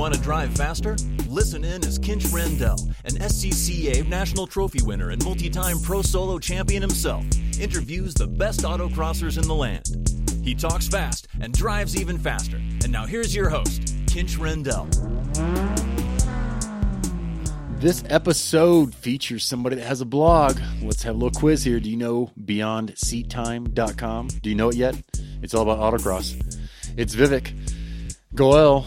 Want to drive faster? Listen in as Kinch Rendell, an SCCA National Trophy winner and multi-time Pro Solo champion himself, interviews the best autocrossers in the land. He talks fast and drives even faster. And now here's your host, Kinch Rendell. This episode features somebody that has a blog. Let's have a little quiz here. Do you know BeyondSeatTime.com? Do you know it yet? It's all about autocross. It's Vivek Goel.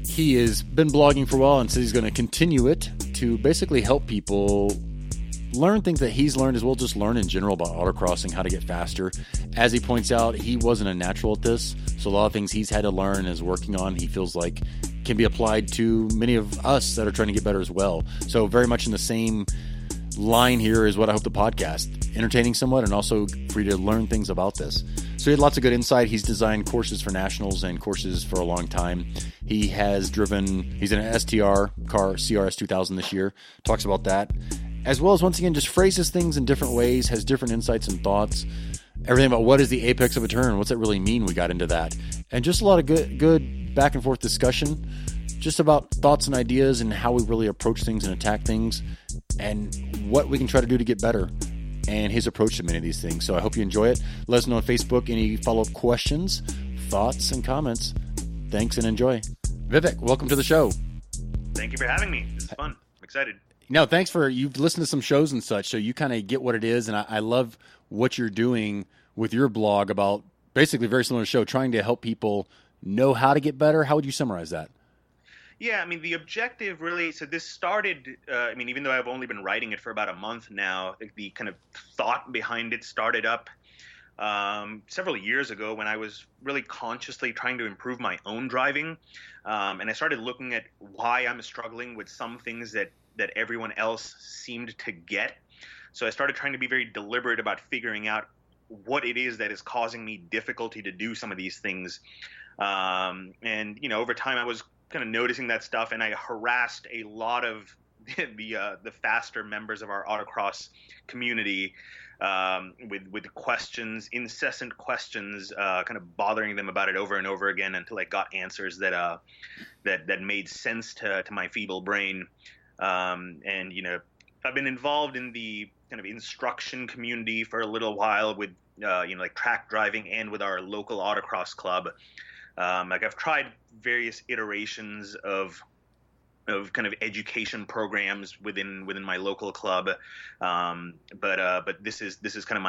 He has been blogging for a while and says he's going to continue it to basically help people learn things that he's learned, as well as just learn in general about autocrossing, how to get faster. As he points out, he wasn't a natural at this, so a lot of things he's had to learn and is working on, he feels like can be applied to many of us that are trying to get better as well. So very much in the same line here is what I hope the podcast, entertaining somewhat and also for you to learn things about this. So he had lots of good insight. He's designed courses for nationals and courses for a long time. He has driven, he's in an STR car, CRS 2000 this year, talks about that, as well as once again just phrases things in different ways, has different insights and thoughts, everything about what is the apex of a turn, what's that really mean, we got into that, and just a lot of good back and forth discussion just about thoughts and ideas and how we really approach things and attack things and what we can try to do to get better and his approach to many of these things. So I hope you enjoy it. Let us know on Facebook any follow-up questions, thoughts, and comments. Thanks and enjoy. Vivek, welcome to the show. Thank you for having me. This is fun. I'm excited. No, thanks for, you've listened to some shows and such, so you kind of get what it is, and I love what you're doing with your blog about basically very similar to the show, trying to help people know how to get better. How would you summarize that? Yeah, I mean, the objective really, so this started, even though I've only been writing it for about a month now, the kind of thought behind it started up several years ago when I was really consciously trying to improve my own driving. And I started looking at why I'm struggling with some things that everyone else seemed to get. So I started trying to be very deliberate about figuring out what it is that is causing me difficulty to do some of these things. And, over time I was kind of noticing that stuff, and I harassed a lot of the faster members of our autocross community with questions, incessant questions, kind of bothering them about it over and over again until I got answers that made sense to my feeble brain. And I've been involved in the kind of instruction community for a little while with like track driving and with our local autocross club. I've tried various iterations of kind of education programs within my local club, but this is kind of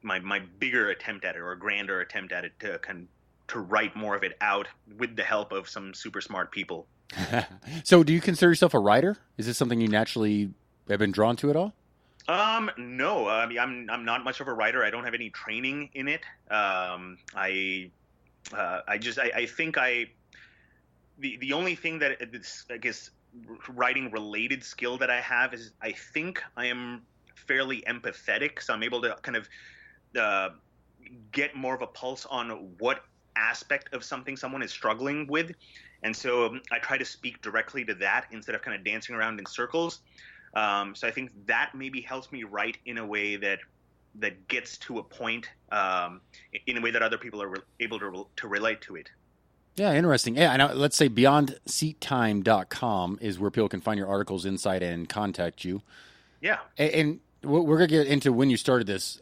my bigger attempt at it, or a grander attempt at it, to write more of it out with the help of some super smart people. So, do you consider yourself a writer? Is this something you naturally have been drawn to at all? No. I mean, I'm not much of a writer. I don't have any training in it. I think the only thing that I guess writing related skill that I have is I think I am fairly empathetic, so I'm able to kind of get more of a pulse on what aspect of something someone is struggling with, and so I try to speak directly to that instead of kind of dancing around in circles. So I think that maybe helps me write in a way that gets to a point, in a way that other people are able to relate to it. Yeah, interesting. Yeah, I know. Let's say BeyondSeatTime.com is where people can find your articles, insight, and contact you. Yeah. And we're going to get into when you started this,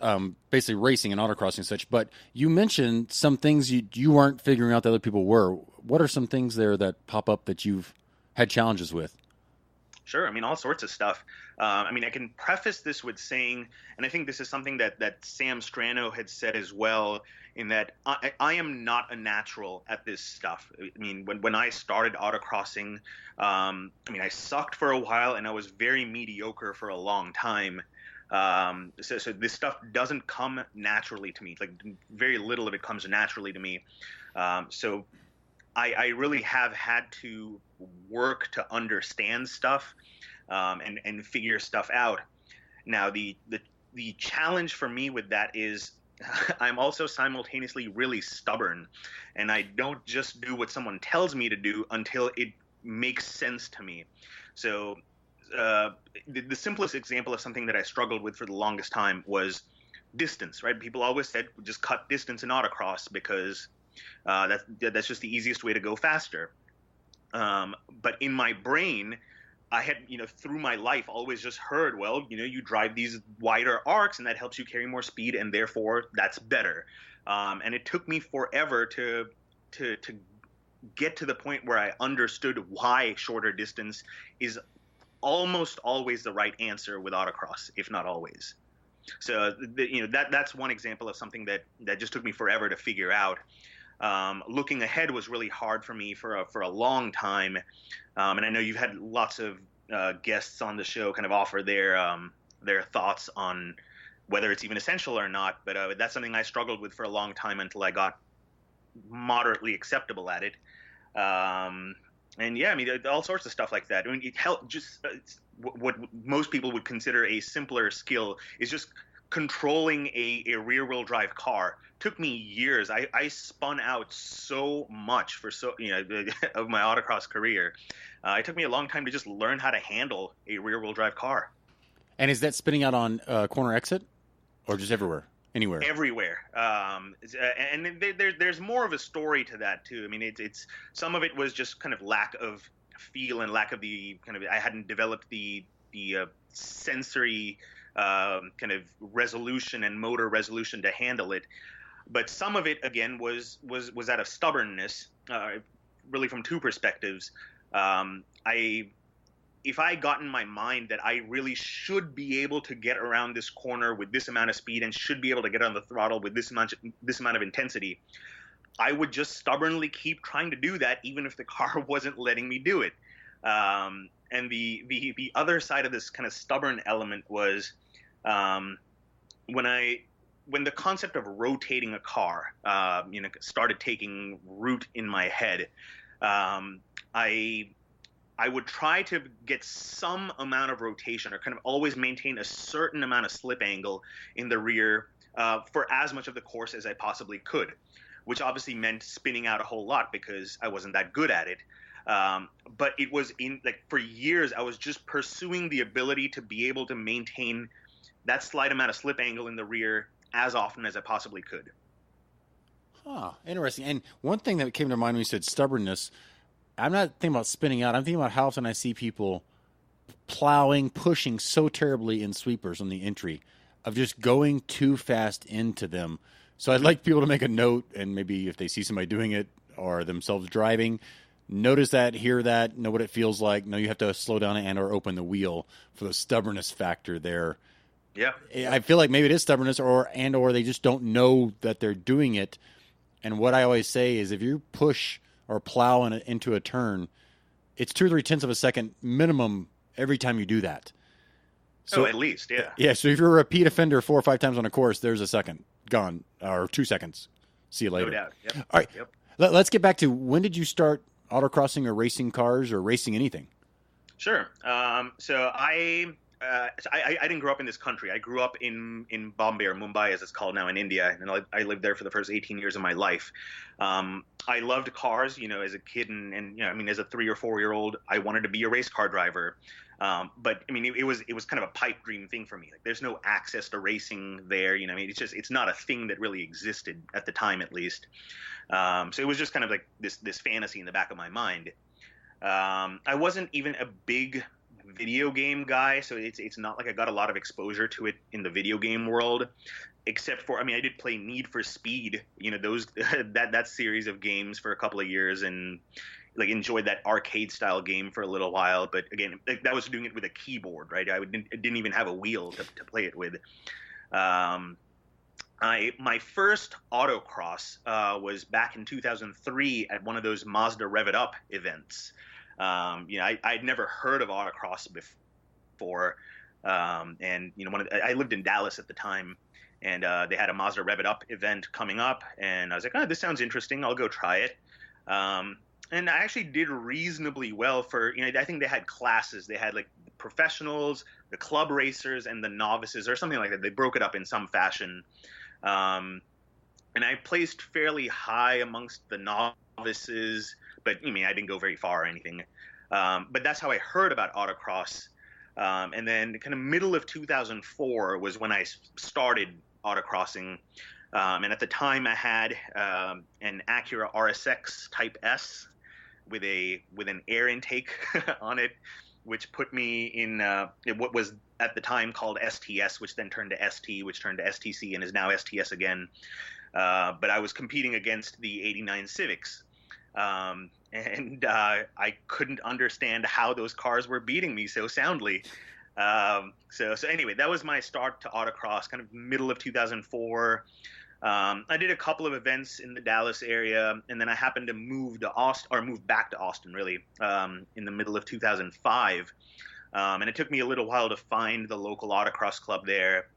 basically racing and autocrossing and such, but you mentioned some things you weren't figuring out that other people were. What are some things there that pop up that you've had challenges with? Sure. I mean, all sorts of stuff. I can preface this with saying, and I think this is something that Sam Strano had said as well, in that I am not a natural at this stuff. I mean, when I started autocrossing, I sucked for a while and I was very mediocre for a long time. So this stuff doesn't come naturally to me. Like, very little of it comes naturally to me. So I really have had to work to understand stuff, and figure stuff out. Now, the challenge for me with that is I'm also simultaneously really stubborn, and I don't just do what someone tells me to do until it makes sense to me. So the simplest example of something that I struggled with for the longest time was distance, right? People always said, just cut distance in autocross because that's just the easiest way to go faster. But in my brain, I had, through my life always just heard, well, you drive these wider arcs and that helps you carry more speed and therefore that's better. And it took me forever to get to the point where I understood why shorter distance is almost always the right answer with autocross, if not always. So that's one example of something that just took me forever to figure out. Looking ahead was really hard for me for a long time, and I know you've had lots of guests on the show kind of offer their thoughts on whether it's even essential or not. But that's something I struggled with for a long time until I got moderately acceptable at it. And yeah, I mean, all sorts of stuff like that. I mean, it helped just what most people would consider a simpler skill is just controlling a rear-wheel drive car. Took me years. I spun out so much for of my autocross career. It took me a long time to just learn how to handle a rear-wheel drive car. And is that spinning out on corner exit, or just everywhere? Anywhere. Everywhere. And there's more of a story to that too. I mean, it's some of it was just kind of lack of feel and lack of the kind of, I hadn't developed the sensory kind of resolution and motor resolution to handle it. But some of it again was out of stubbornness, really from two perspectives. If I got in my mind that I really should be able to get around this corner with this amount of speed and should be able to get on the throttle with this amount of intensity, I would just stubbornly keep trying to do that, even if the car wasn't letting me do it. And the other side of this kind of stubborn element was when the concept of rotating a car, started taking root in my head. I would try to get some amount of rotation or kind of always maintain a certain amount of slip angle in the rear for as much of the course as I possibly could, which obviously meant spinning out a whole lot because I wasn't that good at it. But it was for years, I was just pursuing the ability to be able to maintain that slight amount of slip angle in the rear as often as I possibly could. Huh, interesting. And one thing that came to mind when you said stubbornness, I'm not thinking about spinning out. I'm thinking about how often I see people plowing, pushing so terribly in sweepers on the entry of just going too fast into them. So I'd like people to make a note, and maybe if they see somebody doing it or themselves driving, notice that, hear that, know what it feels like. Know you have to slow down and or open the wheel for the stubbornness factor there. Yeah. I feel like maybe it is stubbornness or they just don't know that they're doing it. And what I always say is if you push or plow into a turn, it's 2 or 3 tenths of a second minimum every time you do that. So at least, yeah. Yeah, so if you're a repeat offender 4 or 5 times on a course, there's a second gone, or 2 seconds. See you later. No doubt. Yep. All right, Yep. Let's get back to when did you start autocrossing or racing cars or racing anything? Sure. So I didn't grow up in this country. I grew up in Bombay, or Mumbai as it's called now, in India, and I lived there for the first 18 years of my life. I loved cars, as a kid, and as a 3 or 4 year old, I wanted to be a race car driver. But I mean, it was kind of a pipe dream thing for me. Like, there's no access to racing there. It's not a thing that really existed at the time, at least. So it was just kind of like this fantasy in the back of my mind. I wasn't even a big video game guy, so it's not like I got a lot of exposure to it in the video game world, except for, I did play Need for Speed, those that series of games for a couple of years, and like enjoyed that arcade style game for a little while. But again, that was doing it with a keyboard, right? I didn't even have a wheel to play it with. My first autocross was back in 2003 at one of those Mazda Rev It Up events. I'd never heard of autocross before, and I lived in Dallas at the time, and they had a Mazda Rev It Up event coming up, and I was like, oh, this sounds interesting, I'll go try it. And I actually did reasonably well for, I think they had classes. They had like the professionals, the club racers, and the novices, or something like that. They broke it up in some fashion. And I placed fairly high amongst the novices, but I didn't go very far or anything. But that's how I heard about autocross. And then kind of middle of 2004 was when I started autocrossing. And at the time I had an Acura RSX Type S. with an air intake on it, which put me in what was at the time called STS, which then turned to ST, which turned to STC, and is now STS again. But I was competing against the '89 Civics, and I couldn't understand how those cars were beating me so soundly. So anyway, that was my start to autocross, kind of middle of 2004. I did a couple of events in the Dallas area, and then I happened to move back to Austin, really, in the middle of 2005. And it took me a little while to find the local autocross club there.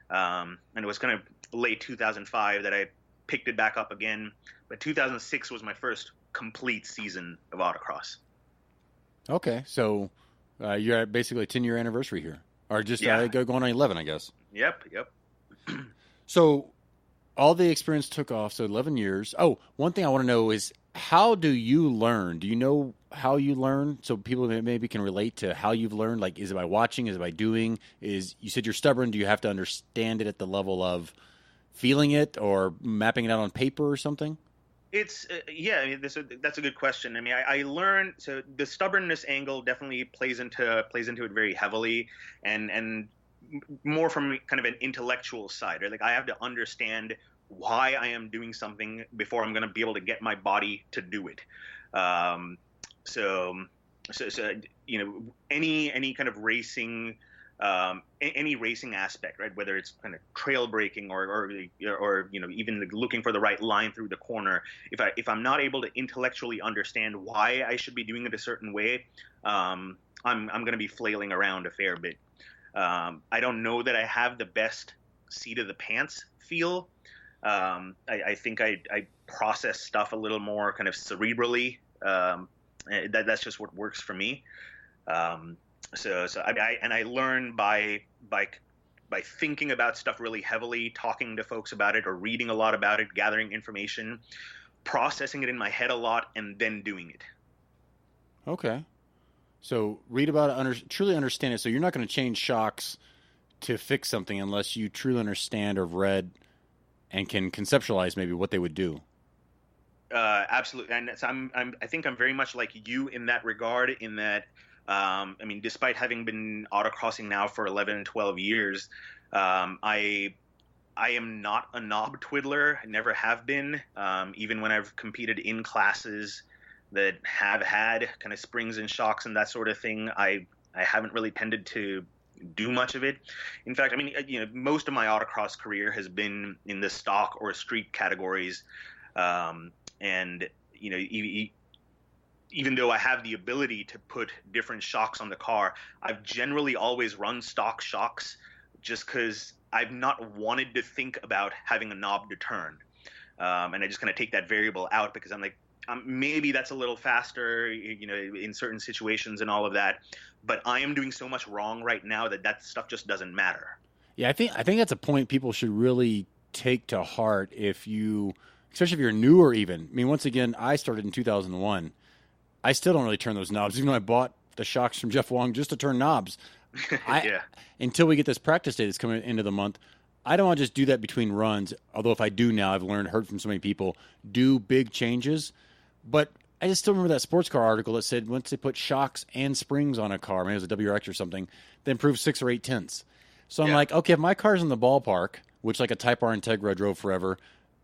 And it was kind of late 2005 that I picked it back up again. But 2006 was my first complete season of autocross. Okay, so you're at basically a 10-year anniversary here. Or just going on 11, I guess. Yep. So all the experience took off, so 11 years. Oh, one thing I want to know is, how do you learn? Do you know how you learn, so people maybe can relate to how you've learned? Like, is it by watching? Is it by doing? You said you're stubborn. Do you have to understand it at the level of feeling it or mapping it out on paper or something? It's I mean, that's a good question. I mean, I learned, so the stubbornness angle definitely plays into it very heavily, and more from kind of an intellectual side, right? Like, I have to understand why I am doing something before I'm going to be able to get my body to do it. So you know, any kind of racing. Any racing aspect, right? Whether it's kind of trail braking or you know, even looking for the right line through the corner. If I'm not able to intellectually understand why I should be doing it a certain way, I'm going to be flailing around a fair bit. I don't know that I have the best seat of the pants feel. I think I process stuff a little more kind of cerebrally. That's just what works for me. So I learn by thinking about stuff really heavily, talking to folks about it, or reading a lot about it, gathering information, processing it in my head a lot, and then doing it. Okay. So read about it, truly understand it. So you're not going to change shocks to fix something unless you truly understand or have read and can conceptualize maybe what they would do. Absolutely. And so I think I'm very much like you in that regard, in that, I mean, despite having been autocrossing now for 11, 12 years, I am not a knob twiddler. I never have been. Even when I've competed in classes that have had kind of springs and shocks and that sort of thing, I haven't really tended to do much of it. In fact, I mean, you know, most of my autocross career has been in the stock or street categories. And, you know, even though I have the ability to put different shocks on the car, I've generally always run stock shocks just because I've not wanted to think about having a knob to turn. And I just kind of take that variable out because I'm like, maybe that's a little faster, you know, in certain situations and all of that. But I am doing so much wrong right now that stuff just doesn't matter. Yeah, I think that's a point people should really take to heart especially if you're newer even. I mean, once again, I started in 2001. I still don't really turn those knobs, even though I bought the shocks from Jeff Wong just to turn knobs. Until we get this practice day that's coming into the month, I don't want to just do that between runs. Although if I do now, I've heard from so many people, do big changes. But I just still remember that sports car article that said once they put shocks and springs on a car, maybe it was a WRX or something, they improve 6 or 8 tenths. So I'm like, okay, if my car's in the ballpark, which like a Type R Integra drove forever,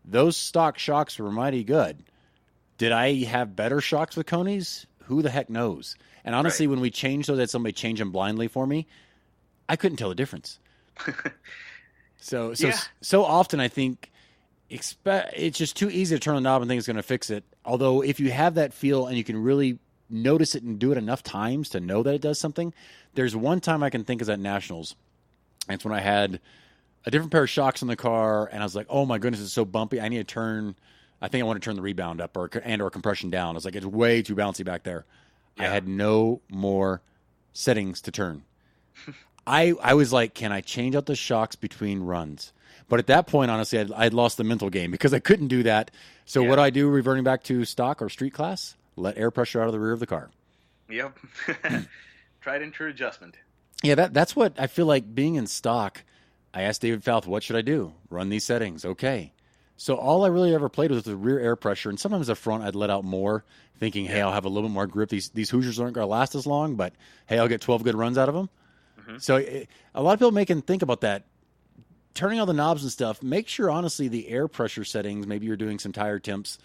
those stock shocks were mighty good. Did I have better shocks with Koni's? Who the heck knows? And honestly, when we changed those, had somebody change them blindly for me, I couldn't tell the difference. So often I think it's just too easy to turn the knob and think it's going to fix it. Although if you have that feel and you can really notice it and do it enough times to know that it does something, there's one time I can think is at Nationals. And it's when I had a different pair of shocks in the car, and I was like, oh my goodness, it's so bumpy. I need to turn. I think I want to turn the rebound up or compression down. I was like, it's way too bouncy back there. Yeah. I had no more settings to turn. I was like, can I change out the shocks between runs? But at that point, honestly, I'd lost the mental game because I couldn't do that. So what do I do reverting back to stock or street class? Let air pressure out of the rear of the car. Yep. Tried and true adjustment. Yeah, that's what I feel like being in stock. I asked David Fouth, what should I do? Run these settings. Okay. So all I really ever played was the rear air pressure, and sometimes the front I'd let out more, thinking, hey, I'll have a little bit more grip. These Hoosiers aren't going to last as long, but hey, I'll get 12 good runs out of them. So a lot of people think about that. Turning all the knobs and stuff, make sure, honestly, the air pressure settings, maybe you're doing some tire temps,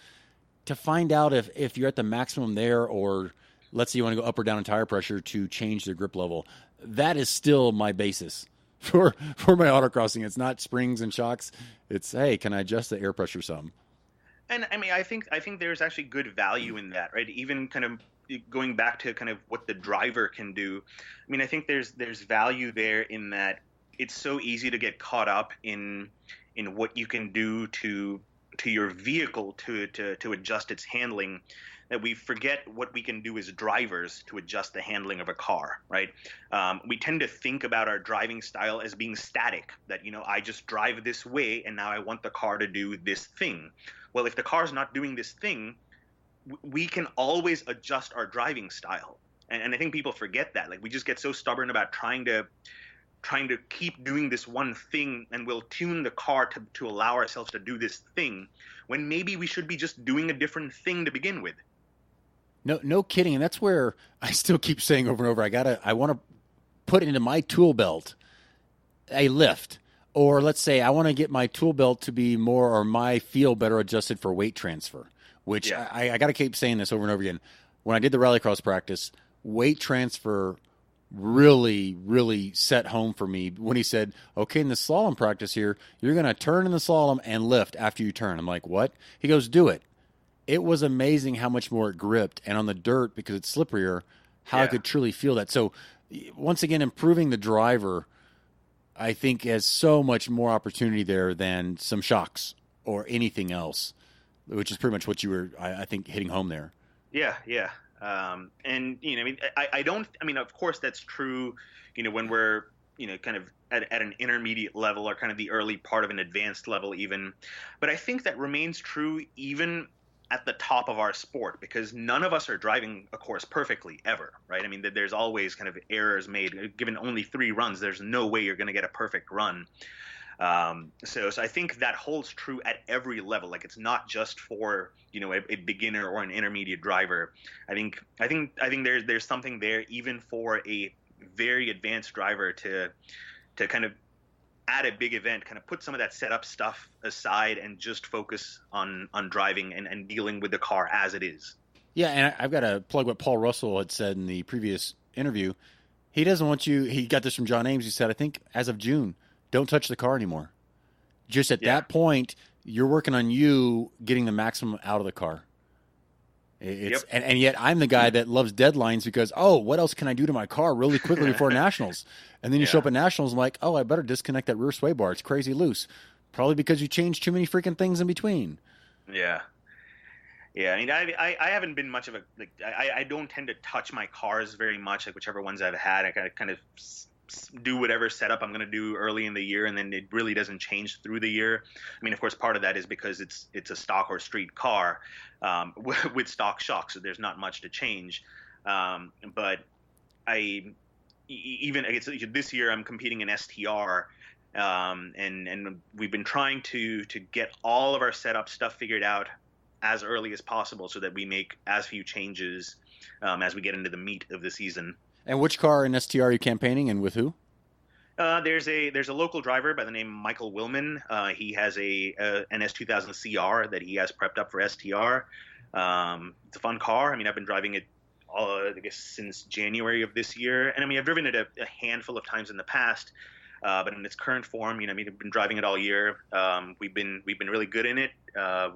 to find out if you're at the maximum there, or let's say you want to go up or down in tire pressure to change the grip level. That is still my basis for my autocrossing. It's not springs and shocks. It's, hey, can I adjust the air pressure some? And I mean, I think there's actually good value in that, right? Even kind of going back to kind of what the driver can do. I mean, I think there's value there in that it's so easy to get caught up in what you can do to your vehicle to adjust its handling, that we forget what we can do as drivers to adjust the handling of a car, right? We tend to think about our driving style as being static, that, I just drive this way and now I want the car to do this thing. Well, if the car's not doing this thing, we can always adjust our driving style. And I think people forget that. Like, we just get so stubborn about trying to keep doing this one thing, and we'll tune the car to allow ourselves to do this thing, when maybe we should be just doing a different thing to begin with. No kidding. And that's where I still keep saying over and over, I want to put into my tool belt a lift. Or let's say I want to get my tool belt to be more, or my feel better adjusted for weight transfer, which I got to keep saying this over and over again. When I did the rallycross practice, weight transfer really, really set home for me when he said, okay, in the slalom practice here, you're going to turn in the slalom and lift after you turn. I'm like, what? He goes, do it. It was amazing how much more it gripped, and on the dirt, because it's slipperier, how I could truly feel that. So once again, improving the driver, I think, has so much more opportunity there than some shocks or anything else, which is pretty much what you were, I think, hitting home there. Yeah. And, of course that's true, when we're, kind of at an intermediate level, or kind of the early part of an advanced level even. But I think that remains true even at the top of our sport, because none of us are driving a course perfectly ever, right? I mean, there's always kind of errors made. Given only 3 runs, there's no way you're going to get a perfect run. So I think that holds true at every level. Like, it's not just for, a beginner or an intermediate driver. I think there's something there even for a very advanced driver to kind of, at a big event, kind of put some of that setup stuff aside and just focus on driving and dealing with the car as it is. Yeah, and I've got to plug what Paul Russell had said in the previous interview. He doesn't want you – he got this from John Ames. He said, I think as of June, don't touch the car anymore. Just at that point, you're working on you getting the maximum out of the car. And yet I'm the guy that loves deadlines because, what else can I do to my car really quickly before Nationals? And then you show up at Nationals and like, I better disconnect that rear sway bar. It's crazy loose. Probably because you changed too many freaking things in between. Yeah. I mean, I haven't been much of I don't tend to touch my cars very much, like whichever ones I've had. I kind of do whatever setup I'm going to do early in the year, and then it really doesn't change through the year. I mean, of course, part of that is because it's a stock or street car with stock shocks, so there's not much to change. But this year I'm competing in STR, and we've been trying to get all of our setup stuff figured out as early as possible so that we make as few changes as we get into the meat of the season. And which car in STR are you campaigning, and with who? There's a local driver by the name Michael Willman. He has an S2000 CR that he has prepped up for STR. It's a fun car. I mean, I've been driving it, I guess, since January of this year. And I mean, I've driven it a handful of times in the past, but in its current form, I've been driving it all year. We've been really good in it.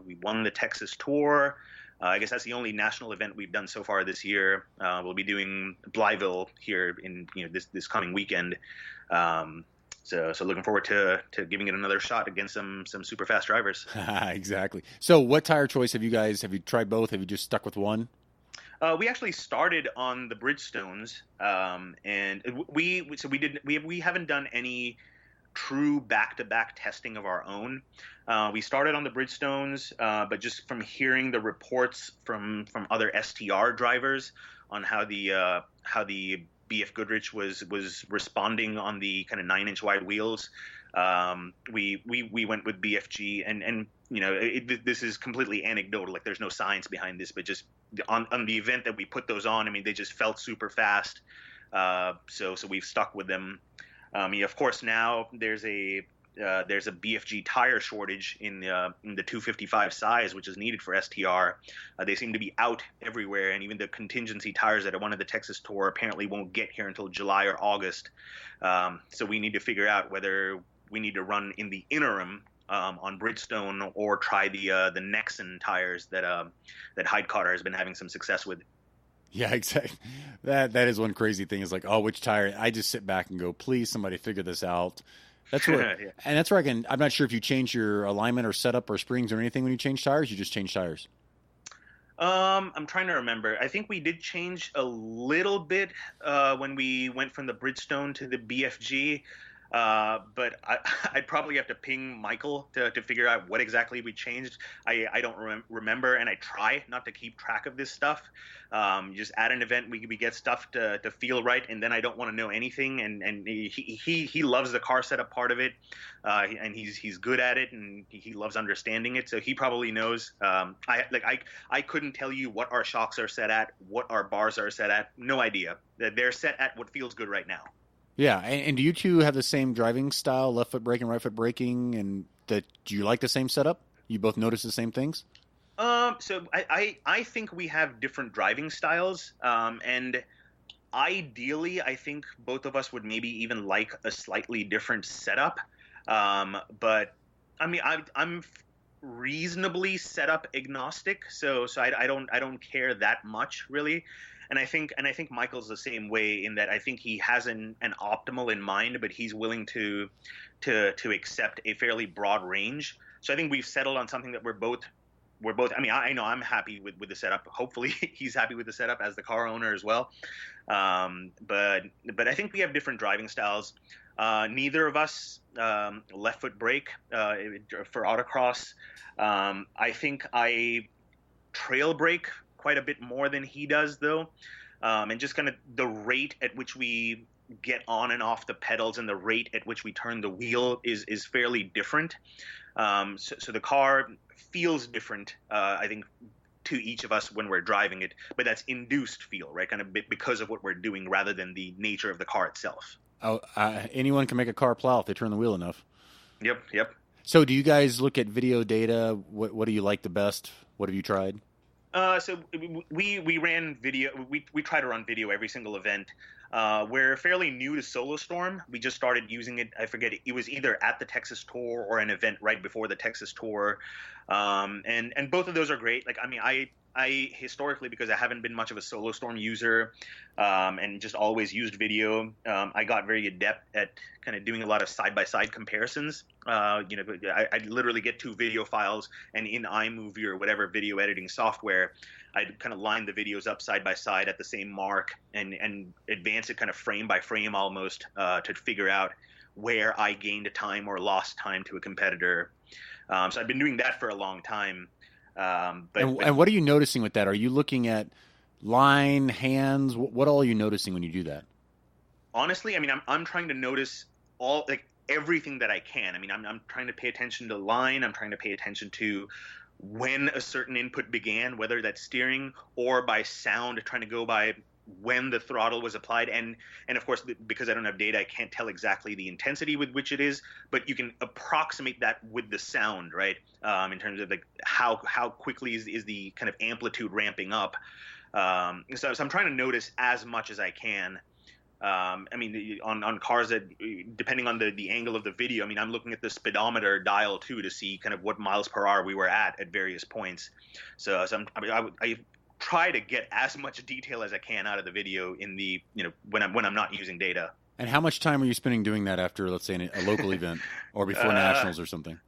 We won the Texas Tour. I guess that's the only national event we've done so far this year. We'll be doing Blytheville here in this coming weekend. So looking forward to giving it another shot against some super fast drivers. Exactly. So what tire choice have you tried both? Have you just stuck with one? We actually started on the Bridgestones, and we haven't done any true back-to-back testing of our own. We started on the Bridgestones, but just from hearing the reports from other STR drivers on how the BF Goodrich was responding on the kind of 9-inch wide wheels, we went with BFG, and this is completely anecdotal. Like, there's no science behind this, but just on the event that we put those on, I mean, they just felt super fast. So we've stuck with them. Of course, now there's a BFG tire shortage in the 255 size, which is needed for STR. They seem to be out everywhere, and even the contingency tires that are one of the Texas Tour apparently won't get here until July or August. So we need to figure out whether we need to run in the interim on Bridgestone or try the Nexen tires that Hyde Carter has been having some success with. Yeah, exactly. That is one crazy thing, is like, oh, which tire? I just sit back and go, please, somebody figure this out. That's where, Yeah. and that's where I'm not sure if you change your alignment or setup or springs or anything when you change tires. You just change tires. I'm trying to remember. I think we did change a little bit when we went from the Bridgestone to the BFG. But I'd probably have to ping Michael to figure out what exactly we changed. I don't remember, and I try not to keep track of this stuff. Just at an event, we get stuff to feel right, and then I don't want to know anything. And he loves the car setup part of it, and he's good at it, and he loves understanding it. So he probably knows. I couldn't tell you what our shocks are set at, what our bars are set at. No idea. They're set at what feels good right now. Yeah, and do you two have the same driving style, left foot braking, right foot braking, and do you like the same setup? You both notice the same things? So I think we have different driving styles, and ideally, I think both of us would maybe even like a slightly different setup. But I mean, I'm reasonably setup agnostic, so I don't care that much really. And I think Michael's the same way, in that I think he has an optimal in mind, but he's willing to accept a fairly broad range. So I think we've settled on something that we're both. I mean, I know I'm happy with the setup. Hopefully, he's happy with the setup as the car owner as well. But I think we have different driving styles. Neither of us left foot brake for autocross. I think I trail brake quite a bit more than he does, though, and just kind of the rate at which we get on and off the pedals and the rate at which we turn the wheel is fairly different. So the car feels different, I think, to each of us when we're driving it, but that's induced feel, right? Kind of because of what we're doing rather than the nature of the car itself. Oh, anyone can make a car plow if they turn the wheel enough. Yep. So do you guys look at video data? What do you like the best? What have you tried? So we ran video. We try to run video every single event. We're fairly new to SoloStorm. We just started using it. I forget, it was either at the Texas Tour or an event right before the Texas Tour. And both of those are great. Like, I mean, I historically, because I haven't been much of a SoloStorm user, and just always used video, I got very adept at kind of doing a lot of side-by-side comparisons. I literally get two video files, and in iMovie or whatever video editing software, I'd kind of line the videos up side by side at the same mark and advance it kind of frame by frame almost to figure out where I gained time or lost time to a competitor. So I've been doing that for a long time. And what are you noticing with that? Are you looking at line, hands? What all are you noticing when you do that? Honestly, I mean, I'm trying to notice everything that I can. I mean, I'm trying to pay attention to line. I'm trying to pay attention to when a certain input began, whether that's steering or by sound, trying to go by when the throttle was applied. And of course, because I don't have data, I can't tell exactly the intensity with which it is, but you can approximate that with the sound, right? In terms of like how quickly is the kind of amplitude ramping up. So I'm trying to notice as much as I can. I mean, on cars that, depending on the angle of the video, I mean, I'm looking at the speedometer dial too to see kind of what miles per hour we were at various points. So I try to get as much detail as I can out of the video in the, when I'm not using data. And how much time are you spending doing that after, let's say, a local event or before nationals or something?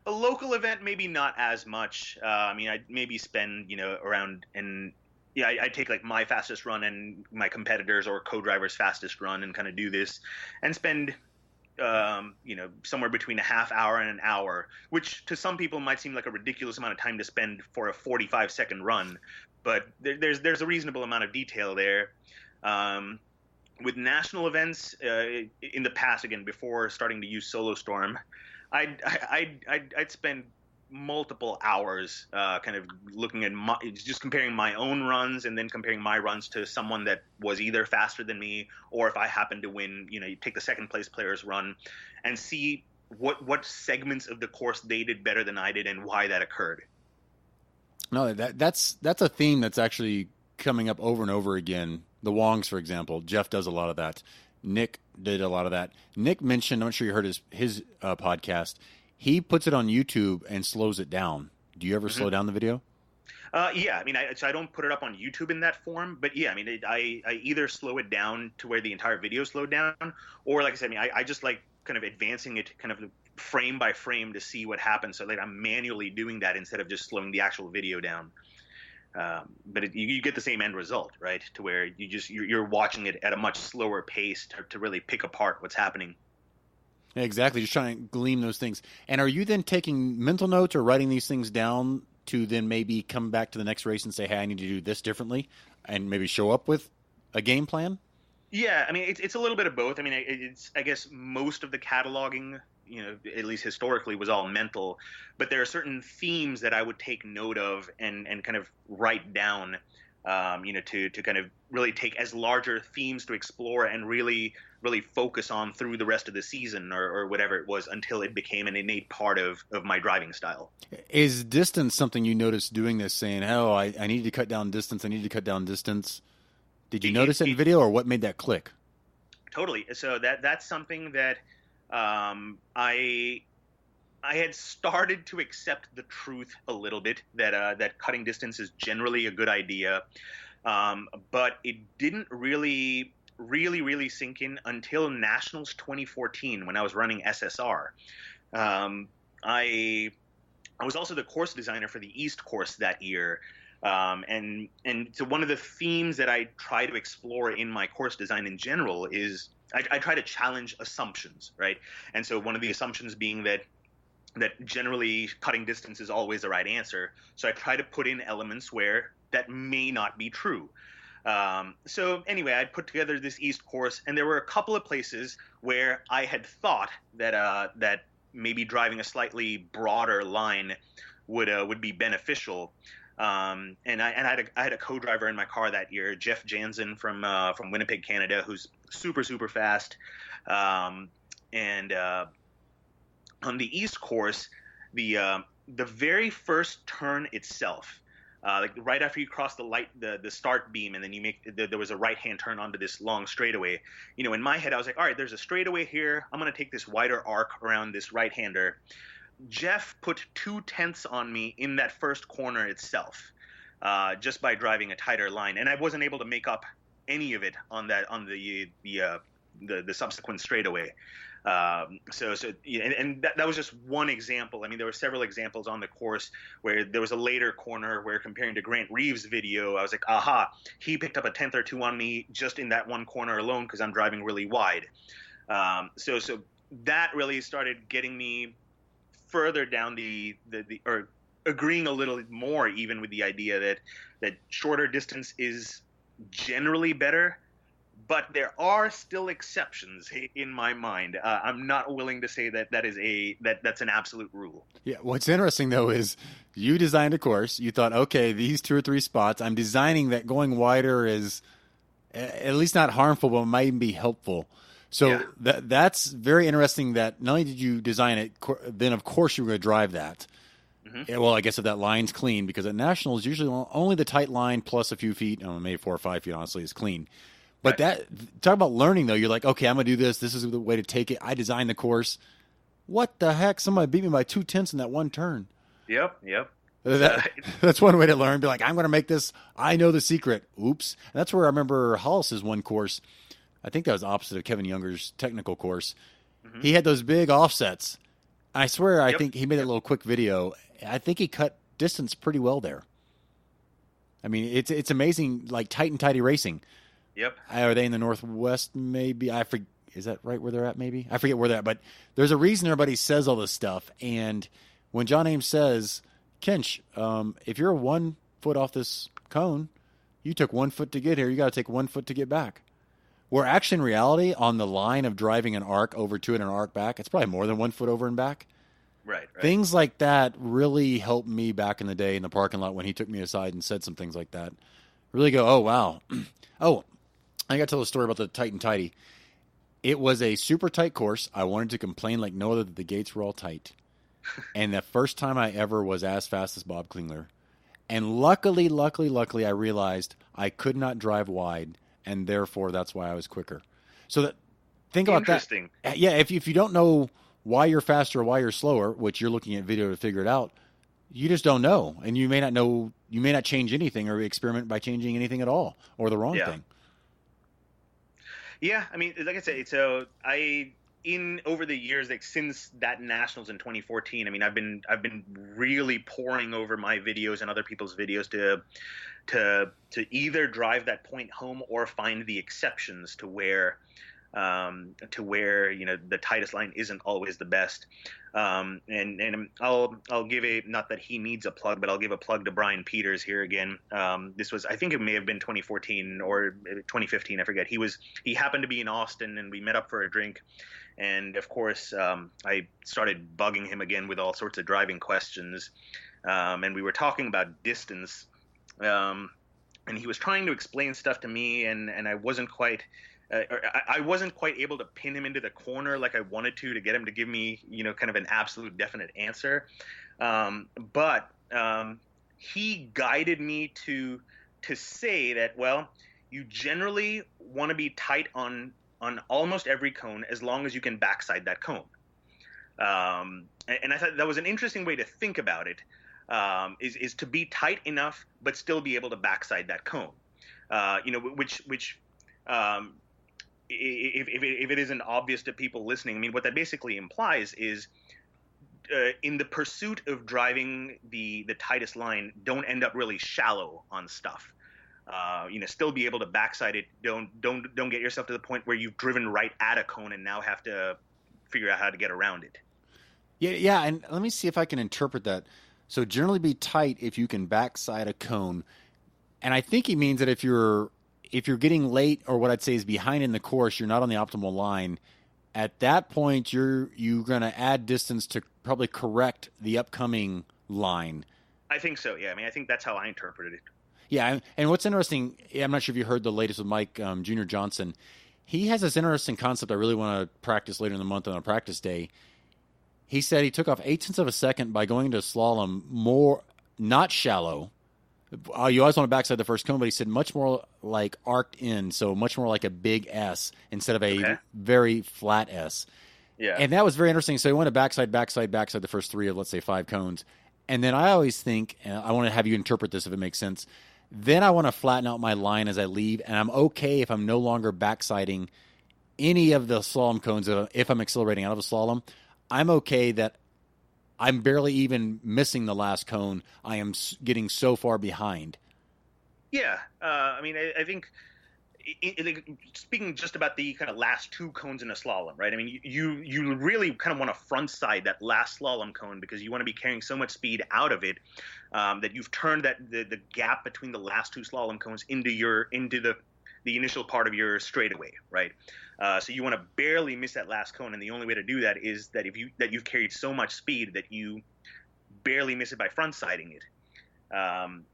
A local event, maybe not as much. I mean, I'd maybe spend, around I take like my fastest run and my competitors or co-drivers' fastest run and kind of do this and spend, somewhere between a half hour and an hour, which to some people might seem like a ridiculous amount of time to spend for a 45-second run. But there's a reasonable amount of detail there. with national events in the past, again, before starting to use Solo Storm, I'd spend multiple hours kind of looking at just comparing my own runs and then comparing my runs to someone that was either faster than me, or if I happened to win, you take the second place player's run and see what segments of the course they did better than I did and why that occurred. No, that's a theme that's actually coming up over and over again. The Wongs, for example, Jeff does a lot of that. Nick did a lot of that. Nick mentioned, I'm not sure you heard his podcast. He puts it on YouTube and slows it down. Do you ever slow down the video? Yeah, I mean, I don't put it up on YouTube in that form, but yeah, I mean, I either slow it down to where the entire video slowed down, or like I said, I mean, I just like kind of advancing it kind of frame by frame to see what happens. So like I'm manually doing that instead of just slowing the actual video down. But you get the same end result, right? To where you're watching it at a much slower pace to really pick apart what's happening. Yeah, exactly. Just trying to glean those things. And are you then taking mental notes or writing these things down to then maybe come back to the next race and say, hey, I need to do this differently, and maybe show up with a game plan? Yeah, I mean, it's a little bit of both. I mean, I guess most of the cataloging, at least historically, was all mental. But there are certain themes that I would take note of and kind of write down, to kind of really take as larger themes to explore and really focus on through the rest of the season or whatever it was until it became an innate part of my driving style. Is distance something you noticed doing this, saying, oh, I need to cut down distance, I need to cut down distance? Did you notice it in video, or what made that click? Totally. So that's something that I had started to accept the truth a little bit, that cutting distance is generally a good idea, but it didn't really sink in until Nationals 2014 when I was running SSR. I was also the course designer for the East course that year. And so one of the themes that I try to explore in my course design in general is I try to challenge assumptions, right? And so one of the assumptions being that generally cutting distance is always the right answer. So I try to put in elements where that may not be true. So anyway, I put together this East course, and there were a couple of places where I had thought that maybe driving a slightly broader line would be beneficial. And I had a co-driver in my car that year, Jeff Jansen from Winnipeg, Canada, who's super, super fast. And on the East course, the very first turn itself, like right after you cross the start beam, and then there was a right-hand turn onto this long straightaway. In my head, I was like, all right, there's a straightaway here. I'm going to take this wider arc around this right-hander. Jeff put 2/10 on me in that first corner itself, just by driving a tighter line, and I wasn't able to make up any of it on the subsequent straightaway. So that was just one example. I mean, there were several examples on the course where there was a later corner where, comparing to Grant Reeves' video, I was like, aha, he picked up a 10th or 2 on me just in that one corner alone because I'm driving really wide. So that really started getting me further down or agreeing a little more even with the idea that shorter distance is generally better, but there are still exceptions in my mind. I'm not willing to say that's an absolute rule. Yeah. What's interesting though is you designed a course. You thought, okay, these 2 or 3 spots, I'm designing that going wider is at least not harmful, but might even be helpful. So yeah. That's very interesting that not only did you design it, then of course you were going to drive that. Mm-hmm. Well, I guess if that line's clean, because at Nationals, usually only the tight line plus a few feet, maybe 4 or 5 feet, honestly, is clean. But right. Talk about learning, though. You're like, okay, I'm going to do this. This is the way to take it. I designed the course. What the heck? Somebody beat me by 2/10 in that one turn. Yep. That's one way to learn. Be like, I'm going to make this. I know the secret. Oops. And that's where I remember Hollis's one course. I think that was opposite of Kevin Younger's technical course. Mm-hmm. He had those big offsets. I swear, I think he made a little quick video. I think he cut distance pretty well there. I mean, it's amazing, like tight and tidy racing. Yep. Are they in the Northwest? Maybe I forget. Is that right where they're at? Maybe I forget where they're at. But there's a reason everybody says all this stuff. And when John Ames says, "Kinch, if you're 1 foot off this cone, you took 1 foot to get here. You got to take 1 foot to get back." Where actually in reality, on the line of driving an arc over to it and an arc back, it's probably more than 1 foot over and back. Right. Things like that really helped me back in the day in the parking lot when he took me aside and said some things like that. Really go, oh, wow. Oh, I got to tell a story about the Tight and Tidy. It was a super tight course. I wanted to complain like no other that the gates were all tight. And the first time I ever was as fast as Bob Klingler. And luckily, I realized I could not drive wide, and therefore that's why I was quicker. So that, think about that. Interesting. Yeah, if you don't know why you're faster or why you're slower, which you're looking at video to figure it out, you just don't know. And you may not know, you may not change anything or experiment by changing anything at all or the wrong thing. Yeah, I mean, like I said, over the years, like since that Nationals in 2014, I mean, I've been really poring over my videos and other people's videos to either drive that point home or find the exceptions to where the tightest line isn't always the best. And I'll give not that he needs a plug, but I'll give a plug to Brian Peters here again. This was, I think it may have been 2014 or 2015, I forget. He happened to be in Austin, and we met up for a drink. And of course, I started bugging him again with all sorts of driving questions. And we were talking about distance. And he was trying to explain stuff to me, and I wasn't quite I wasn't quite able to pin him into the corner like I wanted to get him to give me, kind of an absolute definite answer. But he guided me to say that, well, you generally want to be tight on almost every cone as long as you can backside that cone. And I thought that was an interesting way to think about it, is to be tight enough but still be able to backside that cone. If it isn't obvious to people listening, I mean, what that basically implies is in the pursuit of driving the tightest line, don't end up really shallow on stuff. Still be able to backside it. Don't get yourself to the point where you've driven right at a cone and now have to figure out how to get around it. Yeah, and let me see if I can interpret that. So generally be tight if you can backside a cone. And I think he means that if you're getting late, or what I'd say is behind in the course, you're not on the optimal line. At that point, you're going to add distance to probably correct the upcoming line. I think so. Yeah, I mean, I think that's how I interpreted it. Yeah, and what's interesting, I'm not sure if you heard the latest with Mike Junior Johnson. He has this interesting concept I really want to practice later in the month on a practice day. He said he took off 0.8 of a second by going into slalom more, not shallow. You always want to backside the first cone, but he said much more like arced in, so much more like a big S instead of a very flat S. Yeah. And that was very interesting. So he went to backside the first 3 of, let's say, 5 cones. And then I always think, and I want to have you interpret this if it makes sense, then I want to flatten out my line as I leave, and I'm okay if I'm no longer backsiding any of the slalom cones. If I'm accelerating out of a slalom, I'm okay that I'm barely even missing the last cone. I am getting so far behind. Yeah. I mean, I think speaking just about the kind of last 2 cones in a slalom, right? I mean, you really kind of want to front side that last slalom cone because you want to be carrying so much speed out of it that you've turned the gap between the last 2 slalom cones into the initial part of your straightaway, right? So you want to barely miss that last cone, and the only way to do that is that you've carried so much speed that you barely miss it by front siding it. I'm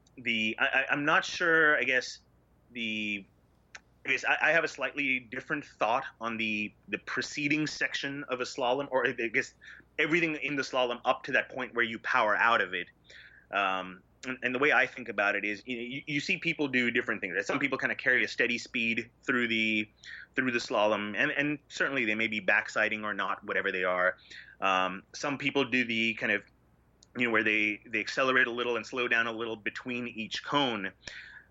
not sure. I guess I have a slightly different thought on the preceding section of a slalom, or I guess everything in the slalom up to that point where you power out of it. And the way I think about it is, you see people do different things. Right? Some people kind of carry a steady speed through the slalom, and certainly they may be backsiding or not, whatever they are. Some people do the kind of, where they accelerate a little and slow down a little between each cone.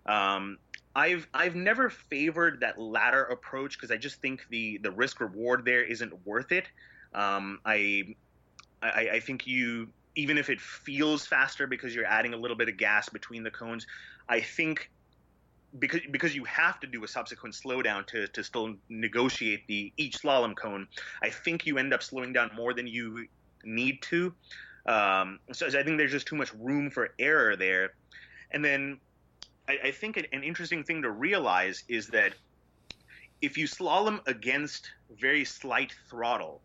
I've never favored that latter approach because I just think the risk reward there isn't worth it. I think even if it feels faster because you're adding a little bit of gas between the cones, I think because you have to do a subsequent slowdown to still negotiate each slalom cone, I think you end up slowing down more than you need to. So I think there's just too much room for error there. And then I think an interesting thing to realize is that if you slalom against very slight throttle,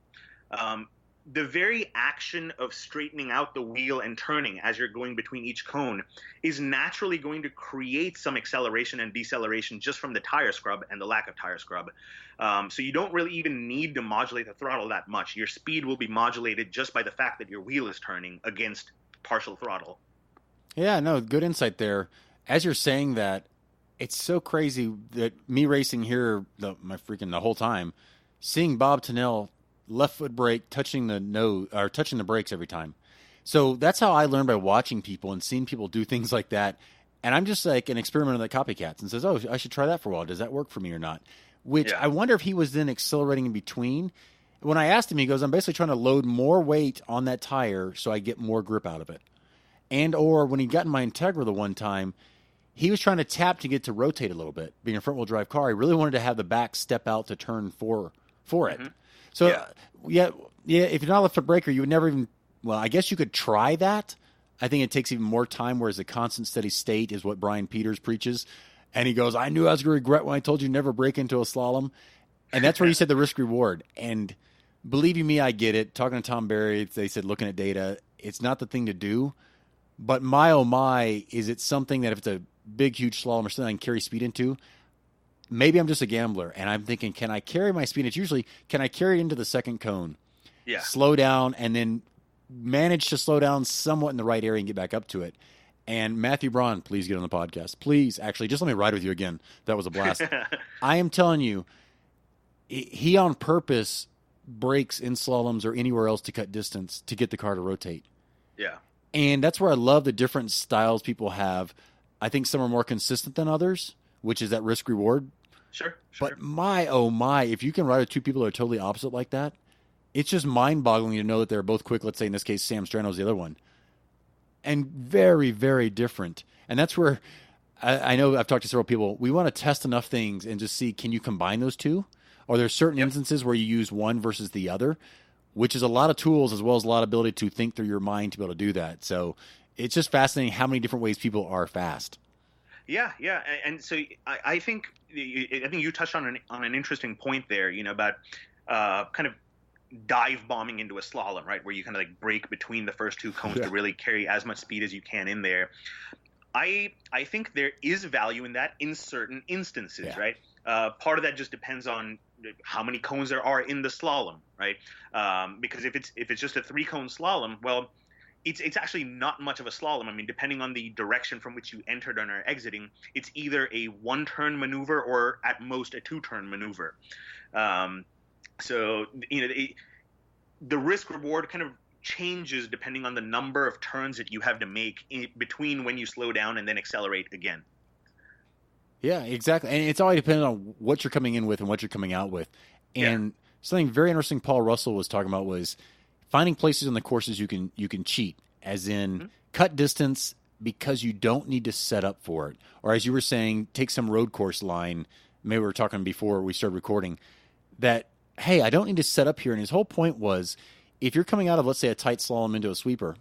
the very action of straightening out the wheel and turning as you're going between each cone is naturally going to create some acceleration and deceleration just from the tire scrub and the lack of tire scrub. So you don't really even need to modulate the throttle that much. Your speed will be modulated just by the fact that your wheel is turning against partial throttle. Yeah, no, good insight there. As you're saying that, it's so crazy that me racing here the whole time, seeing Bob Tennell left foot brake, touching the brakes every time. So that's how I learned, by watching people and seeing people do things like that. And I'm just like an experimenter that copycats and says, oh, I should try that for a while. Does that work for me or not? Which I wonder if he was then accelerating in between. When I asked him, he goes, I'm basically trying to load more weight on that tire so I get more grip out of it. And or when he got in my Integra the one time, he was trying to tap to get to rotate a little bit. Being a front-wheel drive car, he really wanted to have the back step out to turn for it. So, yeah, if you're not a left foot braker, you would never even, well, I guess you could try that. I think it takes even more time, whereas a constant steady state is what Brian Peters preaches. And he goes, I knew I was going to regret when I told you never break into a slalom. And that's where you said the risk reward. And believe you me, I get it. Talking to Tom Barry, they said looking at data, it's not the thing to do. But my, oh my, is it something that if it's a big, huge slalom or something I can carry speed into, maybe I'm just a gambler, and I'm thinking, can I carry my speed? It's usually, can I carry it into the second cone? Yeah. Slow down, and then manage to slow down somewhat in the right area and get back up to it. And Matthew Braun, please get on the podcast. Please, actually, just let me ride with you again. That was a blast. I am telling you, he on purpose breaks in slaloms or anywhere else to cut distance to get the car to rotate. Yeah. And that's where I love the different styles people have. I think some are more consistent than others, which is that risk reward. Sure. But my, oh my, if you can ride with two people that are totally opposite like that, it's just mind-boggling to know that they're both quick. Let's say in this case, Sam Strano's the other one. And very, very different. And that's where I know I've talked to several people. We want to test enough things and just see, can you combine those two? Or there's certain instances where you use one versus the other, which is a lot of tools as well as a lot of ability to think through your mind to be able to do that. So it's just fascinating how many different ways people are fast. Yeah, and so I think you touched on an interesting point there, about kind of dive bombing into a slalom, right, where you kind of like break between the first two cones to really carry as much speed as you can in there. I think there is value in that in certain instances, right? Part of that just depends on how many cones there are in the slalom, right? Because if it's just a 3-cone slalom, well, it's actually not much of a slalom. I mean, depending on the direction from which you entered and are exiting, it's either a 1-turn maneuver or at most a 2-turn maneuver. So the risk reward kind of changes depending on the number of turns that you have to make between when you slow down and then accelerate again. Yeah, exactly. And it's always dependent on what you're coming in with and what you're coming out with. And something very interesting Paul Russell was talking about was finding places on the courses you can cheat, as in cut distance because you don't need to set up for it. Or as you were saying, take some road course line. Maybe we were talking before we started recording that, hey, I don't need to set up here. And his whole point was, if you're coming out of, let's say, a tight slalom into a sweeper,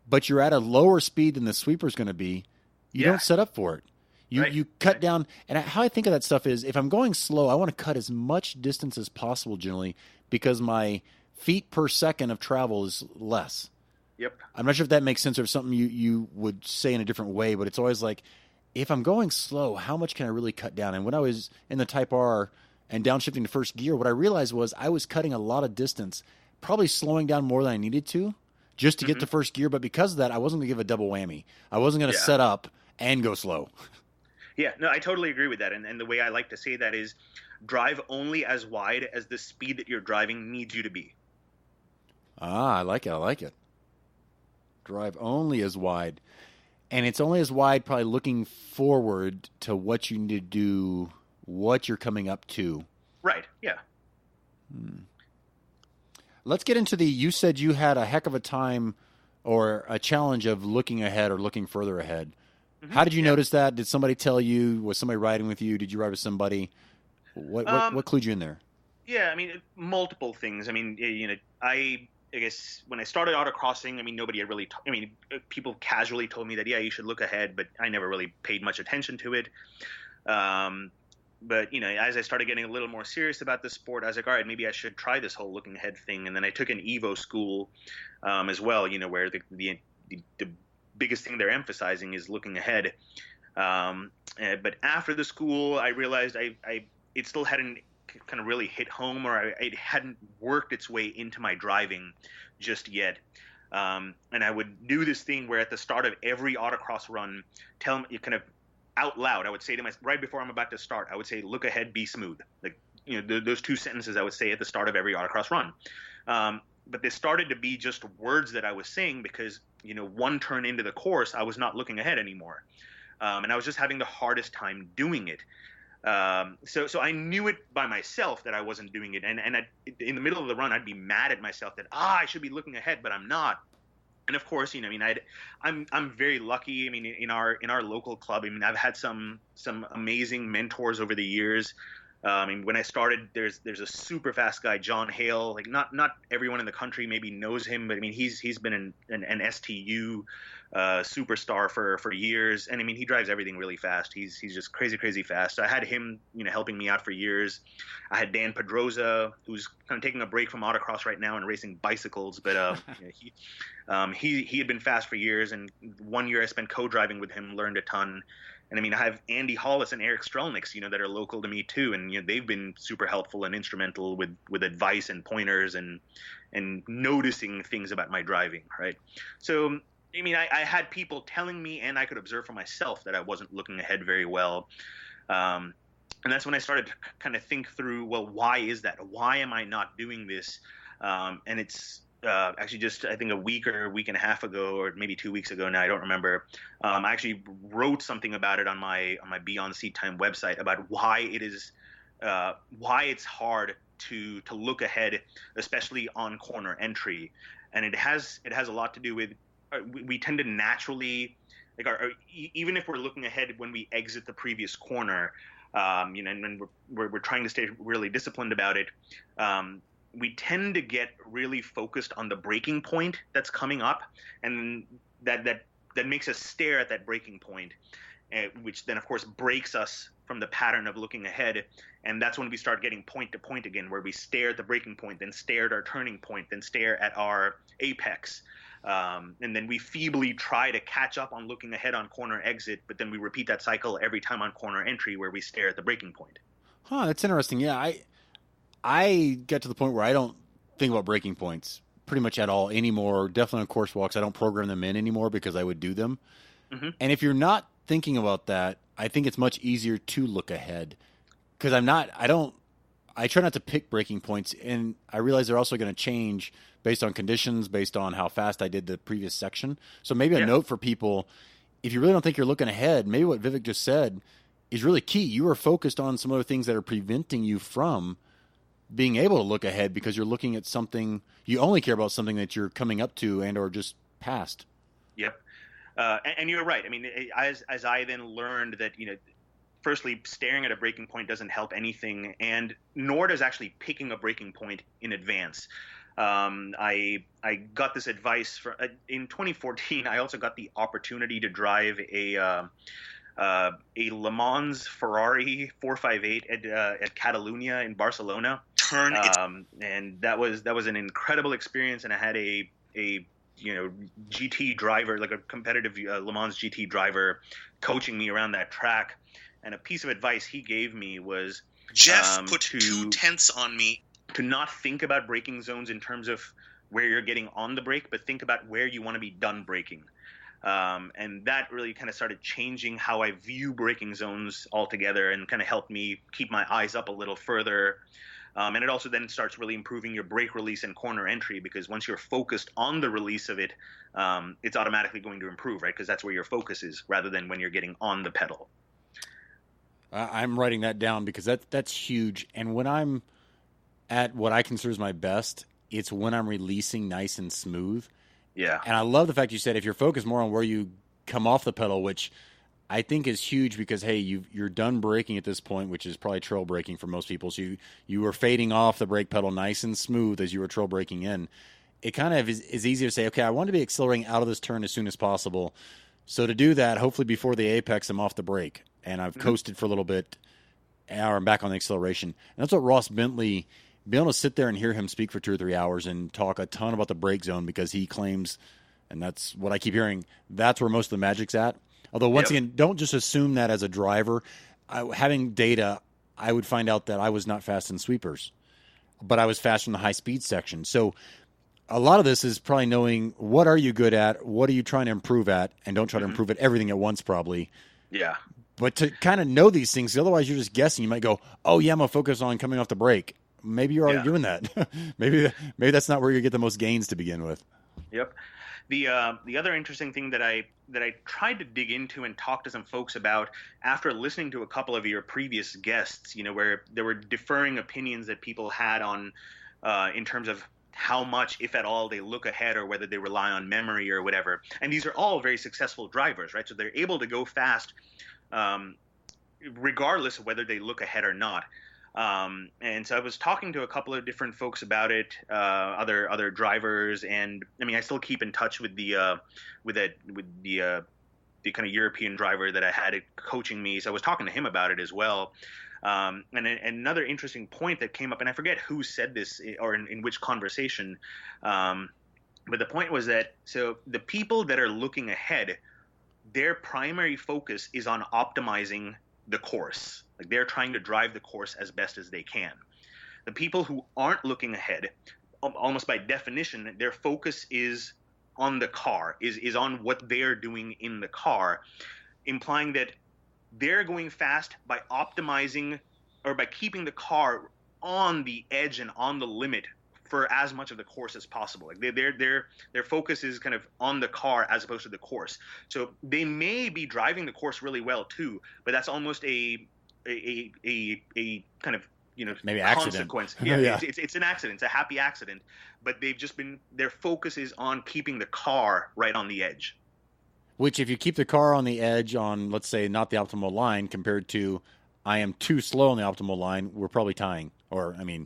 but you're at a lower speed than the sweeper is going to be, you don't set up for it. You cut down. And how I think of that stuff is, if I'm going slow, I want to cut as much distance as possible generally, because my feet per second of travel is less. Yep. I'm not sure if that makes sense or if something you would say in a different way, but it's always like, if I'm going slow, how much can I really cut down? And when I was in the Type R and downshifting to first gear, what I realized was I was cutting a lot of distance, probably slowing down more than I needed to just to get to first gear. But because of that, I wasn't going to give a double whammy. I wasn't going to set up and go slow. Yeah, no, I totally agree with that. And the way I like to say that is drive only as wide as the speed that you're driving needs you to be. I like it. Drive only as wide. And it's only as wide probably looking forward to what you need to do, what you're coming up to. Right, yeah. Let's get into you said you had a heck of a time or a challenge of looking ahead or looking further ahead. How did you notice that? Did somebody tell you? Was somebody riding with you? Did you ride with somebody? What clued you in there? Yeah, I mean, multiple things. I mean, I guess when I started autocrossing, I mean, nobody had really people casually told me that, yeah, you should look ahead, but I never really paid much attention to it. but as I started getting a little more serious about the sport, I was like, all right, maybe I should try this whole looking ahead thing. And then I took an Evo school as well, where the biggest thing they're emphasizing is looking ahead. But after the school, I realized it still hadn't kind of really hit home, or it hadn't worked its way into my driving just yet. And I would do this thing where at the start of every autocross run, tell me kind of out loud, I would say to myself right before I'm about to start, I would say, look ahead, be smooth. Like, those two sentences I would say at the start of every autocross run. But they started to be just words that I was saying because, one turn into the course, I was not looking ahead anymore. And I was just having the hardest time doing it. So I knew it by myself that I wasn't doing it. And in the middle of the run, I'd be mad at myself that, I should be looking ahead, but I'm not. And of course, I'm very lucky. I mean, in our local club, I've had some amazing mentors over the years. When I started, there's a super fast guy, John Hale. Like not everyone in the country maybe knows him, but he's been an STU superstar for years, and he drives everything really fast. He's just crazy fast. So I had him helping me out for years. I had Dan Pedrosa, who's kind of taking a break from autocross right now and racing bicycles, but he had been fast for years, and 1 year I spent co-driving with him, learned a ton. And I have Andy Hollis and Eric Strelniks, that are local to me too, and they've been super helpful and instrumental with advice and pointers and noticing things about my driving, right? So I had people telling me, and I could observe for myself, that I wasn't looking ahead very well. And that's when I started to kind of think through, well, why is that? Why am I not doing this? And it's actually just, I think, a week and a half ago, or maybe 2 weeks ago now, I don't remember. I actually wrote something about it on my Beyond Seat Time website about why it's hard to look ahead, especially on corner entry. And it has a lot to do with, we tend to naturally, like, even if we're looking ahead when we exit the previous corner, and we're trying to stay really disciplined about it, we tend to get really focused on the breaking point that's coming up, and that makes us stare at that breaking point, which then of course breaks us from the pattern of looking ahead. And that's when we start getting point to point again, where we stare at the breaking point, then stare at our turning point, then stare at our apex. And then we feebly try to catch up on looking ahead on corner exit, but then we repeat that cycle every time on corner entry, where we stare at the breaking point. Huh, that's interesting. Yeah, I get to the point where I don't think about breaking points pretty much at all anymore. Definitely on course walks, I don't program them in anymore because I would do them. Mm-hmm. And if you're not thinking about that, I think it's much easier to look ahead, because I try not to pick breaking points, and I realize they're also going to change based on conditions, based on how fast I did the previous section. So maybe a note for people, if you really don't think you're looking ahead, maybe what Vivek just said is really key. You are focused on some other things that are preventing you from being able to look ahead, because you're looking at something, you only care about something that you're coming up to and or just past. Yep. And you're right. As I then learned that, firstly, staring at a breaking point doesn't help anything, and nor does actually picking a breaking point in advance. I got this advice in 2014. I also got the opportunity to drive a Le Mans Ferrari 458 at Catalunya in Barcelona. And that was an incredible experience. And I had a GT driver, like a competitive Le Mans GT driver, coaching me around that track. And a piece of advice he gave me was, Jeff put 2 tenths on me. To not think about braking zones in terms of where you're getting on the brake, but think about where you want to be done braking. And that really kind of started changing how I view braking zones altogether, and kind of helped me keep my eyes up a little further. And it also then starts really improving your brake release and corner entry, because once you're focused on the release of it, it's automatically going to improve, right? Because that's where your focus is, rather than when you're getting on the pedal. I'm writing that down, because that's huge. And when I'm at what I consider is my best, it's when I'm releasing nice and smooth. Yeah. And I love the fact you said if you're focused more on where you come off the pedal, which I think is huge, because, hey, you're done braking at this point, which is probably trail braking for most people. So you were fading off the brake pedal nice and smooth as you were trail braking in. It kind of is easier to say, okay, I want to be accelerating out of this turn as soon as possible. So to do that, hopefully before the apex, I'm off the brake and I've coasted for a little bit. or I'm back on the acceleration. And that's what Ross Bentley, being able to sit there and hear him speak for 2 or 3 hours and talk a ton about the brake zone, because he claims, and that's what I keep hearing, that's where most of the magic's at. Although, once again, don't just assume that as a driver. Having data, I would find out that I was not fast in sweepers, but I was fast in the high-speed section. So a lot of this is probably knowing what are you good at, what are you trying to improve at, and don't try to improve at everything at once probably. Yeah. But to kind of know these things, otherwise you're just guessing. You might go, oh, yeah, I'm going to focus on coming off the brake. Maybe you're already doing that. maybe that's not where you get the most gains to begin with. Yep. The other interesting thing that I tried to dig into and talk to some folks about after listening to a couple of your previous guests, where there were differing opinions that people had on in terms of how much, if at all, they look ahead or whether they rely on memory or whatever. And these are all very successful drivers, right? So they're able to go fast regardless of whether they look ahead or not. And so I was talking to a couple of different folks about it, other drivers, and I mean, I still keep in touch with the kind of European driver that I had coaching me. So I was talking to him about it as well. And another interesting point that came up, and I forget who said this or in which conversation, but the point was that so the people that are looking ahead, their primary focus is on optimizing the course. Like, they're trying to drive the course as best as they can. The people who aren't looking ahead, almost by definition, their focus is on the car, is on what they're doing in the car, implying that they're going fast by optimizing or by keeping the car on the edge and on the limit for as much of the course as possible. Like their focus is kind of on the car as opposed to the course. So they may be driving the course really well too, but that's almost a kind of maybe consequence. Accident. Yeah, it's an accident. It's a happy accident. But their focus is on keeping the car right on the edge. Which, if you keep the car on the edge on, let's say, not the optimal line compared to I am too slow on the optimal line, we're probably tying. Or, I mean,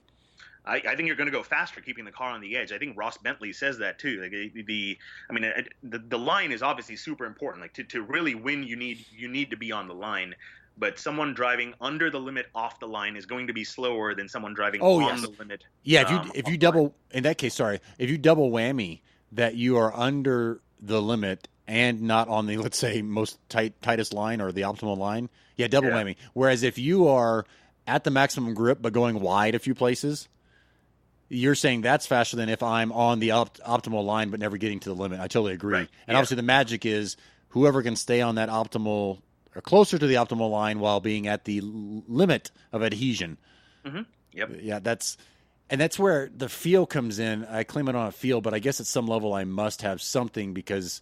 I think you're going to go faster keeping the car on the edge. I think Ross Bentley says that too. Like the line is obviously super important. Like to really win, you need to be on the line. But someone driving under the limit off the line is going to be slower than someone driving on the limit. Yeah, if you double in that case, if you double whammy that you are under the limit and not on the, let's say, most tightest line or the optimal line, double whammy. Whereas if you are at the maximum grip but going wide a few places, you're saying that's faster than if I'm on the optimal line but never getting to the limit. I totally agree. Right. And obviously the magic is whoever can stay on that optimal or closer to the optimal line while being at the limit of adhesion. Mm-hmm. Yep. Yeah, that's where the feel comes in. I claim it on a feel, but I guess at some level I must have something, because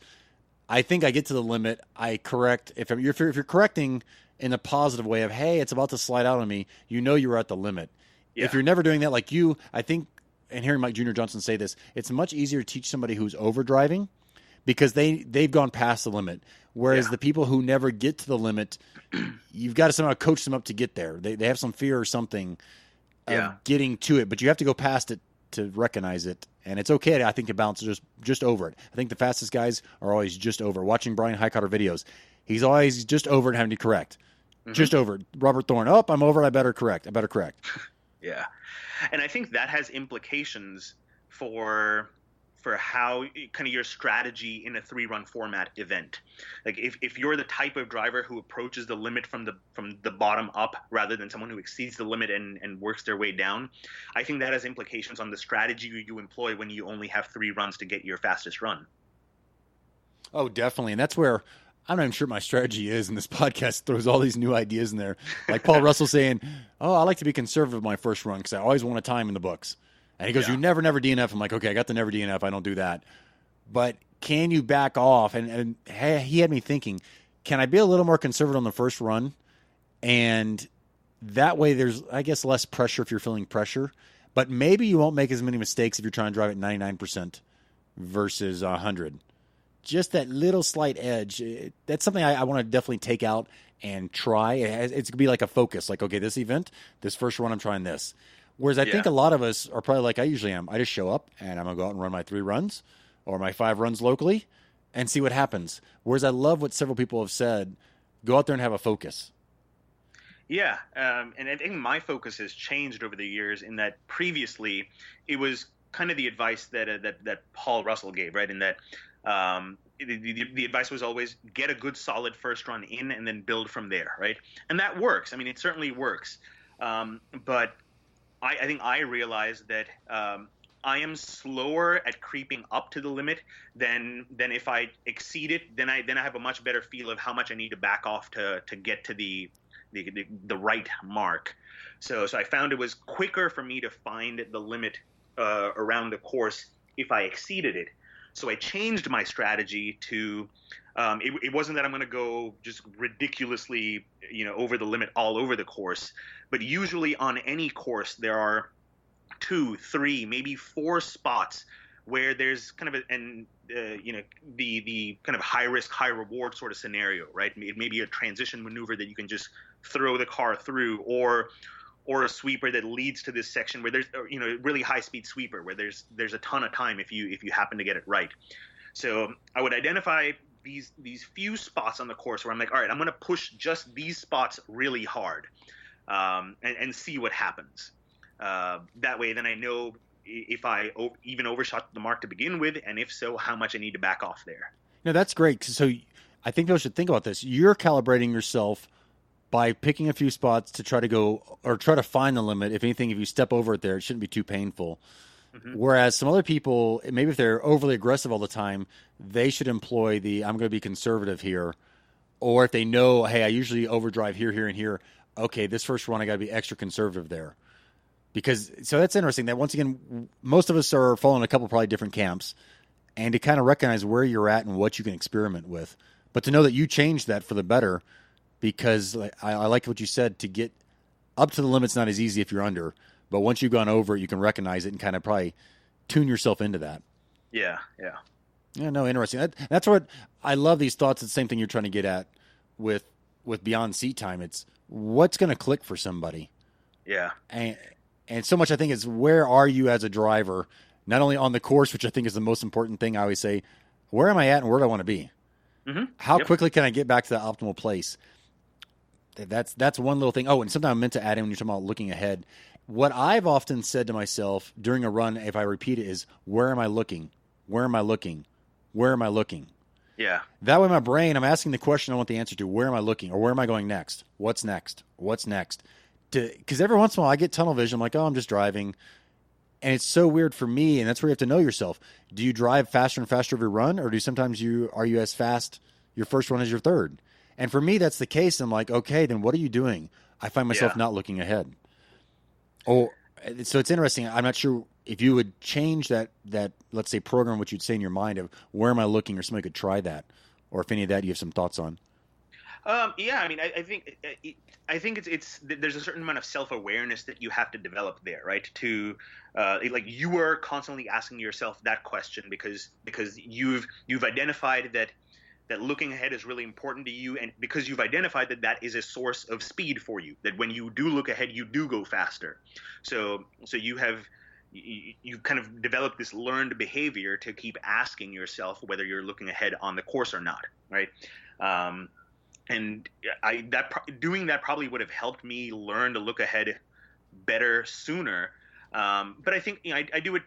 I think I get to the limit. I correct. If you're correcting in a positive way of, hey, it's about to slide out on me, you're at the limit. Yeah. If you're never doing that, like you, I think, and hearing Mike Jr. Johnson say this, it's much easier to teach somebody who's overdriving because they've gone past the limit. Whereas the people who never get to the limit, you've got to somehow coach them up to get there. They have some fear or something of getting to it, but you have to go past it to recognize it. And it's okay, I think, to bounce just over it. I think the fastest guys are always just over. Watching Brian Highcutter videos, he's always just over it and having to correct. Mm-hmm. Just over it. Robert Thorne, I'm over it, I better correct. Yeah. And I think that has implications for how kind of your strategy in a 3-run format event. Like if you're the type of driver who approaches the limit from the bottom up rather than someone who exceeds the limit and works their way down, I think that has implications on the strategy you employ when you only have 3 runs to get your fastest run. Oh, definitely. And that's where I'm not even sure my strategy is, and this podcast throws all these new ideas in there. Like Paul Russell saying, I like to be conservative with my first run because I always want a time in the books. And he goes, you never DNF. I'm like, okay, I got the never DNF. I don't do that. But can you back off? And he had me thinking, can I be a little more conservative on the first run? And that way there's, I guess, less pressure if you're feeling pressure. But maybe you won't make as many mistakes if you're trying to drive at 99% versus 100. Just that little slight edge. That's something I want to definitely take out and try. It's going to be like a focus. Like, okay, this event, this first run, I'm trying this. Whereas I think a lot of us are probably like I usually am. I just show up and I'm going to go out and run my 3 runs or my 5 runs locally and see what happens. Whereas I love what several people have said, go out there and have a focus. Yeah, and I think my focus has changed over the years in that previously it was kind of the advice that Paul Russell gave, right? In that the advice was always get a good solid first run in and then build from there, right? And that works. I mean, it certainly works. But I think I realized that I am slower at creeping up to the limit than if I exceed it. Then I have a much better feel of how much I need to back off to get to the right mark. So I found it was quicker for me to find the limit around the course if I exceeded it. So I changed my strategy to it wasn't that I'm going to go just ridiculously, over the limit all over the course, but usually on any course there are 2, 3, maybe 4 spots where there's kind of the kind of high risk, high reward sort of scenario, right? It may be a transition maneuver that you can just throw the car through, or a sweeper that leads to this section where there's really high speed sweeper where there's a ton of time if you happen to get it right. So I would identify these few spots on the course where I'm like, all right, I'm going to push just these spots really hard, and see what happens. That way, then I know if I even overshot the mark to begin with, and if so, how much I need to back off there. No, that's great. So I think people should think about this. You're calibrating yourself by picking a few spots to try to find the limit. If anything, if you step over it there, it shouldn't be too painful. Mm-hmm. Whereas some other people, maybe if they're overly aggressive all the time, they should employ I'm going to be conservative here. Or if they know, hey, I usually overdrive here, here, and here. Okay, this first run, I got to be extra conservative there. So that's interesting that once again, most of us are following a couple probably different camps, and to kind of recognize where you're at and what you can experiment with. But to know that you changed that for the better, because I like what you said, to get up to the limit's not as easy if you're under, but once you've gone over it, you can recognize it and kind of probably tune yourself into that. Yeah. Yeah, no, interesting. That's what I love, these thoughts. It's the same thing you're trying to get at with Beyond Seat Time. It's what's going to click for somebody. Yeah. And so much, I think, is where are you as a driver, not only on the course, which I think is the most important thing. I always say, where am I at and where do I want to be? Mm-hmm. How quickly can I get back to the optimal place? That's one little thing. Oh, and something I meant to add in when you're talking about looking ahead. What I've often said to myself during a run, if I repeat it, is, where am I looking? Where am I looking? Where am I looking? Yeah. That way my brain, I'm asking the question I want the answer to. Where am I looking? Or where am I going next? What's next? What's next? Because every once in a while I get tunnel vision. I'm like, oh, I'm just driving. And it's so weird for me, and that's where you have to know yourself. Do you drive faster and faster every run, or sometimes are you as fast your first run as your third? And for me, that's the case. I'm like, okay, then what are you doing? I find myself not looking ahead. So it's interesting. I'm not sure if you would change that, let's say, program, what you'd say in your mind of where am I looking, or somebody could try that, or if any of that you have some thoughts on. Yeah, I mean, I think it's there's a certain amount of self-awareness that you have to develop there, right? To like, you are constantly asking yourself that question because you've identified that looking ahead is really important to you, and because you've identified that is a source of speed for you, that when you do look ahead, you do go faster. So you've kind of developed this learned behavior to keep asking yourself whether you're looking ahead on the course or not, right? And doing that probably would have helped me learn to look ahead better sooner. But I think I do it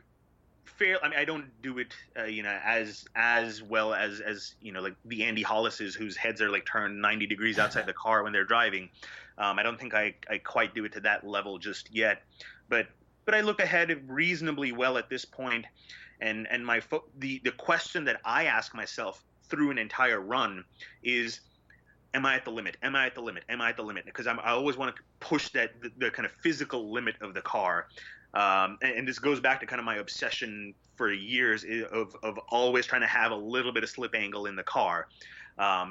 fair. I mean, I don't do it as well as like the Andy Hollises whose heads are like turned 90 degrees outside the car when they're driving. I don't think I quite do it to that level just yet. But I look ahead reasonably well at this point, and the question that I ask myself through an entire run is, am I at the limit? Am I at the limit? Am I at the limit? Because I always want to push the kind of physical limit of the car. And this goes back to kind of my obsession for years of always trying to have a little bit of slip angle in the car.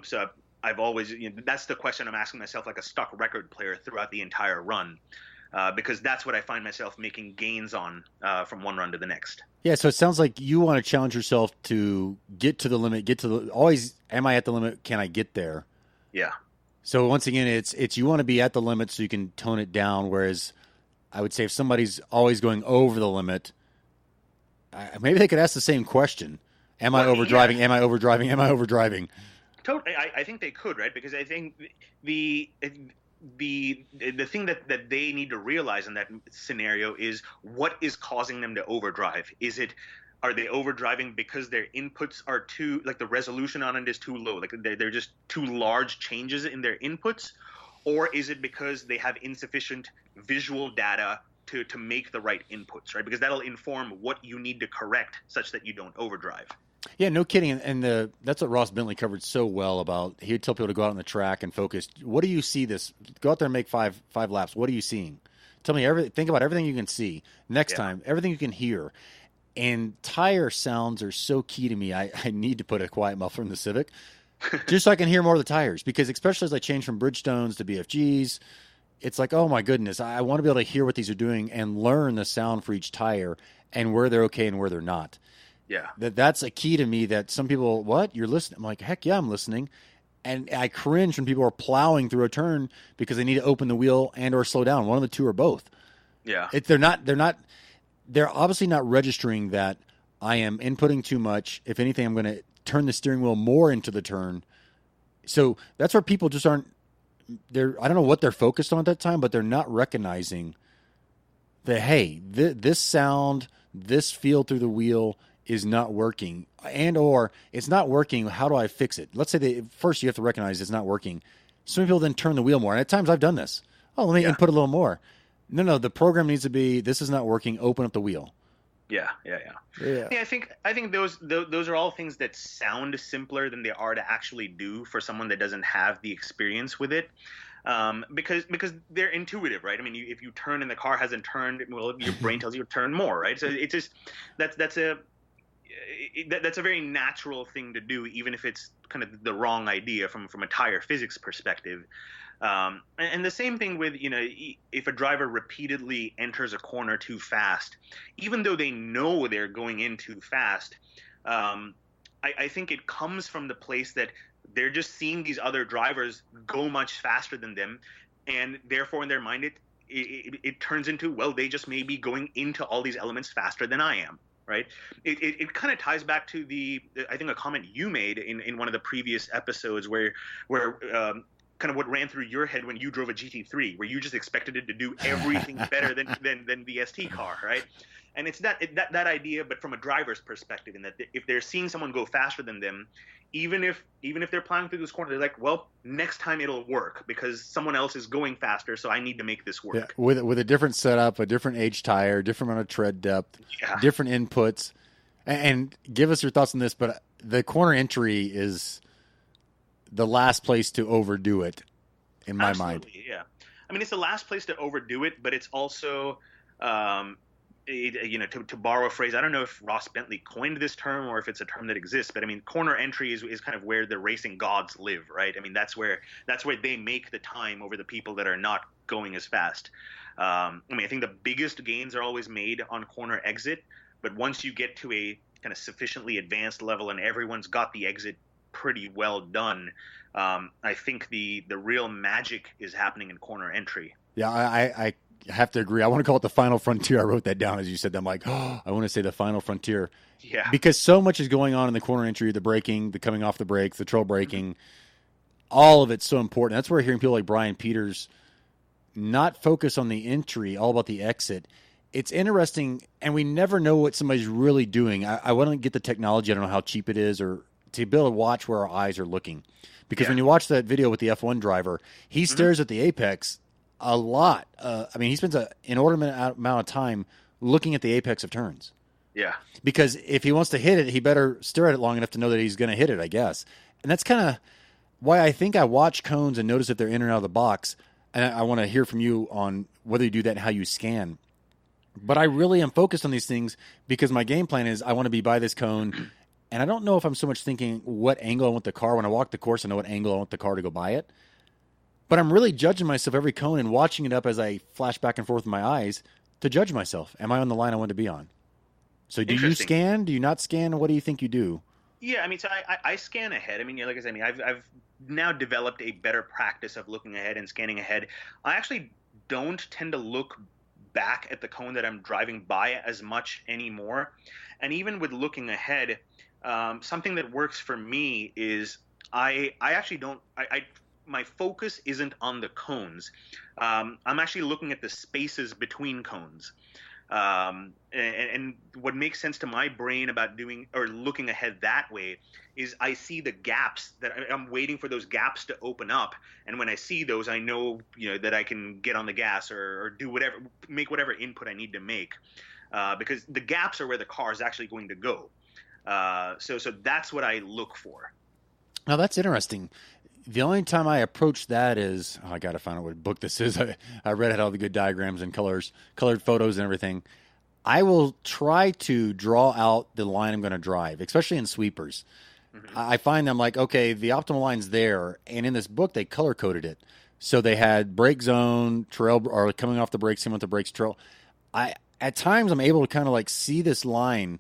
So I've always, that's the question I'm asking myself, like a stuck record player throughout the entire run. Because that's what I find myself making gains on from one run to the next. Yeah, so it sounds like you want to challenge yourself to get to the limit, always, am I at the limit? Can I get there? Yeah. So once again, it's you want to be at the limit so you can tone it down, whereas I would say if somebody's always going over the limit, maybe they could ask the same question. Am I overdriving? Yeah. Am I overdriving? Am I overdriving? Totally. I think they could, right? Because I think the the thing that they need to realize in that scenario is what is causing them to overdrive. Are they overdriving because their inputs are too, like the resolution on it is too low, like they're just too large changes in their inputs, or is it because they have insufficient visual data to make the right inputs, right? Because that'll inform what you need to correct such that you don't overdrive. Yeah, no kidding. And that's what Ross Bentley covered so well about. He'd tell people to go out on the track and focus. What do you see go out there and make five laps. What are you seeing? Tell me think about everything you can see. Next time, everything you can hear. And tire sounds are so key to me. I need to put a quiet muffler in the Civic just so I can hear more of the tires, because especially as I change from Bridgestones to BFGs, it's like, oh my goodness, I want to be able to hear what these are doing and learn the sound for each tire and where they're okay and where they're not. Yeah. That's a key to me that some people, what? You're listening? I'm like, heck yeah, I'm listening. And I cringe when people are plowing through a turn because they need to open the wheel and or slow down. One of the two or both. Yeah. They're obviously not registering that I am inputting too much. If anything, I'm going to turn the steering wheel more into the turn. So that's where people just aren't, I don't know what they're focused on at that time, but they're not recognizing that, hey, this sound, this feel through the wheel is not working, and or it's not working. How do I fix it? Let's say first you have to recognize it's not working. Some people then turn the wheel more. And at times I've done this. Oh, let me input a little more. No, the program needs to be, this is not working. Open up the wheel. Yeah. I think those are all things that sound simpler than they are to actually do for someone that doesn't have the experience with it. Because they're intuitive, right? I mean, if you turn and the car hasn't turned, well, your brain tells you to turn more, right? So it's just that's a very natural thing to do, even if it's kind of the wrong idea from a tire physics perspective. And the same thing with, if a driver repeatedly enters a corner too fast, even though they know they're going in too fast, I think it comes from the place that they're just seeing these other drivers go much faster than them, and therefore in their mind it turns into, well, they just may be going into all these elements faster than I am. Right. It kind of ties back to I think a comment you made in one of the previous episodes where kind of what ran through your head when you drove a GT3, where you just expected it to do everything better than the ST car, right? And it's that idea, but from a driver's perspective, in that if they're seeing someone go faster than them, even if they're plowing through this corner, they're like, well, next time it'll work because someone else is going faster, so I need to make this work. Yeah, with a different setup, a different age tire, different amount of tread depth, different inputs. And give us your thoughts on this, but the corner entry is the last place to overdo it, in my mind. Yeah. I mean, it's the last place to overdo it, but it's also, to borrow a phrase, I don't know if Ross Bentley coined this term or if it's a term that exists, but I mean, corner entry is kind of where the racing gods live, right? I mean, that's where they make the time over the people that are not going as fast. I think the biggest gains are always made on corner exit, but once you get to a kind of sufficiently advanced level and everyone's got the exit pretty well done, I think the real magic is happening in corner entry. Yeah, I have to agree. I want to call it the final frontier. I wrote that down as you said that. I'm like, I want to say the final frontier. Yeah. Because so much is going on in the corner entry, the braking, the coming off the brakes, the trail braking. All of it's so important. That's where hearing people like Brian Peters not focus on the entry, all about the exit. It's interesting, and we never know what somebody's really doing. I want to get the technology. I don't know how cheap it is, or to be able to watch where our eyes are looking. Because when you watch that video with the F1 driver, he stares at the apex a lot. He spends an inordinate amount of time looking at the apex of turns. Yeah. Because if he wants to hit it, he better stare at it long enough to know that he's going to hit it, I guess. And that's kind of why I think I watch cones and notice if they're in and out of the box. And I want to hear from you on whether you do that and how you scan. But I really am focused on these things because my game plan is I want to be by this cone. And I don't know if I'm so much thinking what angle I want the car. When I walk the course, I know what angle I want the car to go by it. But I'm really judging myself every cone and watching it up as I flash back and forth with my eyes to judge myself. Am I on the line I want to be on? So do you scan? Do you not scan? What do you think you do? Yeah, so I scan ahead. Like I said, I've now developed a better practice of looking ahead and scanning ahead. I actually don't tend to look back at the cone that I'm driving by as much anymore. And even with looking ahead, something that works for me is I actually don't. I my focus isn't on the cones. I'm actually looking at the spaces between cones. And what makes sense to my brain about doing or looking ahead that way is I see the gaps that I'm waiting for those gaps to open up. And when I see those, I know, that I can get on the gas or do whatever, make whatever input I need to make, because the gaps are where the car is actually going to go. So that's what I look for. Now that's interesting. The only time I approach that is, I got to find out what book this is. I read it, all the good diagrams and colored photos and everything. I will try to draw out the line I'm going to drive, especially in sweepers. Mm-hmm. I find them like, okay, the optimal line's there. And in this book, they color coded it. So they had brake zone, trail, or coming off the brakes, coming with the brakes, trail. At times I'm able to kind of like see this line,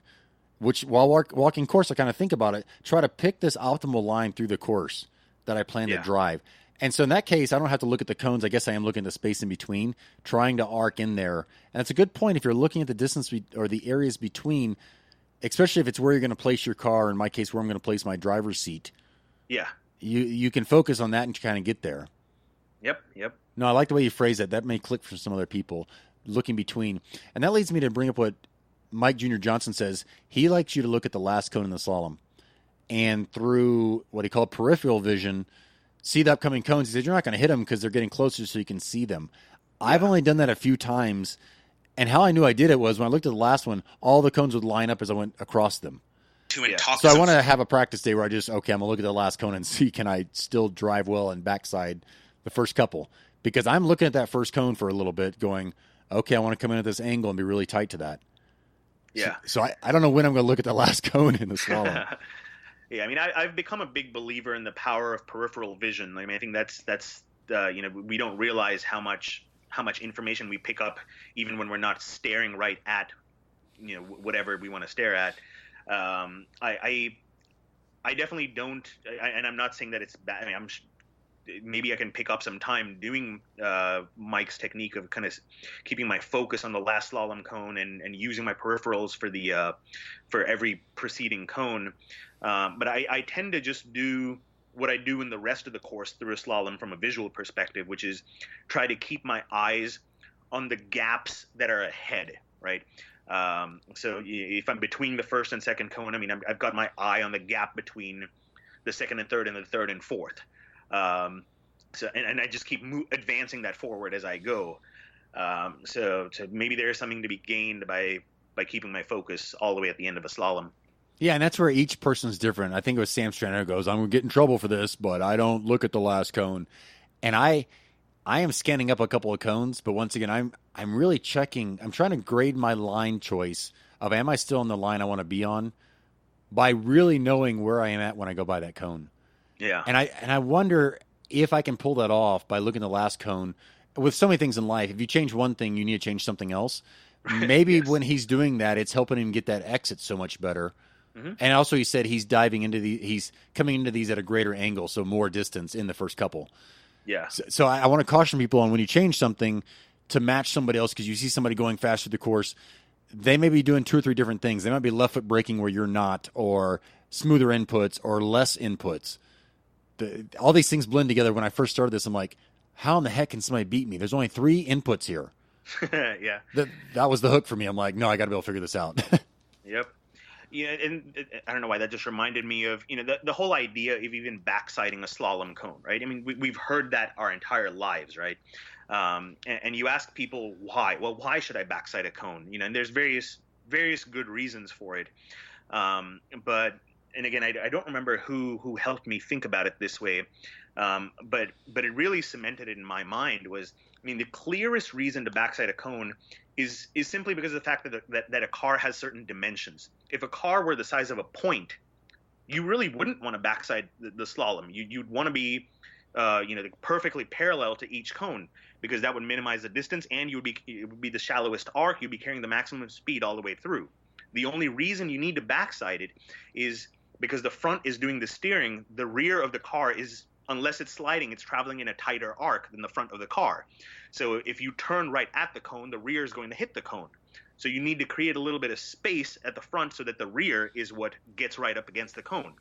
which while walking course, I kind of think about it, try to pick this optimal line through the course that I plan to drive. And so in that case, I don't have to look at the cones. I guess I am looking at the space in between, trying to arc in there. And it's a good point if you're looking at the distance or the areas between, especially if it's where you're going to place your car, in my case, where I'm going to place my driver's seat. Yeah. You can focus on that and kind of get there. Yep. No, I like the way you phrase that. That may click for some other people, looking between. And that leads me to bring up what Mike Jr. Johnson says. He likes you to look at the last cone in the slalom. And through what he called peripheral vision, see the upcoming cones. He said, you're not going to hit them because they're getting closer so you can see them. Yeah. I've only done that a few times. And how I knew I did it was when I looked at the last one, all the cones would line up as I went across them. So I want to have a practice day where I'm going to look at the last cone and see, can I still drive well and backside the first couple? Because I'm looking at that first cone for a little bit going, okay, I want to come in at this angle and be really tight to that. Yeah. So I don't know when I'm going to look at the last cone in the slalom. Yeah, I mean, I've become a big believer in the power of peripheral vision. I mean, I think that's we don't realize how much information we pick up even when we're not staring right at, whatever we want to stare at. I definitely don't, and I'm not saying that it's bad. I mean, maybe I can pick up some time doing Mike's technique of kind of keeping my focus on the last slalom cone and using my peripherals for every preceding cone. But I tend to just do what I do in the rest of the course through a slalom from a visual perspective, which is try to keep my eyes on the gaps that are ahead, right? So if I'm between the first and second cone, I mean, I've got my eye on the gap between the second and third and the third and fourth. So I just keep advancing that forward as I go. So maybe there's something to be gained by keeping my focus all the way at the end of a slalom. Yeah, and that's where each person's different. I think it was Sam Strand who goes, I'm going to get in trouble for this, but I don't look at the last cone. And I am scanning up a couple of cones, but once again, I'm really checking. I'm trying to grade my line choice of am I still on the line I want to be on by really knowing where I am at when I go by that cone. Yeah. And I wonder if I can pull that off by looking at the last cone. With so many things in life, if you change one thing, you need to change something else. Maybe yes. When he's doing that, it's helping him get that exit so much better. Mm-hmm. And also he said he's coming into these at a greater angle, so more distance in the first couple. Yeah. So I want to caution people on when you change something to match somebody else, because you see somebody going faster the course, they may be doing 2 or 3 different things. They might be left foot braking where you're not, or smoother inputs or less inputs. All these things blend together. When I first started this, I'm like, how in the heck can somebody beat me? There's only 3 inputs here. Yeah. That was the hook for me. I'm like, no, I got to be able to figure this out. Yep. Yeah, and I don't know why that just reminded me of, the whole idea of even backsighting a slalom cone, right? I mean, we've heard that our entire lives, right? And you ask people why. Well, why should I backside a cone? And there's various good reasons for it. But again, I don't remember who helped me think about it this way. But it really cemented it in my mind was, the clearest reason to backside a cone is simply because of the fact that a car has certain dimensions. If a car were the size of a point, you really wouldn't want to backside the slalom. You'd want to be, perfectly parallel to each cone, because that would minimize the distance, and it would be the shallowest arc. You'd be carrying the maximum speed all the way through. The only reason you need to backside it is because the front is doing the steering. The rear of the car is, unless it's sliding, it's traveling in a tighter arc than the front of the car. So if you turn right at the cone, the rear is going to hit the cone. So you need to create a little bit of space at the front so that the rear is what gets right up against the cone.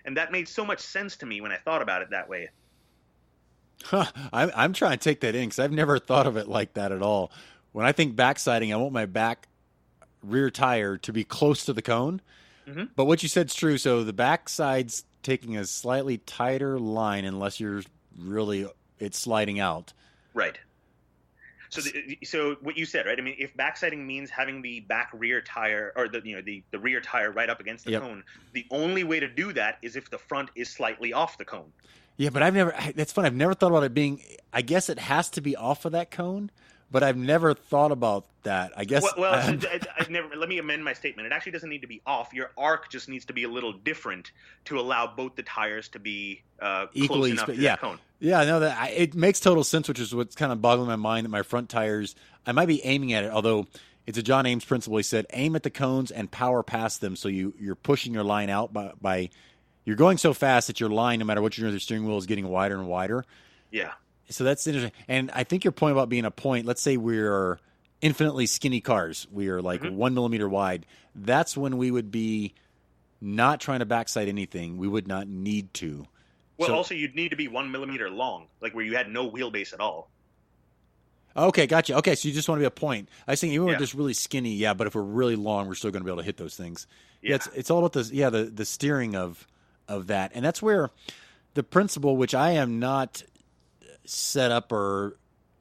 And that made so much sense to me when I thought about it that way. I'm trying to take that in because I've never thought of it like that at all. When I think backsiding, I want my back rear tire to be close to the cone. Mm-hmm. But what you said is true. So the backside's taking a slightly tighter line unless you're really it's sliding out. Right. So what you said, right? I mean, if backsiding means having the back rear tire or the rear tire right up against the cone, the only way to do that is if the front is slightly off the cone. Yeah, but that's fun. I've never thought about it being, I guess it has to be off of that cone, but I've never thought about that. I guess. I've never, let me amend my statement. It actually doesn't need to be off. Your arc just needs to be a little different to allow both the tires to be equally close enough to the cone. Yeah, no, it makes total sense, which is what's kind of boggling my mind that my front tires, I might be aiming at it, although it's a John Ames principle. He said, aim at the cones and power past them. So you're pushing your line out by you're going so fast that your line, no matter what you're doing with the steering wheel, is getting wider and wider. Yeah. So that's interesting. And I think your point about being a point, let's say we're infinitely skinny cars. We are like 1 millimeter wide. That's when we would be not trying to backside anything. We would not need to. Well, also you'd need to be 1 millimeter long, like where you had no wheelbase at all. Okay, gotcha. Okay, so you just want to be a point. I was thinking even when we're just really skinny, but if we're really long, we're still going to be able to hit those things. Yeah, it's all about the steering of that. And that's where the principle, which I am not set up or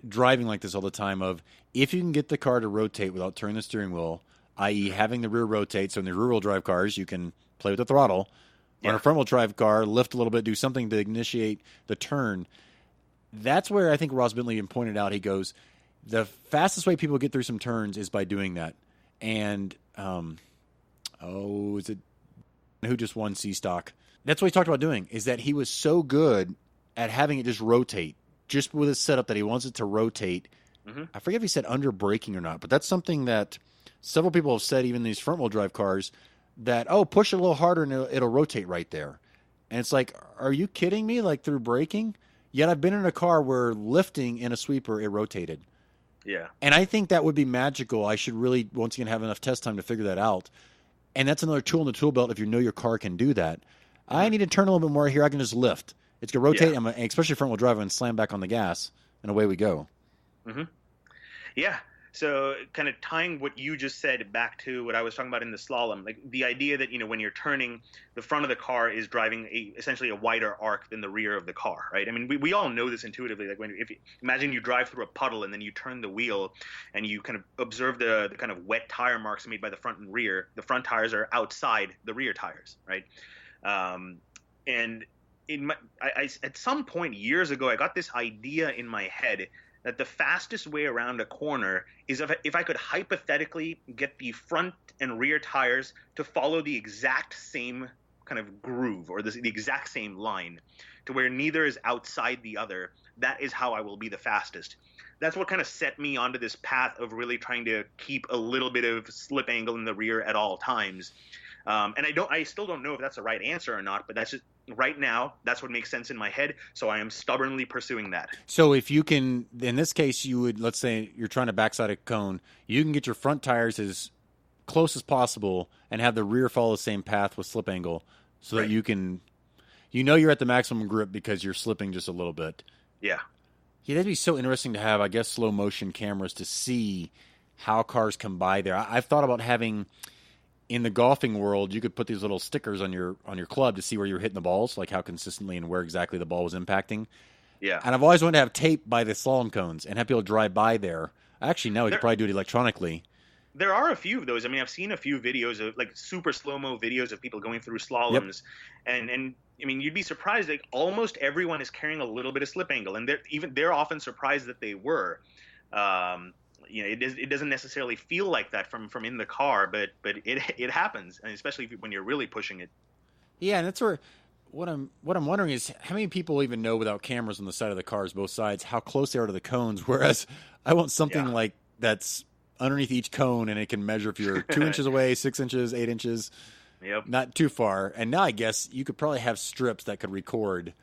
driving like this all the time, of if you can get the car to rotate without turning the steering wheel, i.e. having the rear rotate, so in the rear-wheel drive cars, you can play with the throttle. On a front-wheel drive car, lift a little bit, do something to initiate the turn. That's where I think Ross Bentley pointed out, he goes, the fastest way people get through some turns is by doing that. And, is it who just won C-Stock? That's what he talked about doing, is that he was so good at having it just rotate, just with his setup that he wants it to rotate. Mm-hmm. I forget if he said under braking or not, but that's something that several people have said, even these front-wheel drive cars, that, push it a little harder and it'll rotate right there. And it's like, are you kidding me? Like through braking? Yet I've been in a car where lifting in a sweeper, it rotated. Yeah. And I think that would be magical. I should really, once again, have enough test time to figure that out. And that's another tool in the tool belt if you know your car can do that. I need to turn a little bit more here. I can just lift. It's going to rotate, especially front-wheel drive, and slam back on the gas, and away we go. Mm-hmm. Yeah. So kind of tying what you just said back to what I was talking about in the slalom, like the idea that, when you're turning, the front of the car is driving essentially a wider arc than the rear of the car, right? I mean, we all know this intuitively. Like imagine you drive through a puddle and then you turn the wheel and you kind of observe the kind of wet tire marks made by the front and rear. The front tires are outside the rear tires, right? And at some point years ago, I got this idea in my head that the fastest way around a corner is if I could hypothetically get the front and rear tires to follow the exact same kind of groove or the exact same line to where neither is outside the other. That is how I will be the fastest. That's what kind of set me onto this path of really trying to keep a little bit of slip angle in the rear at all times. And I still don't know if that's the right answer or not, but that's just right now, that's what makes sense in my head. So I am stubbornly pursuing that. So if you can, in this case, you would, let's say you're trying to backside a cone, you can get your front tires as close as possible and have the rear follow the same path with slip angle so that you can, you're at the maximum grip because you're slipping just a little bit. Yeah. Yeah, that'd be so interesting to have, I guess, slow motion cameras to see how cars come by there. I've thought about having, in the golfing world, you could put these little stickers on your club to see where you're hitting the balls, like how consistently and where exactly the ball was impacting. Yeah. And I've always wanted to have tape by the slalom cones and have people drive by there. Actually, no, we could probably do it electronically. There are a few of those. I mean, I've seen a few videos of like super slow-mo videos of people going through slaloms. Yep. And I mean, you'd be surprised, like almost everyone is carrying a little bit of slip angle, and they're often surprised that they were. It doesn't necessarily feel like that from in the car, but it happens, and especially when you're really pushing it. Yeah, and that's where what I'm wondering is how many people even know without cameras on the side of the cars, both sides, how close they are to the cones. Whereas I want something like that's underneath each cone, and it can measure if you're 2 inches away, 6 inches, 8 inches. Yep. Not too far. And now I guess you could probably have strips that could record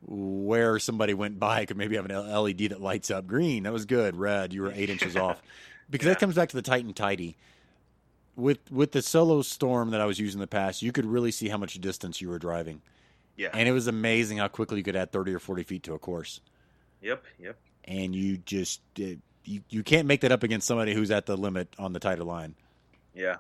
where somebody went by. Could maybe have an LED that lights up green. That was good. Red, you were 8 inches off. Because that comes back to the Titan Tidy. With the Solo Storm that I was using in the past, you could really see how much distance you were driving. Yeah. And it was amazing how quickly you could add 30 or 40 feet to a course. Yep. And you just you can't make that up against somebody who's at the limit on the tighter line. Yeah.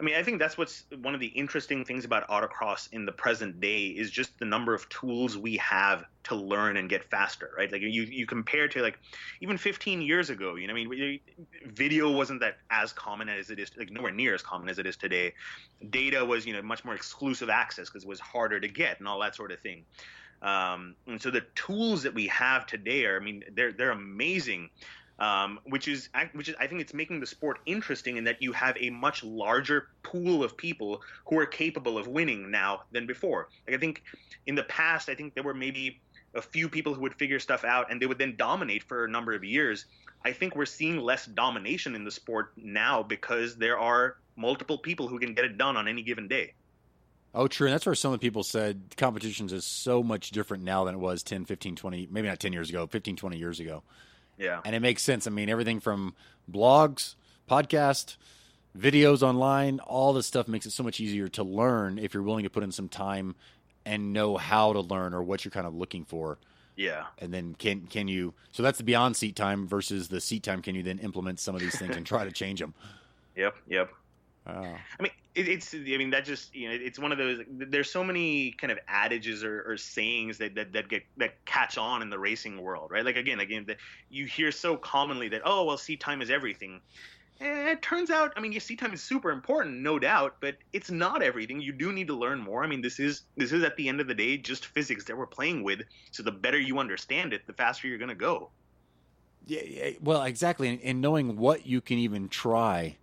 I mean, I think that's what's one of the interesting things about autocross in the present day is just the number of tools we have to learn and get faster, right? Like you compare to like even 15 years ago, I mean, video wasn't that as common as it is, like nowhere near as common as it is today. Data was, much more exclusive access because it was harder to get and all that sort of thing. And so the tools that we have today are, I mean, they're amazing. Which is I think it's making the sport interesting in that you have a much larger pool of people who are capable of winning now than before. Like I think in the past, I think there were maybe a few people who would figure stuff out and they would then dominate for a number of years. I think we're seeing less domination in the sport now because there are multiple people who can get it done on any given day. Oh, true. And that's where some of the people said competitions is so much different now than it was 10, 15, 20, maybe not 10 years ago, 15, 20 years ago. Yeah. And it makes sense. I mean, everything from blogs, podcasts, videos online, all this stuff makes it so much easier to learn if you're willing to put in some time and know how to learn or what you're kind of looking for. Yeah. And then can you – so that's the beyond seat time versus the seat time. Can you then implement some of these things and try to change them? Yep. I mean, that just, it's one of those, there's so many kind of adages or sayings that catch on in the racing world, right? Like, again, you hear so commonly that, oh, well, seat time is everything. It turns out, I mean, seat time is super important, no doubt, but it's not everything. You do need to learn more. I mean, this is at the end of the day, just physics that we're playing with. So the better you understand it, the faster you're going to go. Yeah, well, exactly. And knowing what you can even try.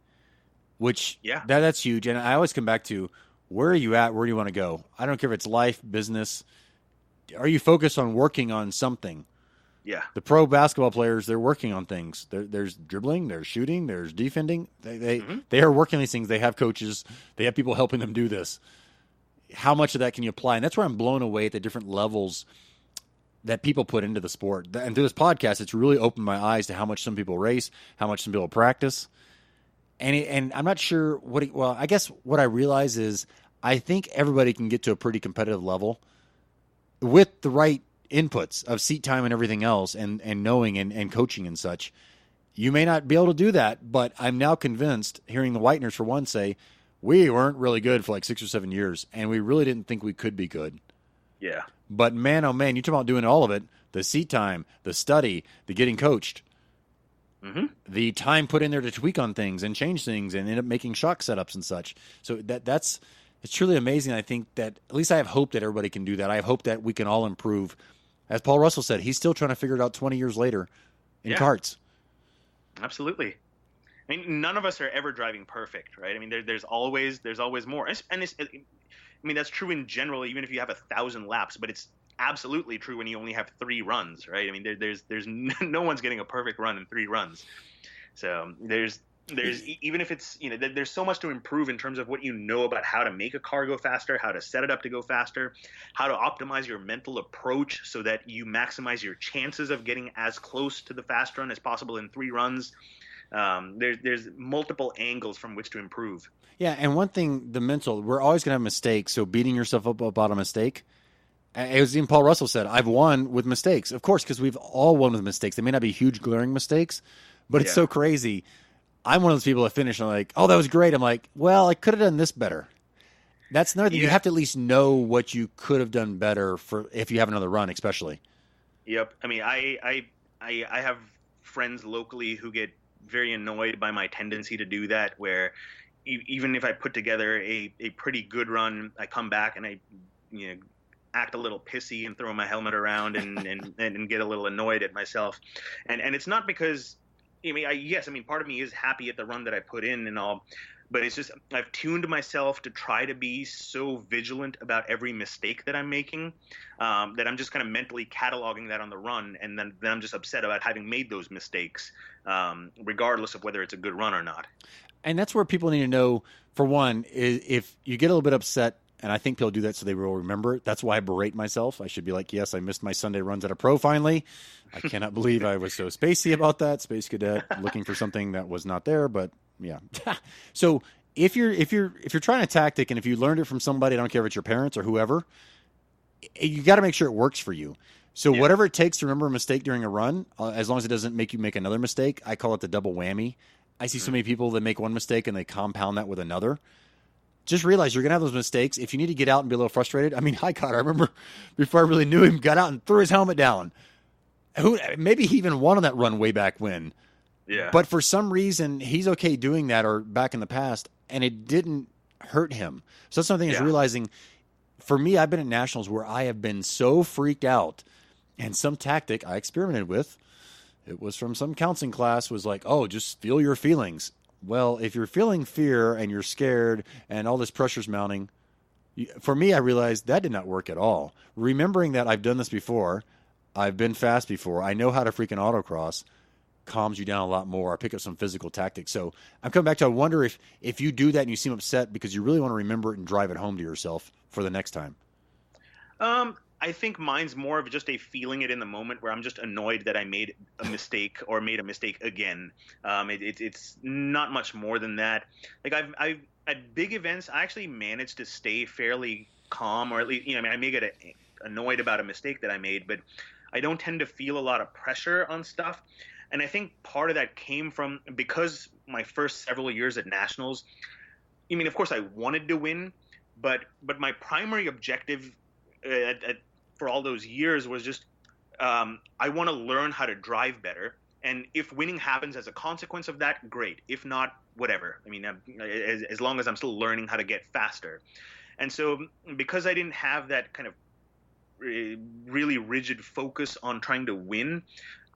Which, that's huge. And I always come back to, where are you at? Where do you want to go? I don't care if it's life, business. Are you focused on working on something? Yeah. The pro basketball players, they're working on things. There's dribbling, there's shooting, there's defending. They are working on these things. They have coaches. They have people helping them do this. How much of that can you apply? And that's where I'm blown away at the different levels that people put into the sport. And through this podcast, it's really opened my eyes to how much some people race, how much some people practice. And I'm not sure I guess what I realize is I think everybody can get to a pretty competitive level with the right inputs of seat time and everything else and knowing and coaching and such. You may not be able to do that, but I'm now convinced, hearing the Whiteners for one say, we weren't really good for like 6 or 7 years, and we really didn't think we could be good. Yeah. But man, oh man, you talk about doing all of it, the seat time, the study, the getting coached. Mm-hmm. The time put in there to tweak on things and change things and end up making shock setups and such. So it's truly amazing. I think that at least I have hope that everybody can do that. I have hope that we can all improve. As Paul Russell said, he's still trying to figure it out 20 years later in karts. Absolutely. I mean, none of us are ever driving perfect, right? I mean, there's always more. And that's true in general, even if you have 1,000 laps, but it's absolutely true when you only have 3 runs, right? I mean, there's no one's getting a perfect run in 3 runs. So there's even if it's, there's so much to improve in terms of what you know about how to make a car go faster, how to set it up to go faster, how to optimize your mental approach so that you maximize your chances of getting as close to the fast run as possible in 3 runs. There's multiple angles from which to improve. Yeah, and one thing, the mental, we're always going to have mistakes, so beating yourself up about a mistake. It was even Paul Russell said, I've won with mistakes. Of course, because we've all won with mistakes. They may not be huge, glaring mistakes, but it's so crazy. I'm one of those people that finish and I'm like, oh, that was great. I'm like, well, I could have done this better. That's another thing. Yeah. You have to at least know what you could have done better for if you have another run, especially. Yep. I mean, I have friends locally who get very annoyed by my tendency to do that, where even if I put together a pretty good run, I come back and I act a little pissy and throw my helmet around and get a little annoyed at myself. And it's not because, part of me is happy at the run that I put in and all, but it's just I've tuned myself to try to be so vigilant about every mistake that I'm making that I'm just kind of mentally cataloging that on the run, and then I'm just upset about having made those mistakes, regardless of whether it's a good run or not. And that's where people need to know, for one, if you get a little bit upset, and I think people do that so they will remember it. That's why I berate myself. I should be like, yes, I missed my Sunday runs at a pro finally. I cannot believe I was so spacey about that. Space cadet looking for something that was not there, but yeah. So if you're trying a tactic and if you learned it from somebody, I don't care if it's your parents or whoever, you got to make sure it works for you. So whatever it takes to remember a mistake during a run, as long as it doesn't make you make another mistake, I call it the double whammy. I see so many people that make one mistake and they compound that with another. Just realize you're going to have those mistakes. If you need to get out and be a little frustrated, I mean, Highcott, I remember before I really knew him, got out and threw his helmet down. Maybe he even won on that run way back when. Yeah. But for some reason, he's okay doing that, or back in the past, and it didn't hurt him. So that's something is realizing. For me, I've been at nationals where I have been so freaked out, and some tactic I experimented with, it was from some counseling class, was like, oh, just feel your feelings. Well, if you're feeling fear and you're scared and all this pressure's mounting, for me, I realized that did not work at all. Remembering that I've done this before, I've been fast before, I know how to freaking autocross, calms you down a lot more. I pick up some physical tactics. So I'm coming back to, I wonder if you do that and you seem upset because you really want to remember it and drive it home to yourself for the next time. I think mine's more of just a feeling it in the moment where I'm just annoyed that I made a mistake or made a mistake again. It's not much more than that. Like I've at big events, I actually managed to stay fairly calm, or at least, I may get annoyed about a mistake that I made, but I don't tend to feel a lot of pressure on stuff. And I think part of that came from, because my first several years at nationals, of course I wanted to win, but my primary objective for all those years was just I want to learn how to drive better, and if winning happens as a consequence of that, great. If not, whatever. As long as I'm still learning how to get faster. And so because I didn't have that kind of really rigid focus on trying to win,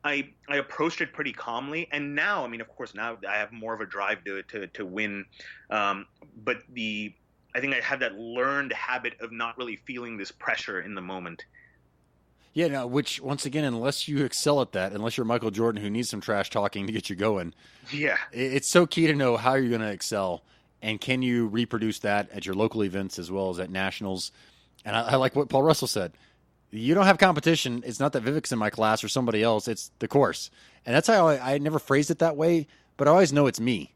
I approached it pretty calmly. And now, of course, now I have more of a drive to win, but I think I have that learned habit of not really feeling this pressure in the moment. Yeah, no, which, once again, unless you excel at that, unless you're Michael Jordan who needs some trash talking to get you going, it's so key to know how you're going to excel, and can you reproduce that at your local events as well as at nationals. And I like what Paul Russell said. You don't have competition. It's not that Vivek's in my class or somebody else. It's the course. And that's how I never phrased it that way, but I always know it's me.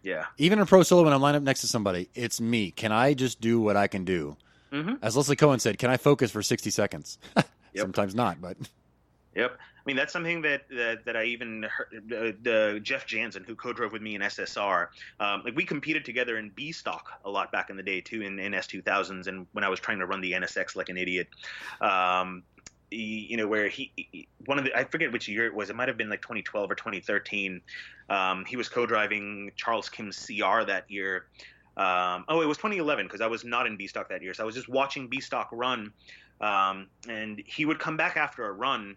Yeah. Even in pro solo, when I'm lined up next to somebody, it's me. Can I just do what I can do? Mm-hmm. As Leslie Cohen said, can I focus for 60 seconds? Yep. Sometimes not, but. Yep. That's something that I even heard, Jeff Jansen, who co-drove with me in SSR. We competed together in B stock a lot back in the day too, in S2000s, and when I was trying to run the NSX like an idiot. Where I forget which year it was. It might have been like 2012 or 2013. He was co-driving Charles Kim's CR that year. It was 2011 because I was not in B stock that year. So I was just watching B stock run, and he would come back after a run,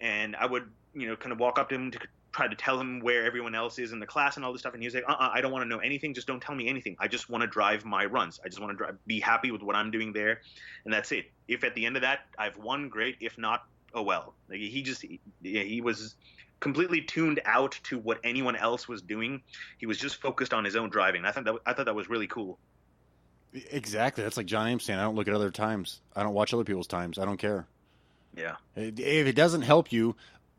and I would, kind of walk up to him to try to tell him where everyone else is in the class and all this stuff. And he was like, I don't want to know anything. Just don't tell me anything. I just want to drive my runs. I just want to be happy with what I'm doing there. And that's it. If at the end of that I've won, great. If not, oh well. He was completely tuned out to what anyone else was doing. He was just focused on his own driving. I thought that was really cool. Exactly. That's like John Ames saying, I don't look at other times. I don't watch other people's times. I don't care. Yeah. If it doesn't help you,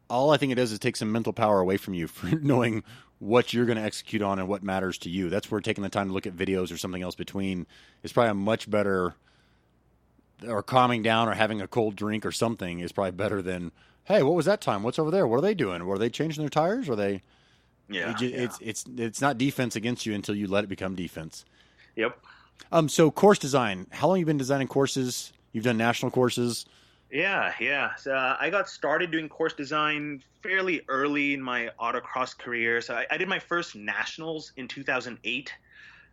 all I think it does is take some mental power away from you for knowing what you're going to execute on and what matters to you. That's where taking the time to look at videos or something else between is probably a much better, or calming down or having a cold drink or something is probably better than, hey, what was that time? What's over there? What are they doing? Were they changing their tires? Are they? Yeah. It's not defense against you until you let it become defense. Yep. So course design, how long have you been designing courses? You've done national courses. Yeah. So I got started doing course design fairly early in my autocross career. So I did my first nationals in 2008.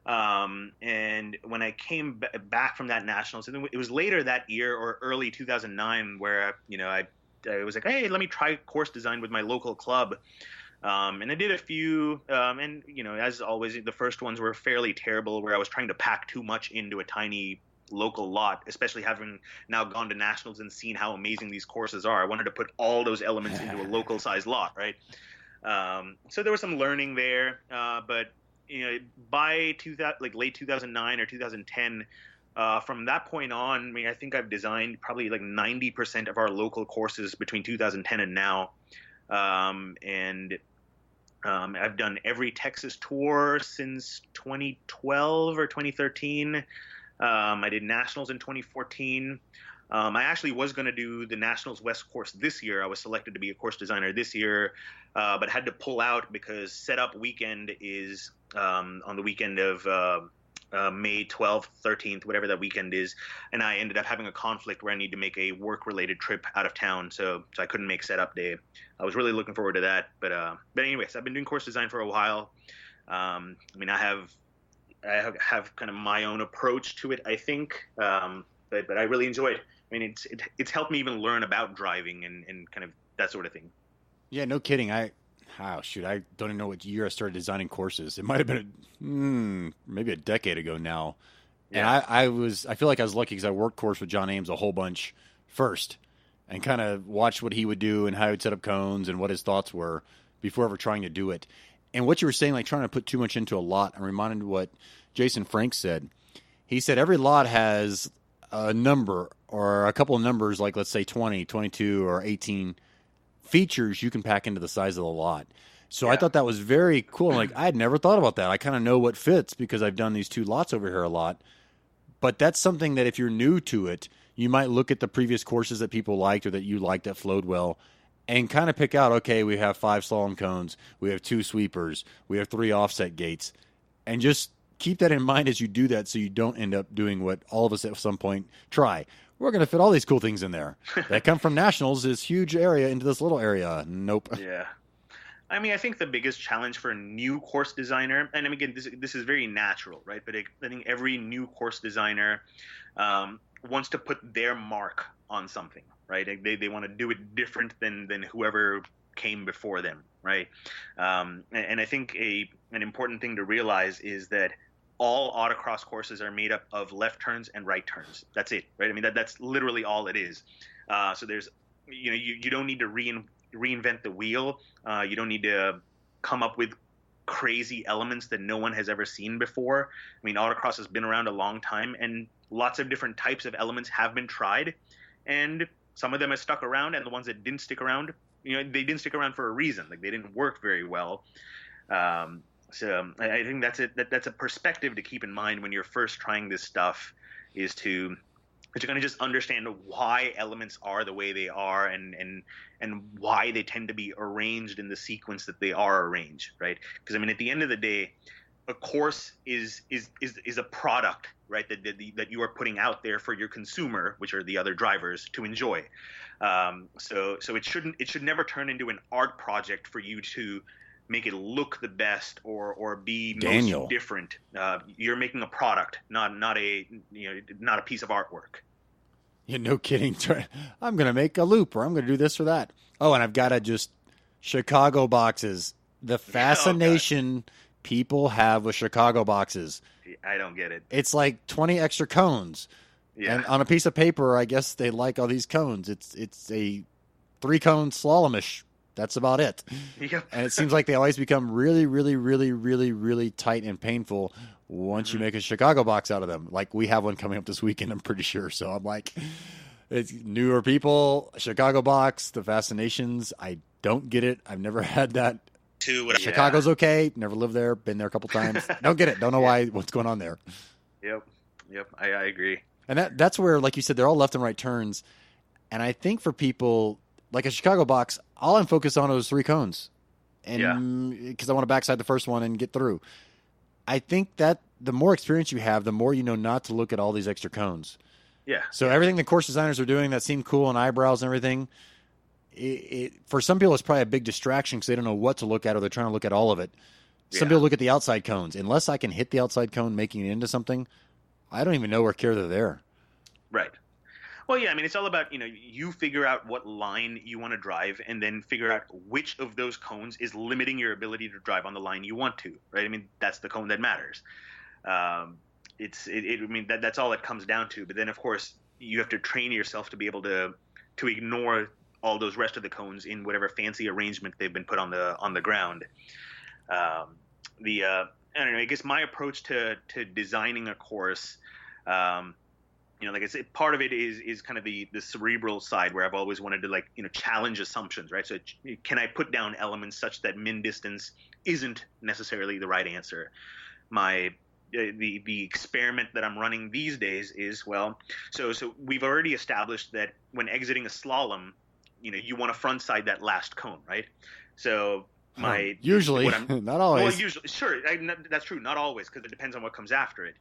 And when I came back from that nationals, it was later that year or early 2009 where, I was like, hey, let me try course design with my local club. And I did a few, and, as always, the first ones were fairly terrible, where I was trying to pack too much into a tiny local lot, especially having now gone to nationals and seen how amazing these courses are. I wanted to put all those elements into a local size lot, right? So there was some learning there, but by late 2009 or 2010, from that point on, I think I've designed probably like 90% of our local courses between 2010 and now. I've done every Texas tour since 2012 or 2013. I did nationals in 2014. I actually was going to do the Nationals West course this year. I was selected to be a course designer this year, but had to pull out because setup weekend is on the weekend of May 12th, 13th, whatever that weekend is. And I ended up having a conflict where I need to make a work-related trip out of town. So I couldn't make setup day. I was really looking forward to that. But anyways, I've been doing course design for a while. I mean, I have kind of my own approach to it, I think. But I really enjoy it. I mean, it's helped me even learn about driving and kind of that sort of thing. Yeah, no kidding. I don't even know what year I started designing courses. It might have been maybe a decade ago now. Yeah. And I feel like I was lucky because I worked course with John Ames a whole bunch first and kind of watched what he would do and how he would set up cones and what his thoughts were before ever trying to do it. And what you were saying, like trying to put too much into a lot, I'm reminded of what Jason Frank said. He said every lot has a number or a couple of numbers, like let's say 20, 22, or 18 features you can pack into the size of the lot. So yeah. I thought that was very cool. Like I had never thought about that. I kind of know what fits because I've done these two lots over here a lot. But that's something that if you're new to it, you might look at the previous courses that people liked or that you liked that flowed well and kind of pick out, okay, we have 5 slalom cones, we have 2 sweepers, we have 3 offset gates, and just keep that in mind as you do that so you don't end up doing what all of us at some point try. We're going to fit all these cool things in there that come from Nationals, this huge area, into this little area. Nope. Yeah. I mean, I think the biggest challenge for a new course designer, and again, this is very natural, right? But I think every new course designer wants to put their mark on something, right? They want to do it different than whoever came before them, right? And I think an important thing to realize is that all autocross courses are made up of left turns and right turns. That's it, right? I mean, that's literally all it is. So there's, you don't need to reinvent the wheel. You don't need to come up with crazy elements that no one has ever seen before. I mean, autocross has been around a long time, and lots of different types of elements have been tried, and some of them have stuck around, and the ones that didn't stick around, they didn't stick around for a reason. Like they didn't work very well. So I think that's a perspective to keep in mind when you're first trying this stuff, is to kind of just understand why elements are the way they are and why they tend to be arranged in the sequence that they are arranged, right? Because I mean, at the end of the day, a course is a product, right? That you are putting out there for your consumer, which are the other drivers, to enjoy. So it should never turn into an art project for you to make it look the best or be most different. You're making a product, not a piece of artwork. Yeah, no kidding. I'm going to make a loop, or I'm going to do this or that. Oh, and I've got to just Chicago boxes. The fascination people have with Chicago boxes. I don't get it. It's like 20 extra cones. Yeah. And on a piece of paper, I guess they like all these cones. It's a 3-cone slalomish. That's about it. Yep. And it seems like they always become really, really, really, really, really tight and painful once you make a Chicago box out of them. Like we have one coming up this weekend, I'm pretty sure. So I'm like, it's newer people, Chicago box, the fascinations. I don't get it. I've never had that. Chicago's okay. Never lived there. Been there a couple times. Don't get it. Don't know what's going on there. Yep. I agree. And that's where, like you said, they're all left and right turns. And I think for people like a Chicago box, all I'm focused on are those 3 cones. And because I want to backside the first one and get through. I think that the more experience you have, the more you know not to look at all these extra cones. Yeah. So everything the course designers are doing that seemed cool and eyebrows and everything, for some people it's probably a big distraction because they don't know what to look at, or they're trying to look at all of it. Some people look at the outside cones. Unless I can hit the outside cone making it into something, I don't even know where care they're there. Right. Well, yeah, I mean, it's all about, you figure out what line you want to drive and then figure out which of those cones is limiting your ability to drive on the line you want to, right? I mean, that's the cone that matters. I mean, that's all it comes down to. But then, of course, you have to train yourself to be able to ignore all those rest of the cones in whatever fancy arrangement they've been put on the ground. I don't know, I guess my approach to designing a course, like I said, part of it is kind of the cerebral side where I've always wanted to challenge assumptions, right? So can I put down elements such that min distance isn't necessarily the right answer? My the experiment that I'm running these days is, well, so we've already established that when exiting a slalom, you want to front side that last cone, right? So usually, not always. Well, usually, sure, that's true. Not always, because it depends on what comes after it.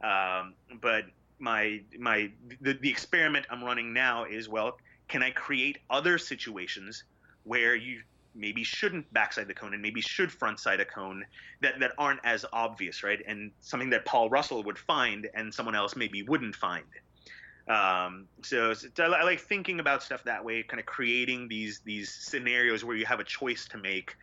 But the experiment I'm running now is, well, can I create other situations where you maybe shouldn't backside the cone and maybe should frontside a cone that aren't as obvious, right? And something that Paul Russell would find and someone else maybe wouldn't find. So I like thinking about stuff that way, kind of creating these scenarios where you have a choice to make.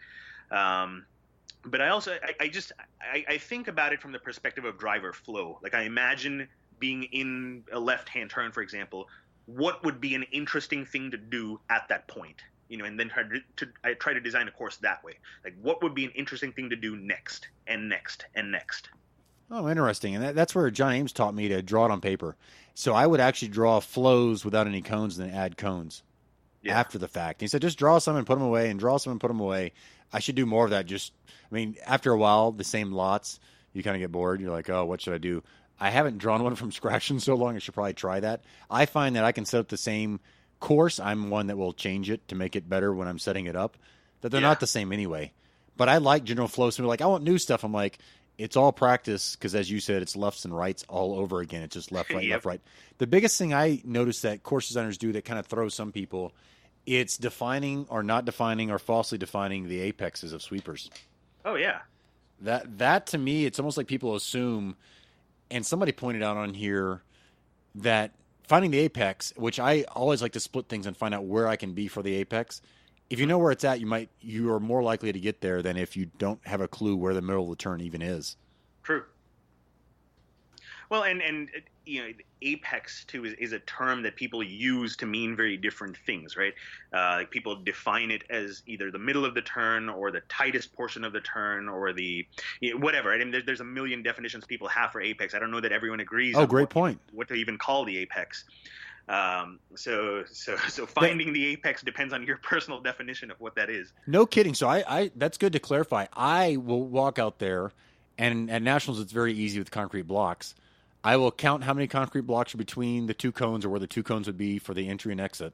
But I also I think about it from the perspective of driver flow. Like, I imagine being in a left-hand turn, for example, what would be an interesting thing to do at that point? And then I try to design a course that way. Like, what would be an interesting thing to do next and next and next? Oh, interesting. And that's where John Ames taught me to draw it on paper. So I would actually draw flows without any cones and then add cones after the fact. He said, just draw some and put them away, and draw some and put them away. I should do more of that. After a while, the same lots, you kind of get bored. You're like, oh, what should I do? I haven't drawn one from scratch in so long. I should probably try that. I find that I can set up the same course. I'm one that will change it to make it better when I'm setting it up, that they're not the same anyway. But I like general flow. So like, I want new stuff. I'm like, it's all practice, because as you said, it's lefts and rights all over again. It's just left, right, left, right. The biggest thing I notice that course designers do that kind of throws some people, it's defining or not defining or falsely defining the apexes of sweepers. Oh, yeah. That to me, it's almost like people assume, and somebody pointed out on here that finding the apex, which I always like to split things and find out where I can be for the apex. If you know where it's at, you are more likely to get there than if you don't have a clue where the middle of the turn even is. True. Well, and apex too is a term that people use to mean very different things, right? Like, people define it as either the middle of the turn or the tightest portion of the turn or the whatever. Right? I mean, there's a million definitions people have for apex. I don't know that everyone agrees. Oh, great point. What to even call the apex. So finding the apex depends on your personal definition of what that is. No kidding. So I that's good to clarify. I will walk out there, and at Nationals it's very easy with concrete blocks. I will count how many concrete blocks are between the two cones or where the two cones would be for the entry and exit.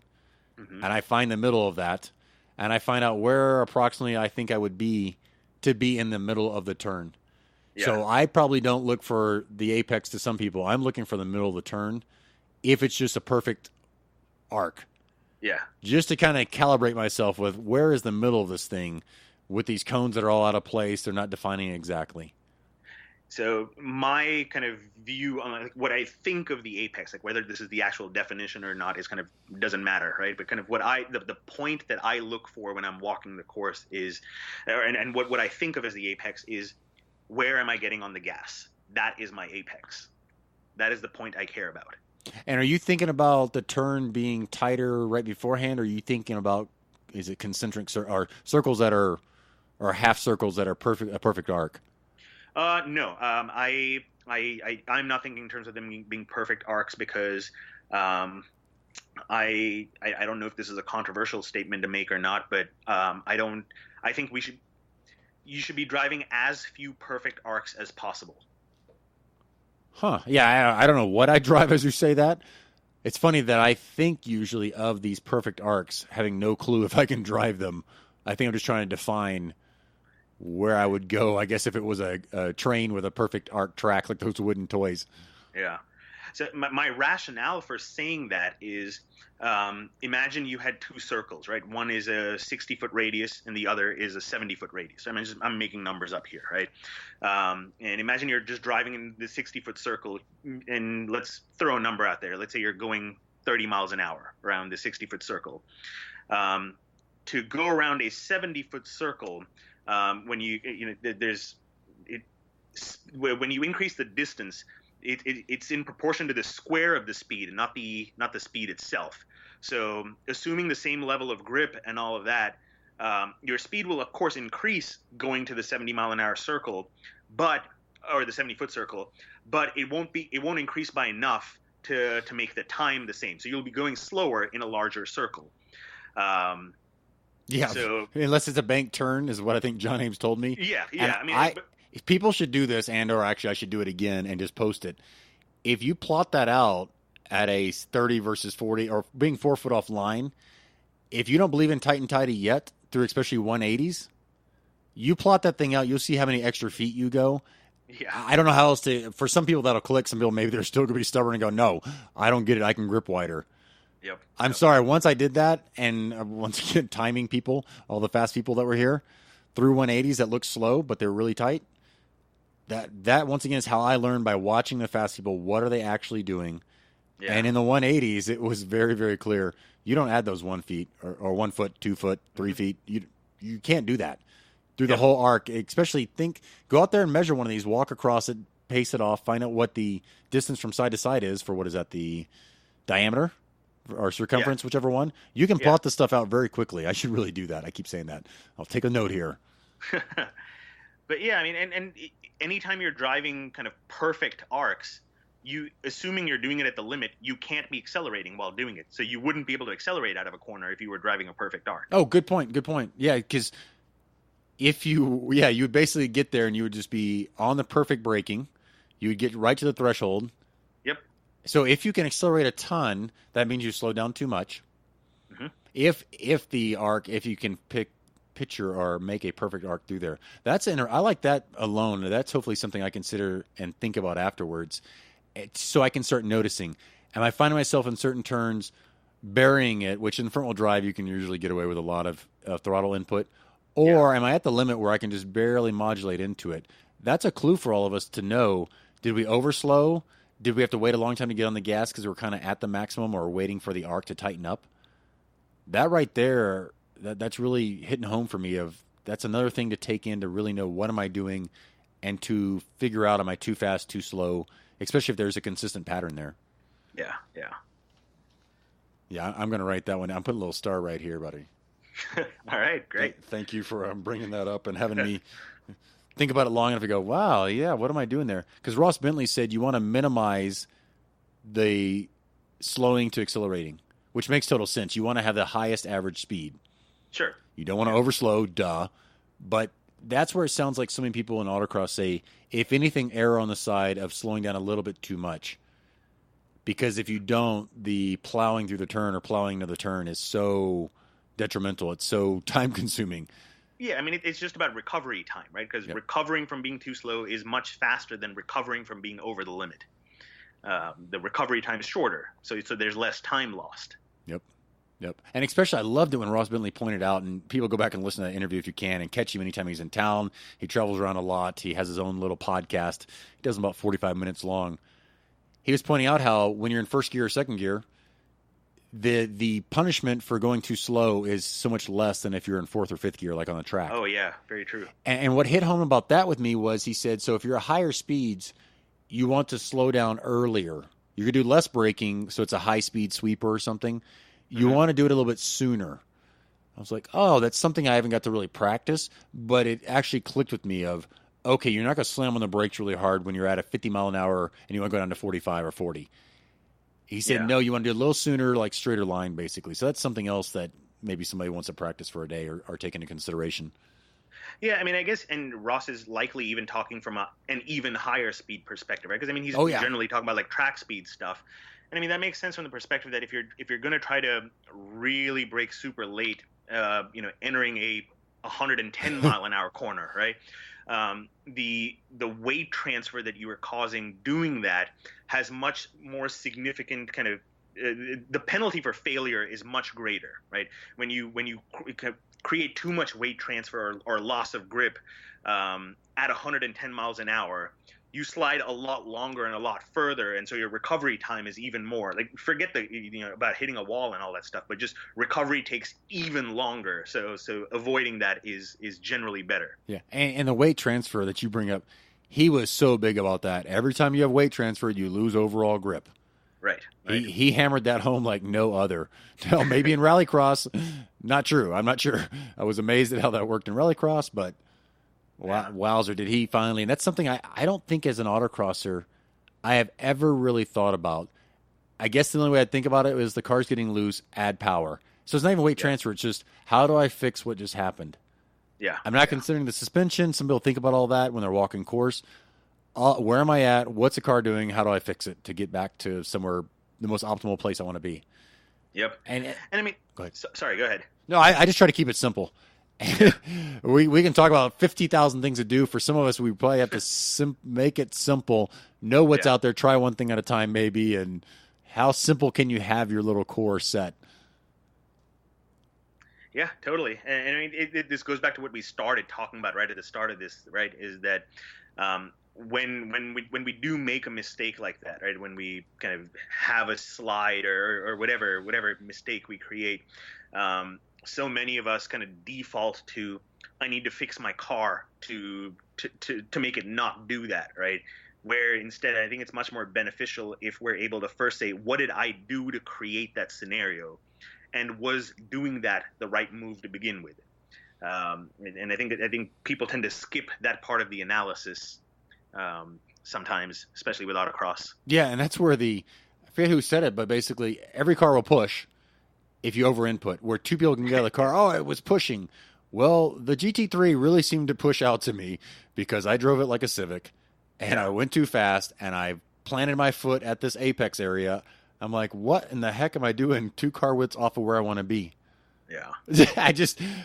Mm-hmm. And I find the middle of that, and I find out where approximately I think I would be to be in the middle of the turn. Yeah. So I probably don't look for the apex to some people. I'm looking for the middle of the turn if it's just a perfect arc. Yeah. Just to kind of calibrate myself with where is the middle of this thing with these cones that are all out of place. They're not defining exactly. So my kind of view on like what I think of the apex, like whether this is the actual definition or not, is kind of doesn't matter, right? But kind of what the point that I look for when I'm walking the course is, and what I think of as the apex is, where am I getting on the gas? That is my apex. That is the point I care about. And are you thinking about the turn being tighter right beforehand, or are you thinking about, is it concentric or circles that are, or half circles that are a perfect arc? No, I'm not thinking in terms of them being perfect arcs, because I don't know if this is a controversial statement to make or not, but I think you should be driving as few perfect arcs as possible. Huh. Yeah, I don't know what I drive as you say that. It's funny that I think usually of these perfect arcs, having no clue if I can drive them. I think I'm just trying to define where I would go, I guess, if it was a train with a perfect arc track like those wooden toys. Yeah. So my rationale for saying that is, imagine you had two circles, right? One is a 60-foot radius and the other is a 70-foot radius. I'm making numbers up here, right? And imagine you're just driving in the 60-foot circle, and let's throw a number out there. Let's say you're going 30 miles an hour around the 60-foot circle. To go around a 70-foot circle, when you increase the distance, it's in proportion to the square of the speed and not the speed itself. So assuming the same level of grip and all of that, your speed will of course increase going to the 70 mile an hour circle, or the 70-foot circle, but it won't increase by enough to make the time the same. So you'll be going slower in a larger circle. Yeah. So unless it's a bank turn, is what I think John Ames told me. Yeah. if people should do this, or actually I should do it again and just post it. If you plot that out at a 30 versus 40 or being 4 foot off line, if you don't believe in tight and tidy yet, through especially 180s, you plot that thing out, you'll see how many extra feet you go. Yeah. I don't know how else to, for some people that'll click, some people maybe they're still going to be stubborn and go, no, I don't get it, I can grip wider. Yep. I'm sorry, once I did that, and once again, timing people, all the fast people that were here, through 180s that look slow, but they're really tight, that once again is how I learned by watching the fast people, what are they actually doing? Yeah. And in the 180s, it was very, very clear. You don't add those 1 feet or 1 foot, 2 foot, 3 feet. You can't do that through the whole arc. Especially go out there and measure one of these, walk across it, pace it off, find out what the distance from side to side is for what is that, the diameter or circumference, whichever one. You can plot the stuff out very quickly. I should really do that. I keep saying that. I'll take a note here. But yeah, I mean, and anytime you're driving kind of perfect arcs, assuming you're doing it at the limit, you can't be accelerating while doing it. So you wouldn't be able to accelerate out of a corner if you were driving a perfect arc. Oh, good point. Good point. Yeah, because you would basically get there and you would just be on the perfect braking. You would get right to the threshold. Yep. So if you can accelerate a ton, that means you slow down too much. Mm-hmm. If you can picture or make a perfect arc through there, I like that alone. That's hopefully something I consider and think about afterwards. So I can start noticing. Am I finding myself in certain turns burying it, which in front-wheel drive you can usually get away with a lot of throttle input, or am I at the limit where I can just barely modulate into it? That's a clue for all of us to know. Did we overslow? Did we have to wait a long time to get on the gas because we're kind of at the maximum or waiting for the arc to tighten up? That right there, that's really hitting home for me. That's another thing to take in to really know what am I doing and to figure out am I too fast, too slow, especially if there's a consistent pattern there. Yeah. Yeah, I'm going to write that one down. I'm putting a little star right here, buddy. All right, great. Thank you for bringing that up and having me think about it long enough to go, wow, yeah, what am I doing there? Because Ross Bentley said you want to minimize the slowing to accelerating, which makes total sense. You want to have the highest average speed. Sure. You don't want to overslow, duh. But that's where it sounds like so many people in autocross say, if anything, err on the side of slowing down a little bit too much. Because if you don't, the plowing through the turn or plowing to the turn is so detrimental. It's so time-consuming. Yeah, I mean, it's just about recovery time, right? Because recovering from being too slow is much faster than recovering from being over the limit. The recovery time is shorter, so there's less time lost. Yep. And especially I loved it when Ross Bentley pointed out, and people go back and listen to that interview if you can, and catch him anytime he's in town. He travels around a lot. He has his own little podcast. He does them about 45 minutes long. He was pointing out how when you're in first gear or second gear, the punishment for going too slow is so much less than if you're in fourth or fifth gear, like on the track. Oh, yeah, very true. And what hit home about that with me was he said, so if you're at higher speeds, you want to slow down earlier. You could do less braking, so it's a high-speed sweeper or something. You want to do it a little bit sooner. I was like, oh, that's something I haven't got to really practice, but it actually clicked with me of, okay, you're not going to slam on the brakes really hard when you're at a 50 mile an hour and you want to go down to 45 or 40. He said, no, you want to do it a little sooner, like straighter line, basically. So that's something else that maybe somebody wants to practice for a day or take into consideration. Yeah, I mean, I guess, and Ross is likely even talking from an even higher speed perspective, right? Because, I mean, he's generally talking about, like, track speed stuff. And, I mean, that makes sense from the perspective that if you're going to try to really brake super late, entering a 110 mile an hour corner, right? The weight transfer that you are causing doing that has much more significant kind of the penalty for failure is much greater, right? When you create too much weight transfer or loss of grip at 110 miles an hour, you slide a lot longer and a lot further, and so your recovery time is even more. Like, forget about hitting a wall and all that stuff, but just recovery takes even longer. So avoiding that is generally better. Yeah, and the weight transfer that you bring up, he was so big about that. Every time you have weight transfer, you lose overall grip. Right. He hammered that home like no other. Now, maybe in rallycross, not true. I'm not sure. I was amazed at how that worked in rallycross, but wowzer, did he finally. And that's something I don't think as an autocrosser I have ever really thought about. I guess the only way I'd think about it is the car's getting loose, add power. So it's not even weight transfer. It's just, how do I fix what just happened? Yeah. I'm not considering the suspension. Some people think about all that when they're walking course. Where am I at? What's the car doing? How do I fix it to get back to somewhere, the most optimal place I want to be? Yep. And I mean, go ahead. Sorry, go ahead. No, I just try to keep it simple. we can talk about 50,000 things to do. For some of us, we probably have to make it simple. Know what's out there. Try one thing at a time, maybe. And how simple can you have your little core set? Yeah, totally. And I mean, this goes back to what we started talking about right at the start of this, right? Is that when we do make a mistake like that, right? When we kind of have a slide or whatever mistake we create, so many of us kind of default to, I need to fix my car to make it not do that, right? Where instead, I think it's much more beneficial if we're able to first say, what did I do to create that scenario? And was doing that the right move to begin with? And I think people tend to skip that part of the analysis sometimes, especially with autocross. Yeah, and that's where I forget who said it, but basically every car will push if you over input. Where two people can get out of the car, oh, it was pushing. Well, the GT3 really seemed to push out to me because I drove it like a Civic, and I went too fast, and I planted my foot at this apex area. I'm like, what in the heck am I doing 2 car widths off of where I want to be? Yeah.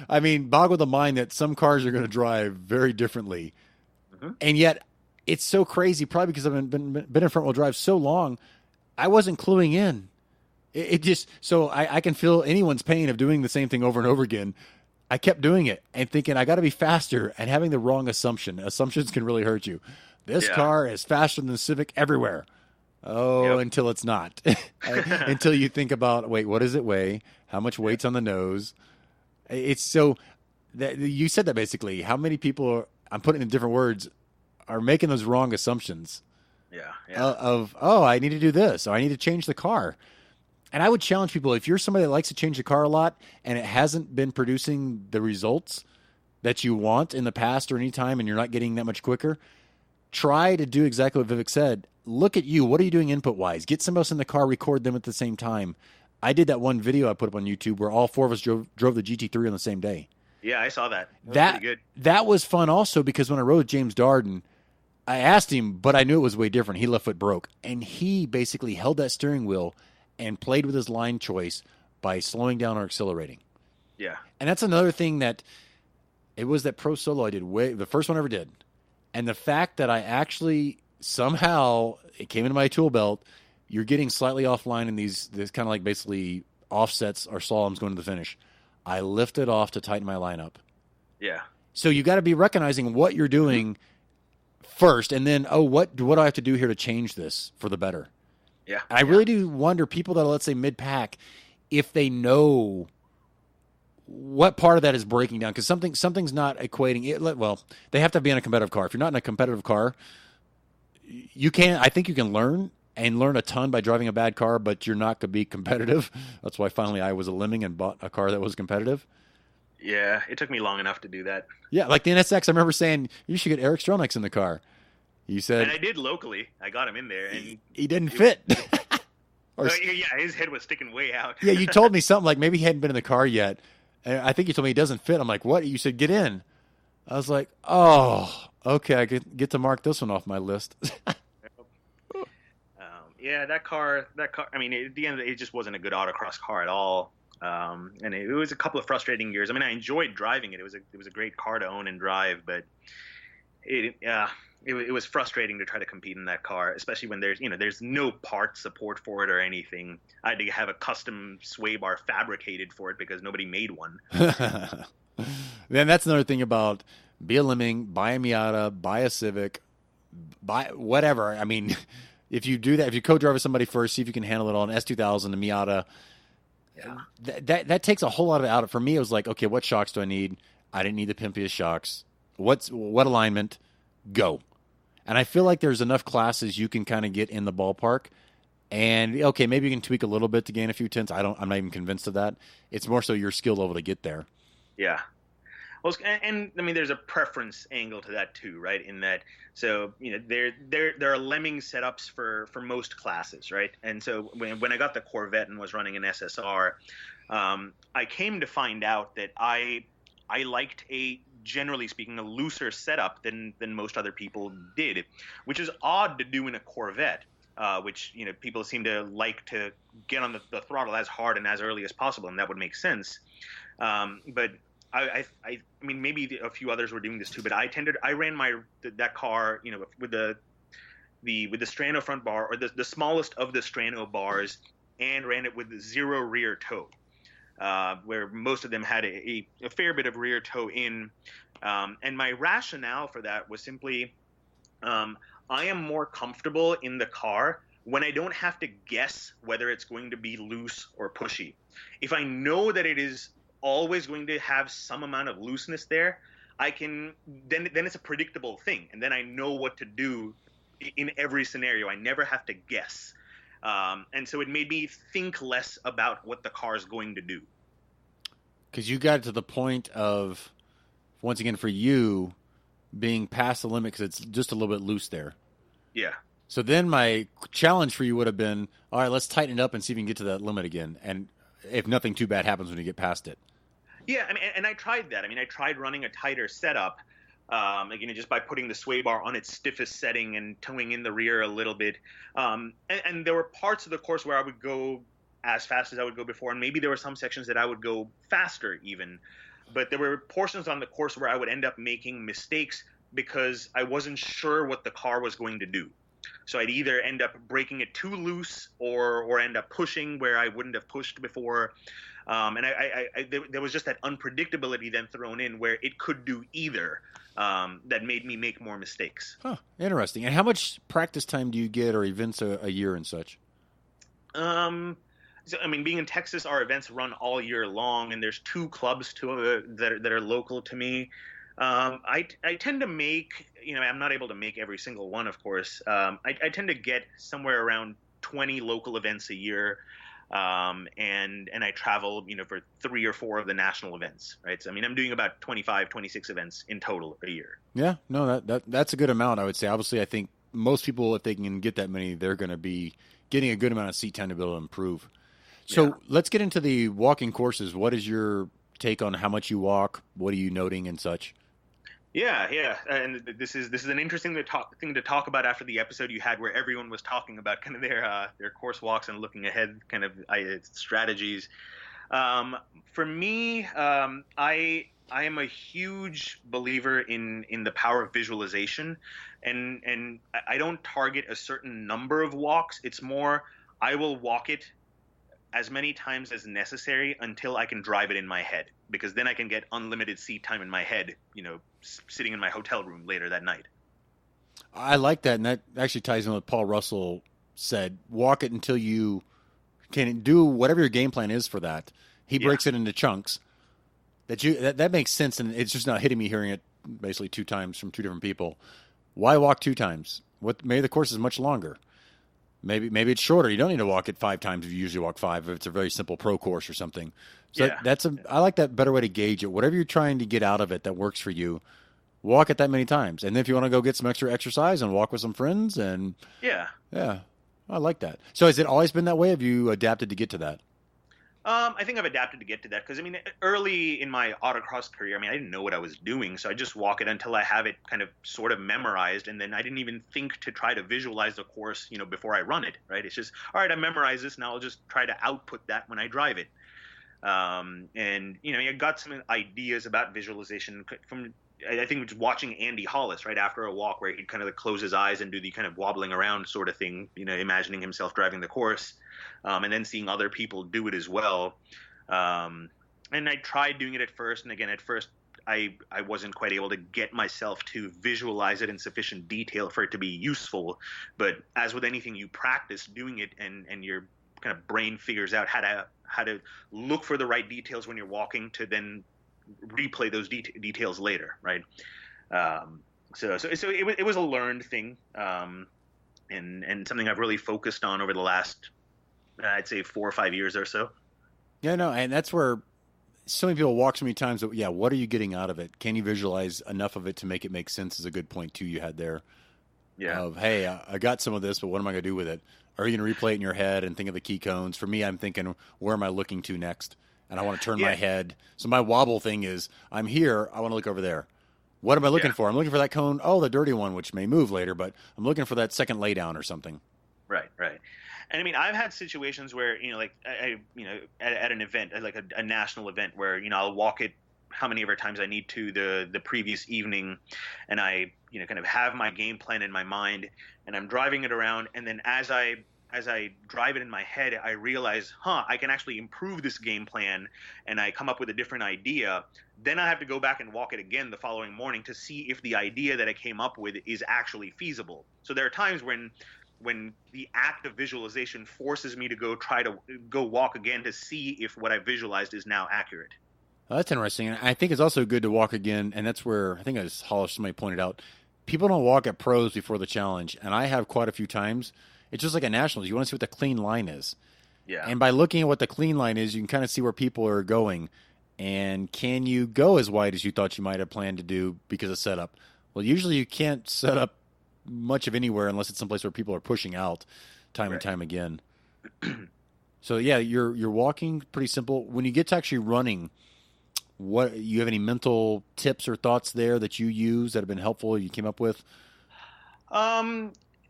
I mean, boggle the mind that some cars are going to drive very differently. Mm-hmm. And yet it's so crazy, probably because I've been in front wheel drive so long, I wasn't cluing in. It just, so I can feel anyone's pain of doing the same thing over and over again. I kept doing it and thinking I got to be faster and having the wrong assumption. Assumptions can really hurt you. This car is faster than the Civic everywhere. Oh, until it's not. Until you think about, wait, what does it weigh? How much weight's on the nose? It's so that you said that basically. How many people I'm putting it in different words, are making those wrong assumptions? I need to do this, or I need to change the car. And I would challenge people, if you're somebody that likes to change the car a lot and it hasn't been producing the results that you want in the past or any time, and you're not getting that much quicker, try to do exactly what Vivek said. Look at you. What are you doing input-wise? Get somebody else in the car, record them at the same time. I did that one video I put up on YouTube where all 4 of us drove the GT3 on the same day. Yeah, I saw that. That was pretty good. That was fun also because when I rode James Darden, I asked him, but I knew it was way different. He left foot broke. And he basically held that steering wheel and played with his line choice by slowing down or accelerating. Yeah. And that's another thing that it was that Pro Solo I did the first one I ever did. And the fact that I actually somehow it came into my tool belt, you're getting slightly offline in this kind of like basically offsets or slaloms going to the finish. I lifted off to tighten my lineup. Yeah. So you got to be recognizing what you're doing first, and then, what do I have to do here to change this for the better? Yeah. And I really do wonder, people that are, let's say, mid-pack, if they know what part of that is breaking down, because something's not equating it. Well, they have to be in a competitive car. If you're not in a competitive car, I think you can learn a ton by driving a bad car, but you're not going to be competitive. That's why finally I was a lemming and bought a car that was competitive. Yeah, it took me long enough to do that. Yeah, like the NSX, I remember saying, you should get Eric Strelnick in the car. You said... And I did locally. I got him in there. And he didn't fit. Yeah, his head was sticking way out. Yeah, you told me something like maybe he hadn't been in the car yet. And I think you told me he doesn't fit. I'm like, what? You said, get in. I was like, oh, okay, I get to mark this one off my list. Yeah, that car, I mean, at the end of the day, it just wasn't a good autocross car at all. And it was a couple of frustrating years. I mean, I enjoyed driving it. It was a great car to own and drive, but it was frustrating to try to compete in that car, especially when there's no part support for it or anything. I had to have a custom sway bar fabricated for it because nobody made one. Then that's another thing about be a lemming, buy a Miata, buy a Civic, buy whatever. I mean, if you do that, if you co-drive with somebody first, see if you can handle it on S2000, the Miata. Yeah. That takes a whole lot of it out. For me, it was like, okay, what shocks do I need? I didn't need the pimpiest shocks. What alignment? Go. And I feel like there's enough classes you can kind of get in the ballpark. And okay, maybe you can tweak a little bit to gain a few tenths. I'm not even convinced of that. It's more so your skill level to get there. Yeah. Well, and I mean, there's a preference angle to that too, right? In that, so there are lemming setups for most classes, right? And so when I got the Corvette and was running an SSR, I came to find out that I liked a generally speaking, a looser setup than most other people did, which is odd to do in a Corvette, which, you know, people seem to like to get on the throttle as hard and as early as possible, and that would make sense. But I mean, maybe a few others were doing this too, but I ran that car, you know, with the Strano front bar, or the smallest of the Strano bars, and ran it with 0 rear toe, where most of them had a fair bit of rear toe in. And my rationale for that was simply, I am more comfortable in the car when I don't have to guess whether it's going to be loose or pushy. If I know that it is always going to have some amount of looseness there, then it's a predictable thing, and then I know what to do in every scenario. I never have to guess. And so it made me think less about what the car is going to do. Because you got to the point of, once again, for you, being past the limit because it's just a little bit loose there. Yeah. So then my challenge for you would have been, all right, let's tighten it up and see if we can get to that limit again. And if nothing too bad happens when you get past it. Yeah, I mean, and I tried that. I mean, I tried running a tighter setup, again, just by putting the sway bar on its stiffest setting and towing in the rear a little bit. And there were parts of the course where I would go as fast as I would go before, and maybe there were some sections that I would go faster even. But there were portions on the course where I would end up making mistakes because I wasn't sure what the car was going to do. So I'd either end up breaking it too loose or end up pushing where I wouldn't have pushed before. And there was just that unpredictability then thrown in where it could do either, that made me make more mistakes. Huh, interesting. And how much practice time do you get, or events a year and such? So, I mean, being in Texas, our events run all year long, and there's 2 clubs that are local to me. I tend to make, you know, I'm not able to make every single one, of course. I tend to get somewhere around 20 local events a year. And I travel, you know, for 3 or 4 of the national events, right? So, I mean, I'm doing about 25, 26 events in total a year. Yeah, no, that's a good amount, I would say. Obviously, I think most people, if they can get that many, they're going to be getting a good amount of seat time to be able to improve. So let's get into the walking courses. What is your take on how much you walk? What are you noting and such? Yeah, and this is an interesting thing to talk about after the episode you had where everyone was talking about kind of their course walks and looking ahead kind of strategies. For me, I am a huge believer in the power of visualization, and I don't target a certain number of walks. It's more, I will walk it as many times as necessary until I can drive it in my head, because then I can get unlimited seat time in my head, you know, sitting in my hotel room later that night. I like that, and that actually ties in with what Paul Russell said. Walk it until you can do whatever your game plan is for that. He breaks it into chunks. That makes sense, and it's just not hitting me hearing it basically 2 times from 2 different people. Why walk 2 times? Maybe the course is much longer. Maybe it's shorter. You don't need to walk it 5 times if you usually walk 5, if it's a very simple pro course or something. So I like that better way to gauge it. Whatever you're trying to get out of it that works for you, walk it that many times. And then if you want to go get some extra exercise and walk with some friends, and yeah, I like that. So has it always been that way? Have you adapted to get to that? I think I've adapted to get to that because, I mean, early in my autocross career, I mean, I didn't know what I was doing, so I just walk it until I have it kind of sort of memorized, and then I didn't even think to try to visualize the course, you know, before I run it, right? It's just, all right, I memorized this, now I'll just try to output that when I drive it. And, you know, I got some ideas about visualization from, I think, just watching Andy Hollis right after a walk where he'd kind of close his eyes and do the kind of wobbling around sort of thing, you know, imagining himself driving the course. And then seeing other people do it as well. And I tried doing it at first. And again, at first, I wasn't quite able to get myself to visualize it in sufficient detail for it to be useful. But as with anything, you practice doing it and your kind of brain figures out how to look for the right details when you're walking to then replay those details later, right? So it was a learned thing, and something I've really focused on over the last, I'd say, 4 or 5 years or so. Yeah, no, and that's where so many people walk so many times. That, what are you getting out of it? Can you visualize enough of it to make it make sense? Is a good point too you had there. Yeah. Of, hey, I got some of this, but what am I going to do with it? Are you going to replay it in your head and think of the key cones? For me, I'm thinking, where am I looking to next? And I want to turn my head. So my wobble thing is, I'm here, I want to look over there. What am I looking for? I'm looking for that cone. Oh, the dirty one, which may move later, but I'm looking for that second laydown or something. Right. And I mean, I've had situations where, like at an event, like a national event where, I'll walk it how many ever times I need to the previous evening, and I, kind of have my game plan in my mind, and I'm driving it around, and then as I drive it in my head, I realize, I can actually improve this game plan, and I come up with a different idea. Then I have to go back and walk it again the following morning to see if the idea that I came up with is actually feasible. So there are times when the act of visualization forces me to go walk again to see if what I visualized is now accurate. Oh, that's interesting. And I think it's also good to walk again, and that's where I think, as Hollis, somebody pointed out, people don't walk at pros before the challenge, and I have quite a few times. It's just like at nationals. You want to see what the clean line is. Yeah. And by looking at what the clean line is, you can kind of see where people are going. And can you go as wide as you thought you might have planned to do because of setup? Well, usually you can't set up much of anywhere unless it's someplace where people are pushing out time and time again. So, yeah, you're walking, pretty simple. When you get to actually running, what you have any mental tips or thoughts there that you use that have been helpful you came up with?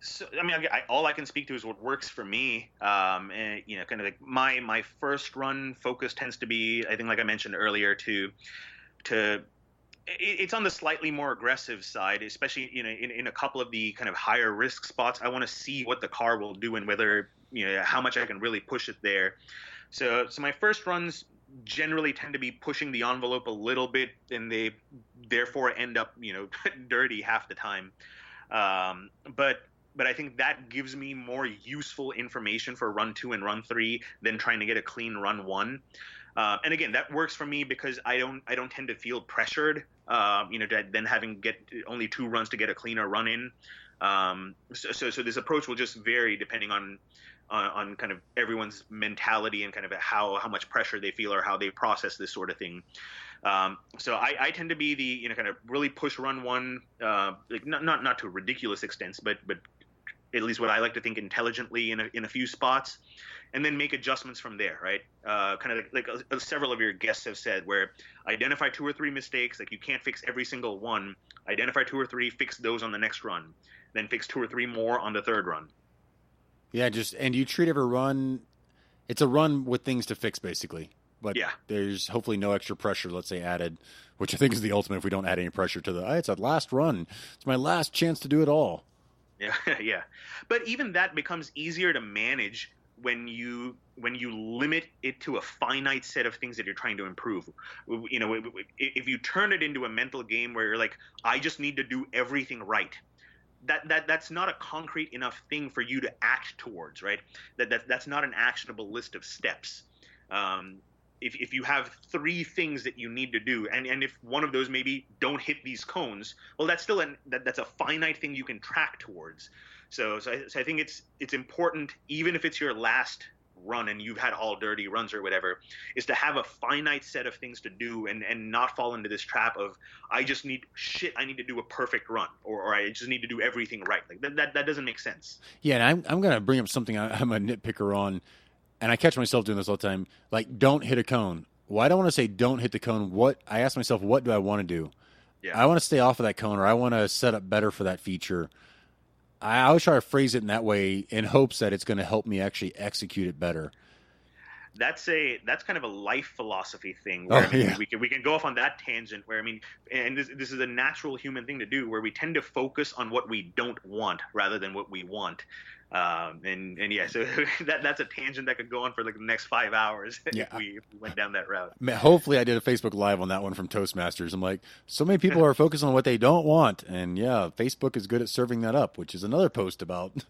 So, I mean, all I can speak to is what works for me. And, kind of like my first run focus tends to be, I think, like I mentioned earlier, it's on the slightly more aggressive side, especially, in a couple of the kind of higher risk spots. I want to see what the car will do and whether, how much I can really push it there. So my first runs generally tend to be pushing the envelope a little bit, and they therefore end up, dirty half the time. But I think that gives me more useful information for run 2 and run 3 than trying to get a clean run 1. And again, that works for me because I don't tend to feel pressured, to then having get only 2 runs to get a cleaner run in. So this approach will just vary depending on kind of everyone's mentality and kind of how much pressure they feel or how they process this sort of thing. So I tend to be the, kind of really push run 1, like not to ridiculous extents, but at least what I like to think intelligently in a few spots, and then make adjustments from there, right? Kind of like several of your guests have said, where identify 2 or 3 mistakes, like you can't fix every single one. Identify 2 or 3, fix those on the next run, then fix 2 or 3 more on the third run. Yeah, and you treat every run, it's a run with things to fix, basically. But there's hopefully no extra pressure, let's say, added, which I think is the ultimate if we don't add any pressure to it's a last run. It's my last chance to do it all. Yeah. But even that becomes easier to manage when you limit it to a finite set of things that you're trying to improve. If you turn it into a mental game where you're like, I just need to do everything right, that's not a concrete enough thing for you to act towards, right? That's not an actionable list of steps. If you have 3 things that you need to do, and if one of those maybe don't hit these cones, well, that's still that's a finite thing you can track towards. So I think it's important, even if it's your last run and you've had all dirty runs or whatever, is to have a finite set of things to do and not fall into this trap of I need to do a perfect run or I just need to do everything right. Like that doesn't make sense. Yeah, and I'm going to bring up something I'm a nitpicker on. And I catch myself doing this all the time, like don't hit a cone. Well, I don't want to say don't hit the cone. I ask myself, what do I want to do? Yeah. I want to stay off of that cone, or I want to set up better for that feature. I always try to phrase it in that way in hopes that it's going to help me actually execute it better. That's kind of a life philosophy thing where we can go off on that tangent where, and this is a natural human thing to do, where we tend to focus on what we don't want rather than what we want. So that's a tangent that could go on for like the next 5 hours if we went down that route. Hopefully I did a Facebook Live on that one from Toastmasters. I'm like, so many people are focused on what they don't want. And Facebook is good at serving that up, which is another post about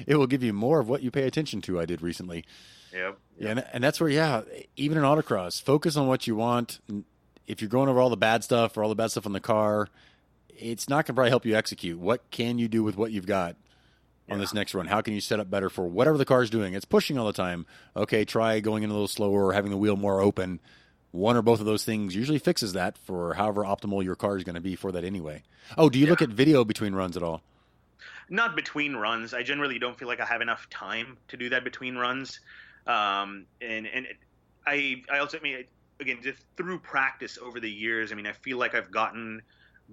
it will give you more of what you pay attention to. I did recently. Yep. Yeah, and that's where, even in autocross, focus on what you want. If you're going over all the bad stuff or all the bad stuff on the car, it's not going to probably help you execute. What can you do with what you've got on this next run? How can you set up better for whatever the car's doing? It's pushing all the time. Okay, try going in a little slower or having the wheel more open. One or both of those things usually fixes that for however optimal your car is going to be for that anyway. Oh, do you look at video between runs at all? Not between runs. I generally don't feel like I have enough time to do that between runs. And I also, again, just through practice over the years, I feel like I've gotten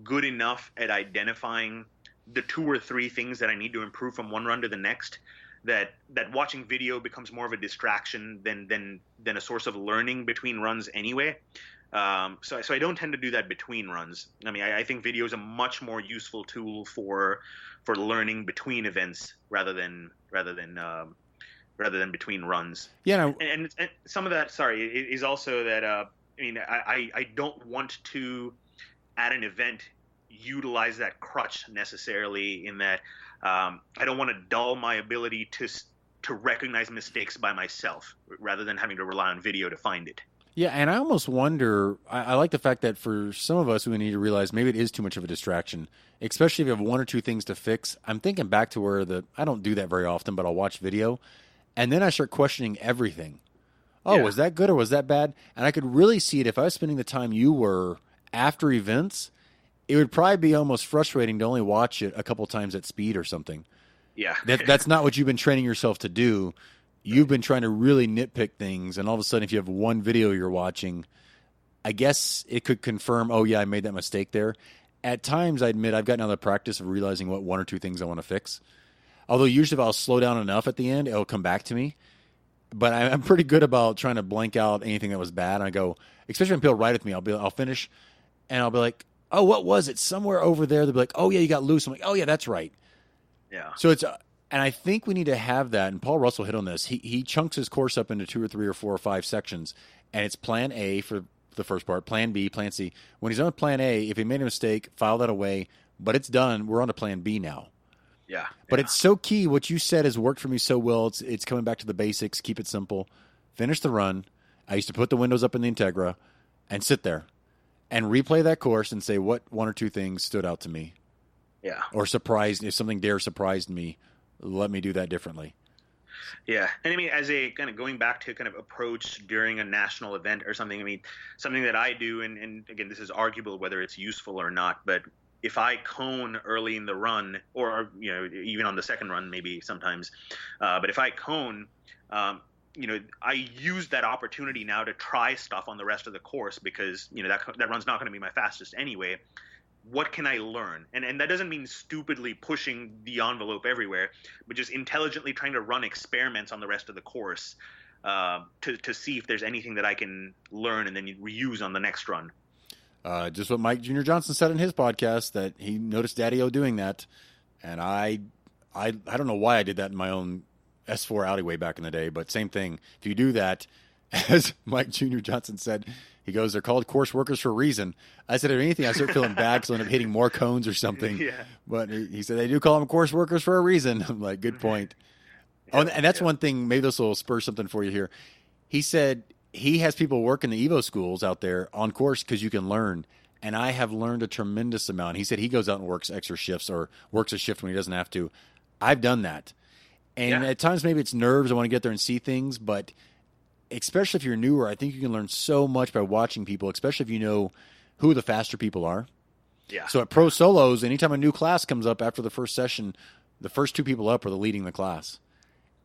good enough at identifying the 2 or 3 things that I need to improve from one run to the next, that watching video becomes more of a distraction than a source of learning between runs anyway. So I don't tend to do that between runs. I mean, I think video is a much more useful tool for learning between events rather than between runs. Yeah, and some of that, is also that I don't want to at an event utilize that crutch necessarily, in that I don't want to dull my ability to recognize mistakes by myself rather than having to rely on video to find it. Yeah, and I almost wonder, I like the fact that for some of us, we need to realize maybe it is too much of a distraction, especially if you have 1 or 2 things to fix. I'm thinking back to where I don't do that very often, but I'll watch video, and then I start questioning everything. Oh, yeah. Was that good or was that bad? And I could really see it if I was spending the time you were after events. It would probably be almost frustrating to only watch it a couple times at speed or something. Yeah. That's not what you've been training yourself to do. You've been trying to really nitpick things, and all of a sudden if you have one video you're watching, I guess it could confirm, oh, yeah, I made that mistake there. At times, I admit, I've gotten out of the practice of realizing what 1 or 2 things I want to fix. Although usually if I'll slow down enough at the end, it'll come back to me. But I'm pretty good about trying to blank out anything that was bad. And I go, especially when people ride with me, I'll finish, and I'll be like, oh, what was it? Somewhere over there. They'll be like, oh, yeah, you got loose. I'm like, oh, yeah, that's right. Yeah. So it's, and I think we need to have that. And Paul Russell hit on this. He chunks his course up into 2 or 3 or 4 or 5 sections. And it's plan A for the first part, plan B, plan C. When he's on plan A, if he made a mistake, file that away. But it's done. We're on to plan B now. Yeah. But it's so key. What you said has worked for me so well. It's coming back to the basics. Keep it simple. Finish the run. I used to put the windows up in the Integra and sit there and replay that course and say what 1 or 2 things stood out to me. Yeah. Or surprised, if something surprised me, let me do that differently. Yeah. And I mean, as a kind of going back to kind of approach during a national event or something, I mean, something that I do, and again, this is arguable whether it's useful or not, but if I cone early in the run, or even on the second run, maybe sometimes, but if I cone, I use that opportunity now to try stuff on the rest of the course, because that run's not going to be my fastest anyway. What can I learn? And that doesn't mean stupidly pushing the envelope everywhere, but just intelligently trying to run experiments on the rest of the course to see if there's anything that I can learn and then reuse on the next run. Just what Mike Jr. Johnson said in his podcast, that he noticed Daddy-O doing that. And I don't know why I did that in my own S4 alleyway back in the day, but same thing. If you do that, as Mike Jr. Johnson said, he goes, they're called course workers for a reason. I said, if anything, I start feeling bad because I end up hitting more cones or something. Yeah. But he said, they do call them course workers for a reason. I'm like, good point. Yeah, and that's one thing, maybe this will spur something for you here. He said he has people work in the Evo schools out there on course because you can learn. And I have learned a tremendous amount. He said he goes out and works extra shifts or works a shift when he doesn't have to. I've done that. And at times maybe it's nerves. I want to get there and see things. But especially if you're newer, I think you can learn so much by watching people, especially if you know who the faster people are. Yeah. So at Pro Solos, anytime a new class comes up after the first session, the first 2 people up are the leading the class.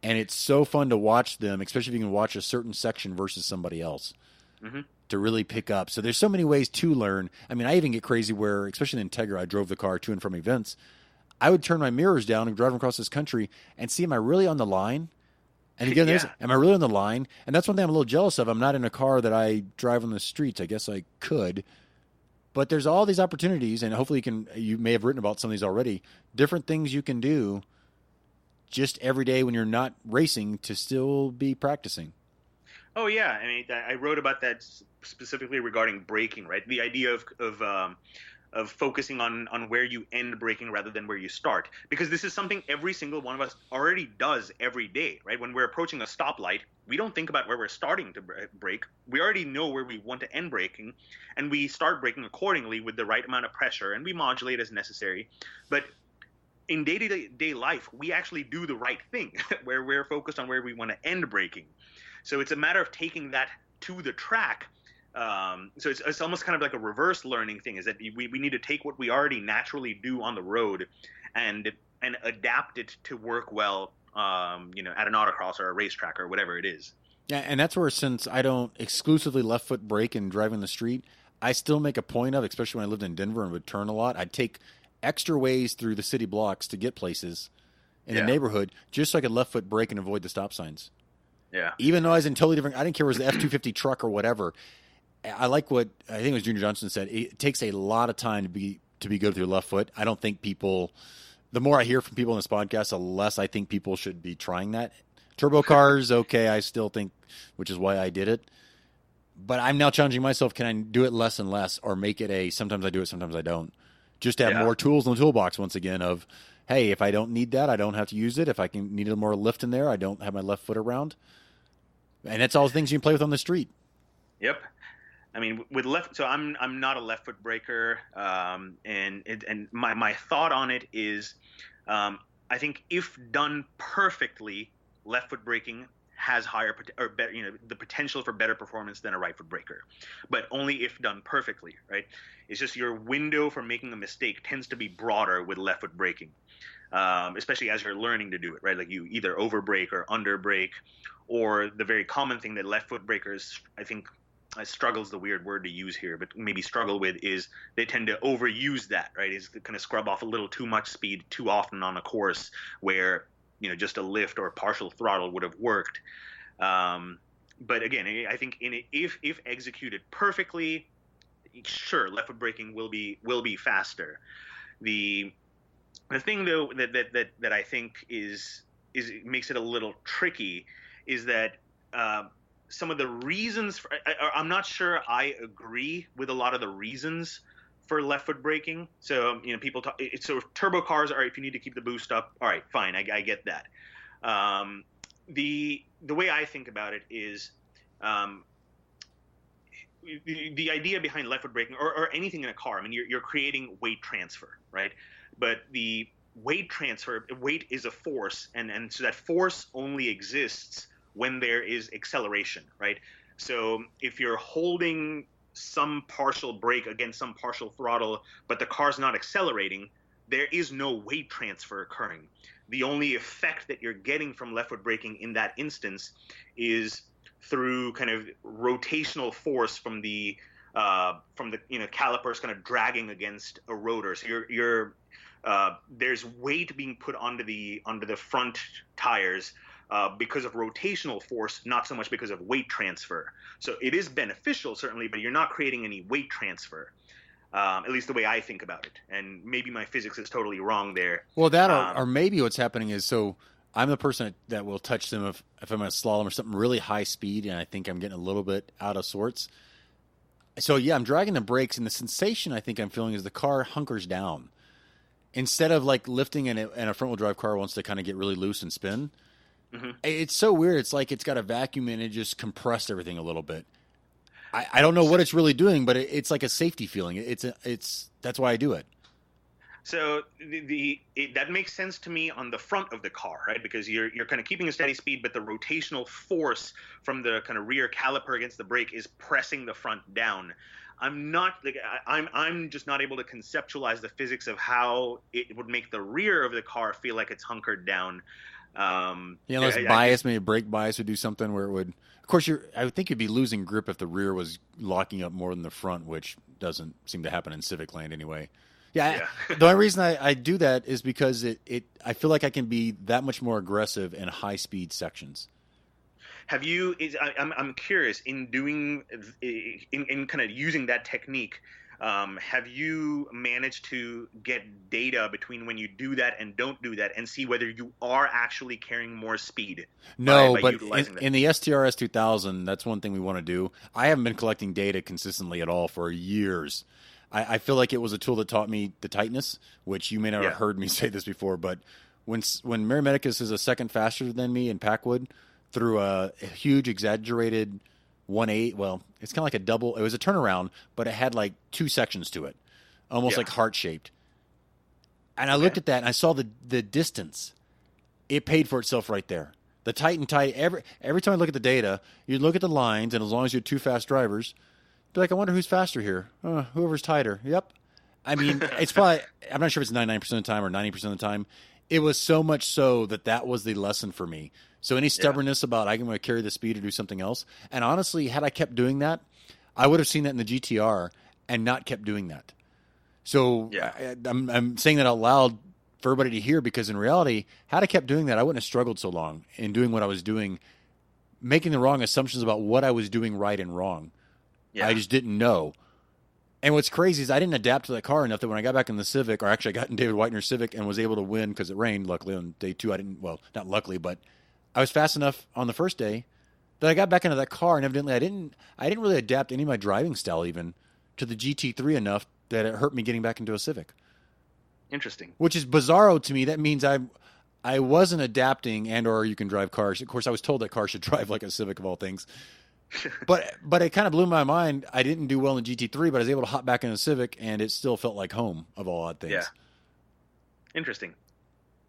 And it's so fun to watch them, especially if you can watch a certain section versus somebody else, to really pick up. So there's so many ways to learn. I mean, I even get crazy where, especially in Integra, I drove the car to and from events. I would turn my mirrors down and drive across this country and see, am I really on the line? And again, am I really on the line? And that's one thing I'm a little jealous of. I'm not in a car that I drive on the streets. I guess I could. But there's all these opportunities, and hopefully you may have written about some of these already, different things you can do just every day when you're not racing to still be practicing. Oh, yeah. I mean, I wrote about that specifically regarding braking, right? The idea of focusing on where you end braking rather than where you start. Because this is something every single one of us already does every day, right? When we're approaching a stoplight, we don't think about where we're starting to brake. We already know where we want to end braking, and we start braking accordingly with the right amount of pressure, and we modulate as necessary. But in day-to-day life, we actually do the right thing, where we're focused on where we want to end braking. So it's a matter of taking that to the track. So it's almost kind of like a reverse learning thing, is that we need to take what we already naturally do on the road and adapt it to work well, at an autocross or a racetrack or whatever it is. Yeah, and that's where, since I don't exclusively left foot brake and driving the street, I still make a point of, especially when I lived in Denver and would turn a lot, I'd take extra ways through the city blocks to get places in the neighborhood just so I could left foot brake and avoid the stop signs. Yeah. Even though I was in totally different, I didn't care if it was the F-250 truck or whatever. I like what I think it was Junior Johnson said. It takes a lot of time to be good with your left foot. I don't think people. The more I hear from people in this podcast, the less I think people should be trying that. Turbo cars, okay, I still think, which is why I did it. But I'm now challenging myself. Can I do it less and less, or make it sometimes I do it, sometimes I don't? Just to have more tools in the toolbox. Once again, of hey, if I don't need that, I don't have to use it. If I can need a little more lift in there, I don't have my left foot around. And that's all the things you can play with on the street. Yep. I mean, with left, so I'm not a left foot breaker, and my thought on it is, I think if done perfectly, left foot braking has higher or better, the potential for better performance than a right foot breaker, but only if done perfectly, right? It's just your window for making a mistake tends to be broader with left foot braking, especially as you're learning to do it, right? Like you either over brake or under brake, or the very common thing that left foot breakers, I think, struggle's the weird word to use here, but maybe struggle with is they tend to overuse that, right? Is to kind of scrub off a little too much speed too often on a course where, just a lift or a partial throttle would have worked. But again, I think if executed perfectly, sure, left foot braking will be faster. The thing though that I think is makes it a little tricky is that some of the reasons I'm not sure I agree with a lot of the reasons for left foot braking. So, people talk, so turbo cars are, if you need to keep the boost up, all right, fine. I get that. The way I think about it is, the idea behind left foot braking or anything in a car, I mean, you're creating weight transfer, right? But the weight is a force. And so that force only exists when there is acceleration, right? So if you're holding some partial brake against some partial throttle, but the car's not accelerating, there is no weight transfer occurring. The only effect that you're getting from left foot braking in that instance is through kind of rotational force from the calipers kind of dragging against a rotor. So there's weight being put onto the front tires because of rotational force, not so much because of weight transfer. So it is beneficial, certainly, but you're not creating any weight transfer, at least the way I think about it. And maybe my physics is totally wrong there. Well, that or maybe what's happening is, so I'm the person that will touch them if I'm at a slalom or something really high speed and I think I'm getting a little bit out of sorts. So, yeah, I'm dragging the brakes, and the sensation I think I'm feeling is the car hunkers down. Instead of like lifting and a front-wheel drive car wants to kind of get really loose and spin. Mm-hmm. It's so weird. It's like it's got a vacuum and it just compressed everything a little bit. I don't know what it's really doing, but it's like a safety feeling. That's why I do it. So that makes sense to me on the front of the car, right? Because you're kind of keeping a steady speed, but the rotational force from the kind of rear caliper against the brake is pressing the front down. I'm just not able to conceptualize the physics of how it would make the rear of the car feel like it's hunkered down. Unless bias, maybe brake bias would do something where it would. Of course, I would think you'd be losing grip if the rear was locking up more than the front, which doesn't seem to happen in Civic land anyway. Yeah. The only reason I do that is because I feel like I can be that much more aggressive in high speed sections. I'm curious in doing in kind of using that technique. Have you managed to get data between when you do that and don't do that and see whether you are actually carrying more speed? No, but in the STRS 2000, that's one thing we want to do. I haven't been collecting data consistently at all for years. I feel like it was a tool that taught me the tightness, which you may not have heard me say this before, but when Mary Medicus is a second faster than me in Packwood through a huge exaggerated 1.8, well, it's kind of like a double. It was a turnaround, but it had like two sections to it, almost like heart-shaped. And I looked at that, and I saw the distance. It paid for itself right there. The tight and tight, every time I look at the data, you look at the lines, and as long as you have two fast drivers, be like, I wonder who's faster here. Whoever's tighter. Yep. I mean, it's probably, I'm not sure if it's 99% of the time or 90% of the time. It was so much so that was the lesson for me. So any stubbornness about I'm going to carry the speed or do something else. And honestly, had I kept doing that, I would have seen that in the GTR. and not kept doing that. So Yeah. I'm saying that out loud for everybody to hear, because in reality, had I kept doing that, I wouldn't have struggled so long in doing what I was doing, making the wrong assumptions about what I was doing right and wrong. Yeah. I just didn't know. And what's crazy is I didn't adapt to that car enough that when I got back in the Civic, or actually I got in David Whitener's Civic and was able to win because it rained, luckily on day 2. I didn't, well, not luckily, but I was fast enough on the first day that I got back into that car, and evidently I didn't really adapt any of my driving style even to the GT3 enough that it hurt me getting back into a Civic. Interesting. Which is bizarro to me. That means I wasn't adapting, and or you can drive cars. Of course, I was told that cars should drive like a Civic of all things. But it kind of blew my mind. I didn't do well in the GT3, but I was able to hop back in the Civic, and it still felt like home of all odd things. Yeah. Interesting.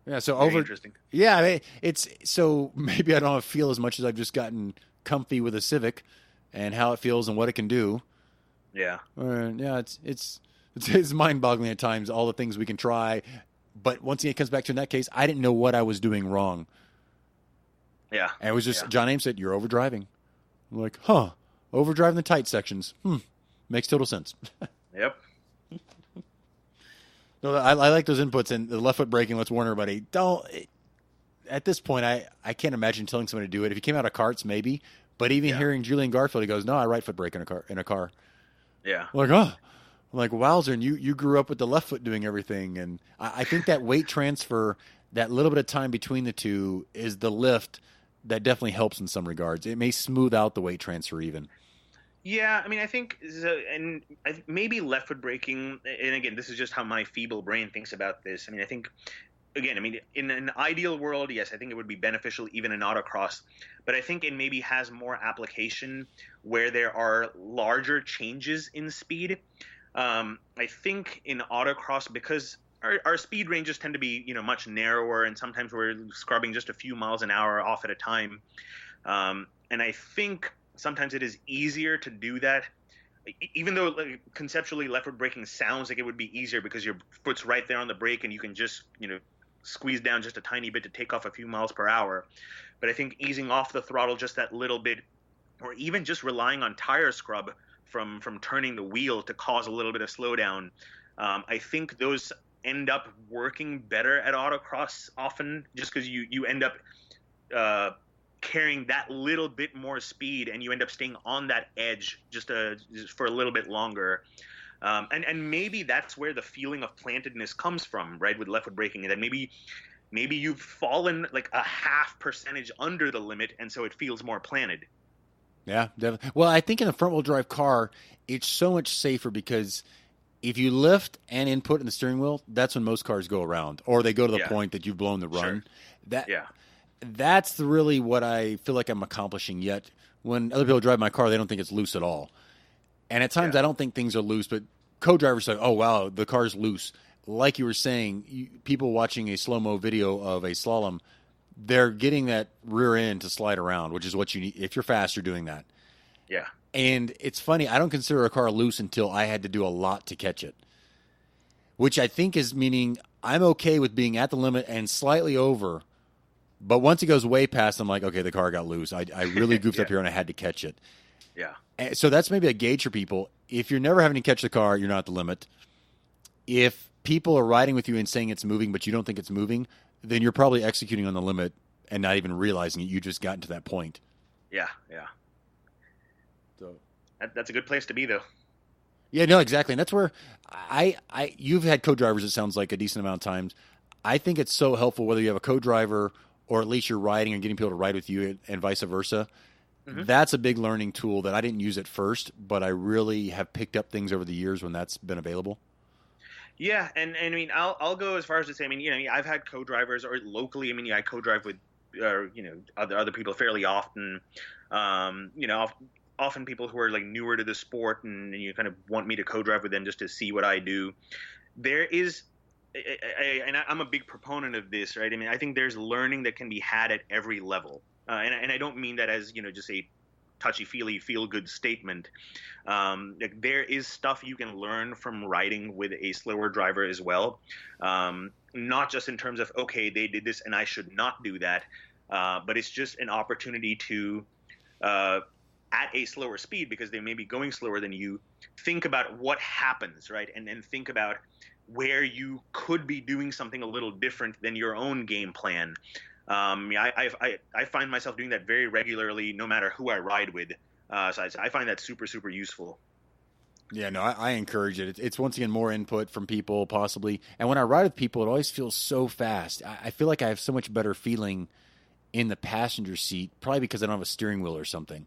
Yeah, so Very interesting. Yeah, I mean, it's so maybe I don't feel as much as I've just gotten comfy with a Civic and how it feels and what it can do. Yeah. Yeah, it's mind-boggling at times, all the things we can try. But once again, it comes back to, in that case, I didn't know what I was doing wrong. Yeah. And it was just, John Ames said, "You're overdriving." I'm like, overdriving the tight sections. Makes total sense. Yep. No, I like those inputs, and the left foot braking. Let's warn everybody. At this point, I can't imagine telling somebody to do it. If he came out of karts, maybe. But even hearing Julian Garfield, he goes, "No, I right foot brake in a car." Yeah. I'm like, wowzer, and you grew up with the left foot doing everything. And I think that weight transfer, that little bit of time between the two, is the lift that definitely helps in some regards. It may smooth out the weight transfer even. Yeah, I mean, I think, and maybe left foot braking, and again, this is just how my feeble brain thinks about this. I mean, I think, again, in an ideal world, yes, I think it would be beneficial even in autocross, but I think it maybe has more application where there are larger changes in speed. I think in autocross, because our speed ranges tend to be, much narrower, and sometimes we're scrubbing just a few miles an hour off at a time. And I think sometimes it is easier to do that, even though conceptually left foot braking sounds like it would be easier because your foot's right there on the brake and you can just, squeeze down just a tiny bit to take off a few miles per hour. But I think easing off the throttle just that little bit, or even just relying on tire scrub from turning the wheel to cause a little bit of slowdown, I think those end up working better at autocross often, just because you end up carrying that little bit more speed, and you end up staying on that edge just for a little bit longer. And maybe that's where the feeling of plantedness comes from, right, with left foot braking, and that maybe you've fallen like a 0.5% under the limit, and so it feels more planted. Yeah, definitely. Well, I think in a front-wheel drive car, it's so much safer because if you lift and input in the steering wheel, that's when most cars go around, or they go to the point that you've blown the run. Sure. That's really what I feel like I'm accomplishing. Yet when other people drive my car, they don't think it's loose at all. And at times I don't think things are loose, but co-drivers say, "Oh, wow, the car's loose." Like you were saying, people watching a slow-mo video of a slalom, they're getting that rear end to slide around, which is what you need. If you're fast, you're doing that. Yeah. And it's funny, I don't consider a car loose until I had to do a lot to catch it, which I think is meaning I'm okay with being at the limit and slightly over. But once it goes way past, I'm like, okay, the car got loose. I really goofed up here and I had to catch it. Yeah. And so that's maybe a gauge for people. If you're never having to catch the car, you're not at the limit. If people are riding with you and saying it's moving, but you don't think it's moving, then you're probably executing on the limit and not even realizing it. You just gotten to that point. Yeah. So that's a good place to be, though. Yeah, no, exactly. And that's where you've had co-drivers, it sounds like, a decent amount of times. I think it's so helpful whether you have a co-driver or at least you're riding and getting people to ride with you and vice versa. Mm-hmm. That's a big learning tool that I didn't use at first, but I really have picked up things over the years when that's been available. Yeah, and I mean, I'll go as far as to say, I've had co-drivers, or locally, I co-drive with, other people fairly often. Often people who are like newer to the sport, and you kind of want me to co-drive with them just to see what I do. There is, and I'm a big proponent of this, right? I think there's learning that can be had at every level, and I don't mean that as just a touchy-feely, feel-good statement. There is stuff you can learn from riding with a slower driver as well, not just in terms of, okay, they did this and I should not do that, but it's just an opportunity to at a slower speed because they may be going slower than you, think about what happens, right? And then think about where you could be doing something a little different than your own game plan. I find myself doing that very regularly, no matter who I ride with. So I find that super, super useful. Yeah, no, I encourage it. It's once again more input from people, possibly. And when I ride with people, it always feels so fast. I feel like I have so much better feeling in the passenger seat, probably because I don't have a steering wheel or something.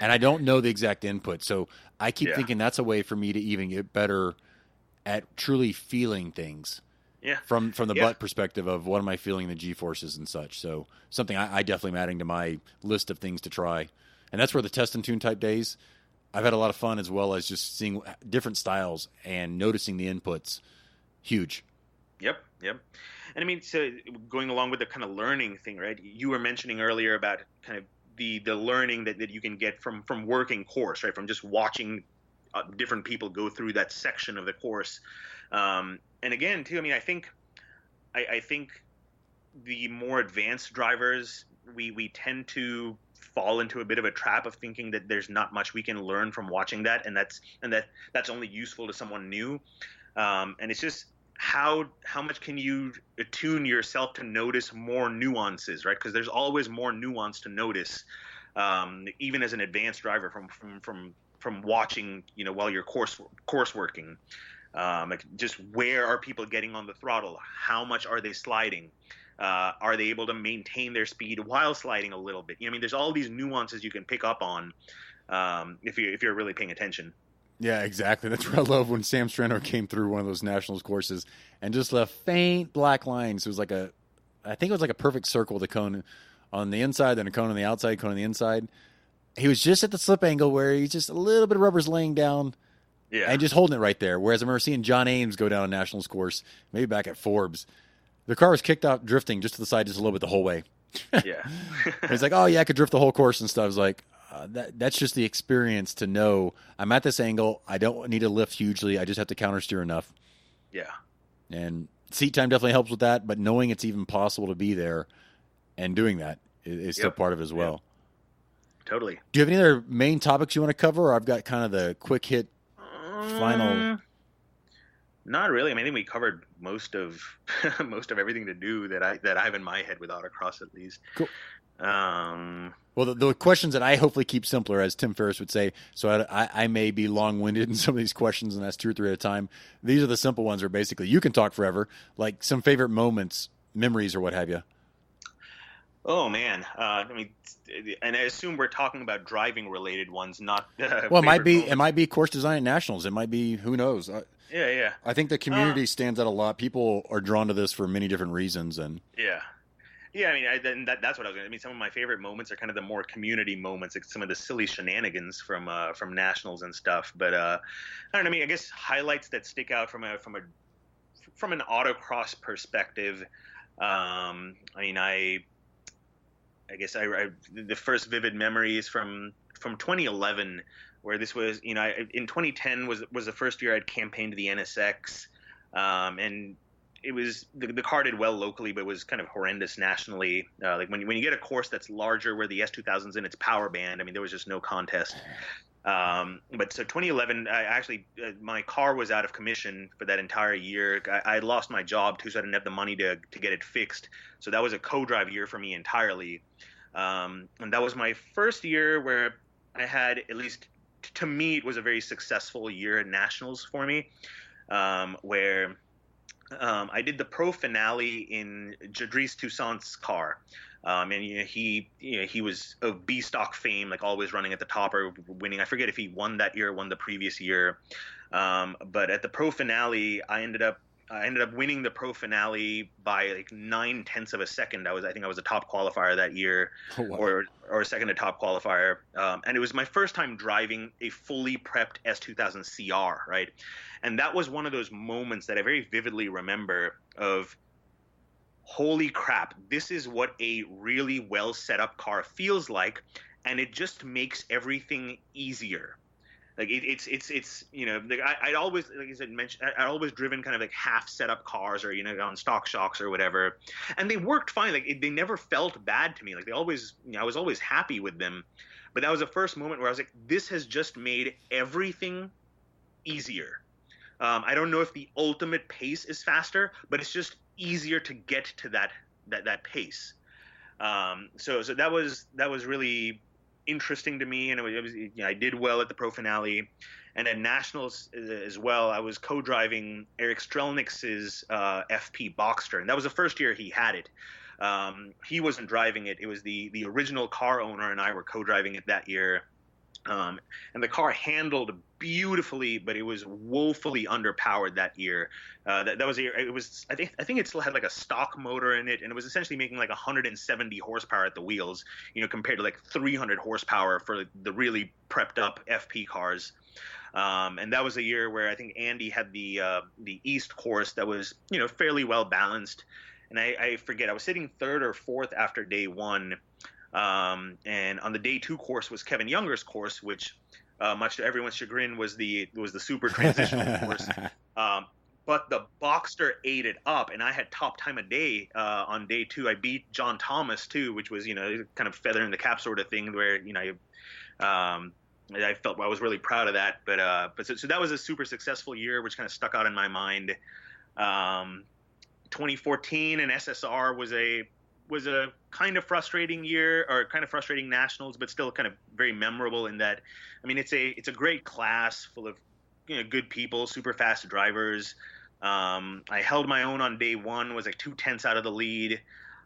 And I don't know the exact input. So I keep thinking that's a way for me to even get better at truly feeling things. Yeah. From the butt perspective of what am I feeling the G-forces and such. So something I definitely am adding to my list of things to try. And that's where the test and tune type days, I've had a lot of fun, as well as just seeing different styles and noticing the inputs. Huge. Yep. And I mean, so going along with the kind of learning thing, right? You were mentioning earlier about kind of the learning that you can get from working course, right? From just watching different people go through that section of the course. And again, too, I mean, I think the more advanced drivers, we tend to fall into a bit of a trap of thinking that there's not much we can learn from watching that, and that's only useful to someone new. And it's just how much can you attune yourself to notice more nuances, right? Because there's always more nuance to notice, even as an advanced driver from watching, while you're course working. Like just where are people getting on the throttle? How much are they sliding? Are they able to maintain their speed while sliding a little bit? I mean, there's all these nuances you can pick up on if you're really paying attention. Yeah, exactly. That's what I love when Sam Strano came through one of those nationals courses and just left faint black lines. It was like I think it was like a perfect circle with a cone on the inside, then a cone on the outside, cone on the inside. He was just at the slip angle where he's just a little bit of rubber's laying down. Yeah. And just holding it right there. Whereas I remember seeing John Ames go down a nationals course, maybe back at Forbes. The car was kicked out drifting just to the side just a little bit the whole way. Yeah. He's like, oh, yeah, I could drift the whole course and stuff. I was like, that's just the experience to know I'm at this angle. I don't need to lift hugely. I just have to counter steer enough. Yeah. And seat time definitely helps with that, but knowing it's even possible to be there and doing that is still part of it as well. Yep. Totally. Do you have any other main topics you want to cover, or I've got kind of the quick hit final? Not really. I mean, I think we covered most of everything to do that I have in my head with autocross, at least. Cool. Well, the questions that I hopefully keep simpler, as Tim Ferriss would say, so I may be long-winded in some of these questions, and that's 2 or 3 at a time. These are the simple ones where basically you can talk forever, like some favorite moments, memories, or what have you. Oh, man. I mean, and I assume we're talking about driving-related ones, not well, it might be course design at nationals. It might be, who knows. Yeah. I think the community stands out a lot. People are drawn to this for many different reasons. And yeah, I mean, that's what I was going to. I mean, some of my favorite moments are kind of the more community moments, like some of the silly shenanigans from nationals and stuff. But I don't know. I mean, I guess highlights that stick out from an autocross perspective. I mean, I guess the first vivid memory is from 2011, where this was, in 2010 was the first year I'd campaigned to the NSX, and it was the car did well locally, but it was kind of horrendous nationally. Like when you get a course that's larger, where the S2000's in its power band, I mean, there was just no contest. But so 2011, my car was out of commission for that entire year. I had lost my job too, so I didn't have the money to get it fixed. So that was a co-drive year for me entirely. And that was my first year where I had, at least to me, it was a very successful year at nationals for me, where I did the pro finale in Jadrice Toussaint's car. And he was of B stock fame, like always running at the top or winning. I forget if he won that year or won the previous year. But at the pro finale, I ended up winning the pro finale by like 0.9 of a second. I think I was a top qualifier that year. Oh, wow. or second to top qualifier. And it was my first time driving a fully prepped S2000 CR, right? And that was one of those moments that I very vividly remember of, holy crap, this is what a really well set up car feels like, and it just makes everything easier. Like it's like I'd always, like I said, I'd always driven kind of like half set up cars, or on stock shocks or whatever, and they worked fine. Like they never felt bad to me. Like they always, I was always happy with them. But that was the first moment where I was like, this has just made everything easier. I don't know if the ultimate pace is faster, but it's just easier to get to that pace. So that was really interesting to me, and it was I did well at the pro finale, and at nationals as well. I was co-driving Eric Strelnick's FP Boxster, and that was the first year he had it. He wasn't driving it; it was the original car owner and I were co-driving it that year. And the car handled beautifully, but it was woefully underpowered that year. That was a year. It was I think it still had like a stock motor in it, and it was essentially making like 170 horsepower at the wheels, compared to like 300 horsepower for the really prepped up FP cars. And that was a year where I think Andy had the East course that was fairly well balanced, and I forget, I was sitting third or fourth after day one. And on the day two course was Kevin Younger's course, which, much to everyone's chagrin, was the super transitional course. But the Boxster ate it up, and I had top time of day on day two. I beat John Thomas too, which was kind of feather in the cap sort of thing, where I felt I was really proud of that. But so that was a super successful year, which kind of stuck out in my mind. 2014 and SSR was a kind of frustrating year, or kind of frustrating nationals, but still kind of very memorable in that, I mean, it's a great class full of good people, super fast drivers. I held my own on day one, was like 2/10 out of the lead.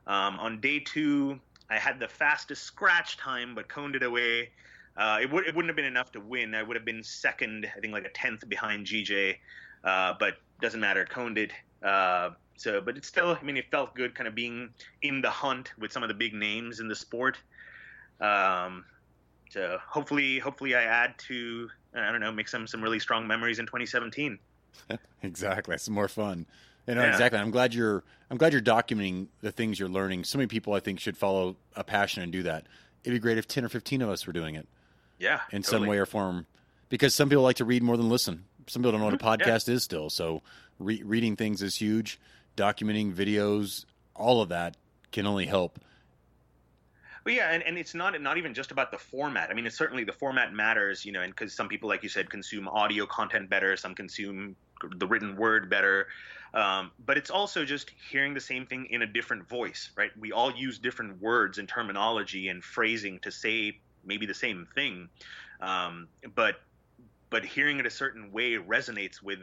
On day two, I had the fastest scratch time, but coned it away. It wouldn't have been enough to win. I would have been second, I think like a 10th behind GJ, but doesn't matter, coned it. But it's still, I mean, it felt good kind of being in the hunt with some of the big names in the sport. So hopefully I add to, I don't know, make some really strong memories in 2017. Exactly. Some more fun. Exactly. I'm glad you're documenting the things you're learning. So many people, I think, should follow a passion and do that. It'd be great if 10 or 15 of us were doing it. Yeah. In some way or form, because some people like to read more than listen. Some people don't know what a podcast is still. So reading things is huge. Documenting videos, all of that can only help. Well, yeah, and it's not even just about the format. I mean, it's certainly the format matters, and because some people, like you said, consume audio content better, some consume the written word better. But it's also just hearing the same thing in a different voice, right? We all use different words and terminology and phrasing to say maybe the same thing, but hearing it a certain way resonates with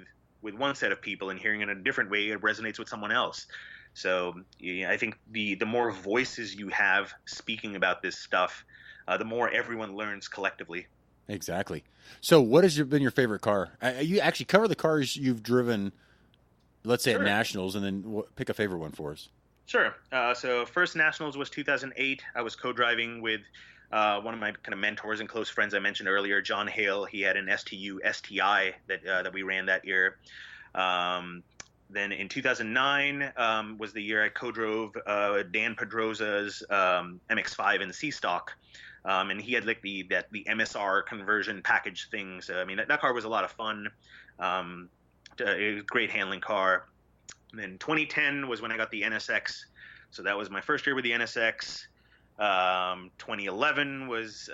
one set of people, and hearing it in a different way, it resonates with someone else. So I think the more voices you have speaking about this stuff, the more everyone learns collectively. Exactly. So what has been your favorite car? You actually cover the cars you've driven, let's say, at Nationals, and then pick a favorite one for us. Sure. So first Nationals was 2008. I was co-driving with one of my kind of mentors and close friends I mentioned earlier, John Hale. He had an STU STI that we ran that year. Then in 2009 was the year I co-drove Dan Pedrosa's MX-5 and C-Stock. And he had like the MSR conversion package thing. So, I mean, that car was a lot of fun. It was a great handling car. And then 2010 was when I got the NSX. So that was my first year with the NSX. 2011 was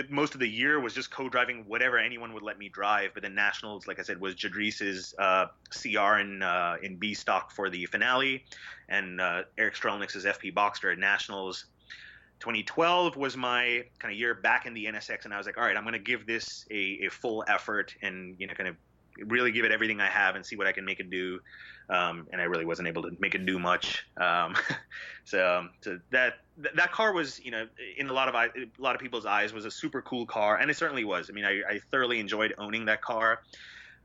most of the year was just co-driving whatever anyone would let me drive. But then Nationals, like I said, was Jadris's CR in B stock for the finale, and Eric Strelnick's FP Boxster at Nationals. 2012 was my kind of year back in the NSX, and I was like, all right, I'm going to give this a full effort and kind of really give it everything I have and see what I can make it do. And I really wasn't able to make it do much. So that car was, in a lot of people's eyes, was a super cool car, and it certainly was. I mean, I thoroughly enjoyed owning that car.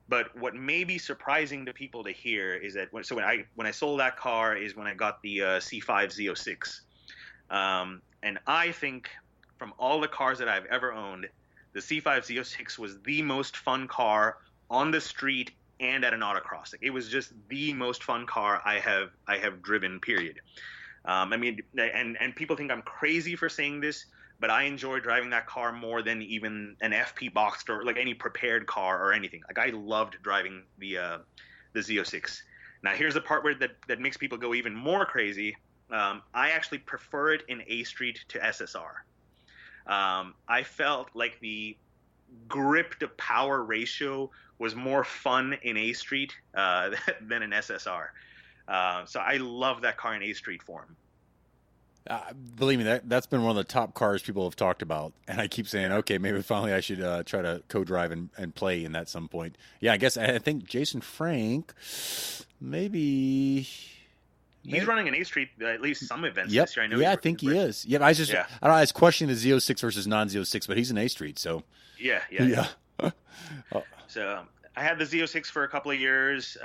But what may be surprising to people to hear is that when I sold that car is when I got the C5 Z06. And I think from all the cars that I've ever owned, the C5 Z06 was the most fun car on the street and at an autocross. Like, it was just the most fun car I have driven, period. I mean, and people think I'm crazy for saying this, but I enjoy driving that car more than even an FP Boxster or like any prepared car or anything. Like, I loved driving the Z06. Now, here's the part where that makes people go even more crazy. I actually prefer it in A Street to SSR. I felt like the grip to power ratio was more fun in A Street than in SSR. So I love that car in A Street form. Believe me, that's been one of the top cars people have talked about, and I keep saying, okay, maybe finally I should try to co-drive and play in that some point. Yeah, I think Jason Frank, maybe he's running an A Street at least some events yep. this year. I know. Yeah, I think he is. Yeah, I don't know. I was questioning the Z06 versus non-Z06, but he's an A Street, so yeah. So I had the Z06 for a couple of years.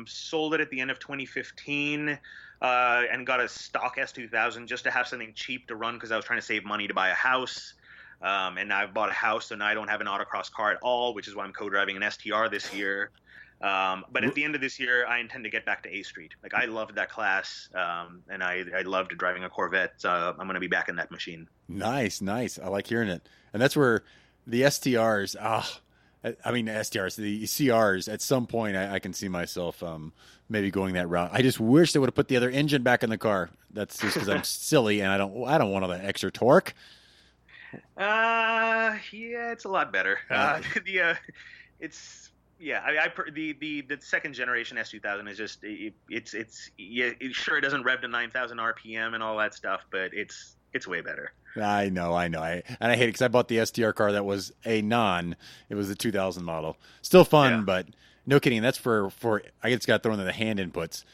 Sold it at the end of 2015. And got a stock S2000 just to have something cheap to run because I was trying to save money to buy a house. And now I've bought a house, so now I don't have an autocross car at all, which is why I'm co-driving an STR this year. But at the end of this year, I intend to get back to A Street. Like, I loved that class, and I loved driving a Corvette. So I'm going to be back in that machine. Nice. I like hearing it. And that's where the STRs, the CRs, at some point I can see myself maybe going that route. I just wish they would have put the other engine back in the car. That's just because I'm silly and I don't want all that extra torque. Yeah, it's a lot better. The second generation S2000 is just it doesn't rev to 9,000 RPM and all that stuff, but it's way better. I know. And I hate it because I bought the STR car that was it was the 2000 model. Still fun, but no kidding. That's for I just got thrown in the hand inputs.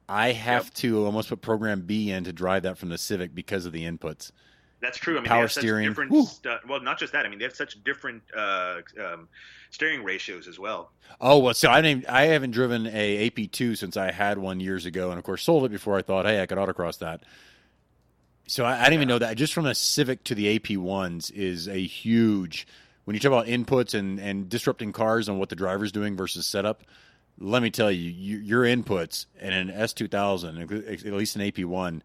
I have to almost put program B in to drive that from the Civic because of the inputs. That's true. I mean, power they have steering. Such different well, not just that. I mean, they have such different steering ratios as well. Oh, well, so I haven't driven a AP2 since I had one years ago, and of course sold it before I thought, hey, I could autocross that. So I didn't even know that. Just from the Civic to the AP1s is a huge. When you talk about inputs and disrupting cars and what the driver's doing versus setup, let me tell you, your inputs in an S2000, at least an AP1,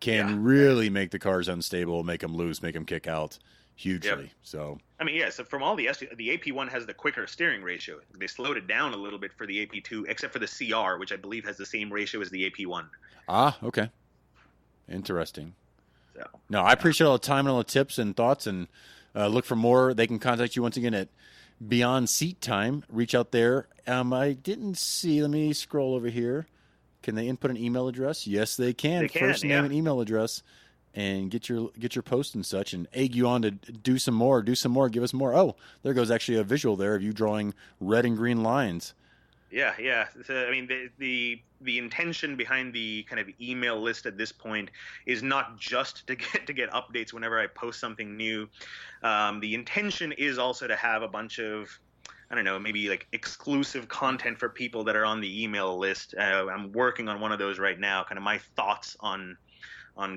can really make the cars unstable, make them loose, make them kick out hugely. Yep. So I mean, so from all the AP1 has the quicker steering ratio. They slowed it down a little bit for the AP2, except for the CR, which I believe has the same ratio as the AP1. Okay, interesting. So, no, I appreciate all the time and all the tips and thoughts, and look for more. They can contact you once again at Beyond Seat Time. Reach out there. I didn't see. Let me scroll over here. Can they input an email address? Yes, they can. First name and email address, and get your post and such, and egg you on to do some more, give us more. Oh, there goes actually a visual there of you drawing red and green lines. Yeah. So, I mean, the intention behind the kind of email list at this point is not just to get updates whenever I post something new. The intention is also to have a bunch of, I don't know, maybe like exclusive content for people that are on the email list. I'm working on one of those right now, kind of my thoughts on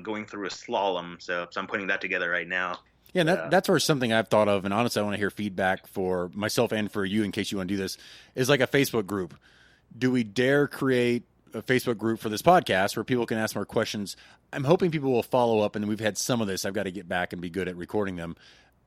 going through a slalom. So I'm putting that together right now. Yeah, that's where something I've thought of, and honestly, I want to hear feedback for myself and for you in case you want to do this, is like a Facebook group. Do we dare create a Facebook group for this podcast where people can ask more questions? I'm hoping people will follow up, and we've had some of this. I've got to get back and be good at recording them,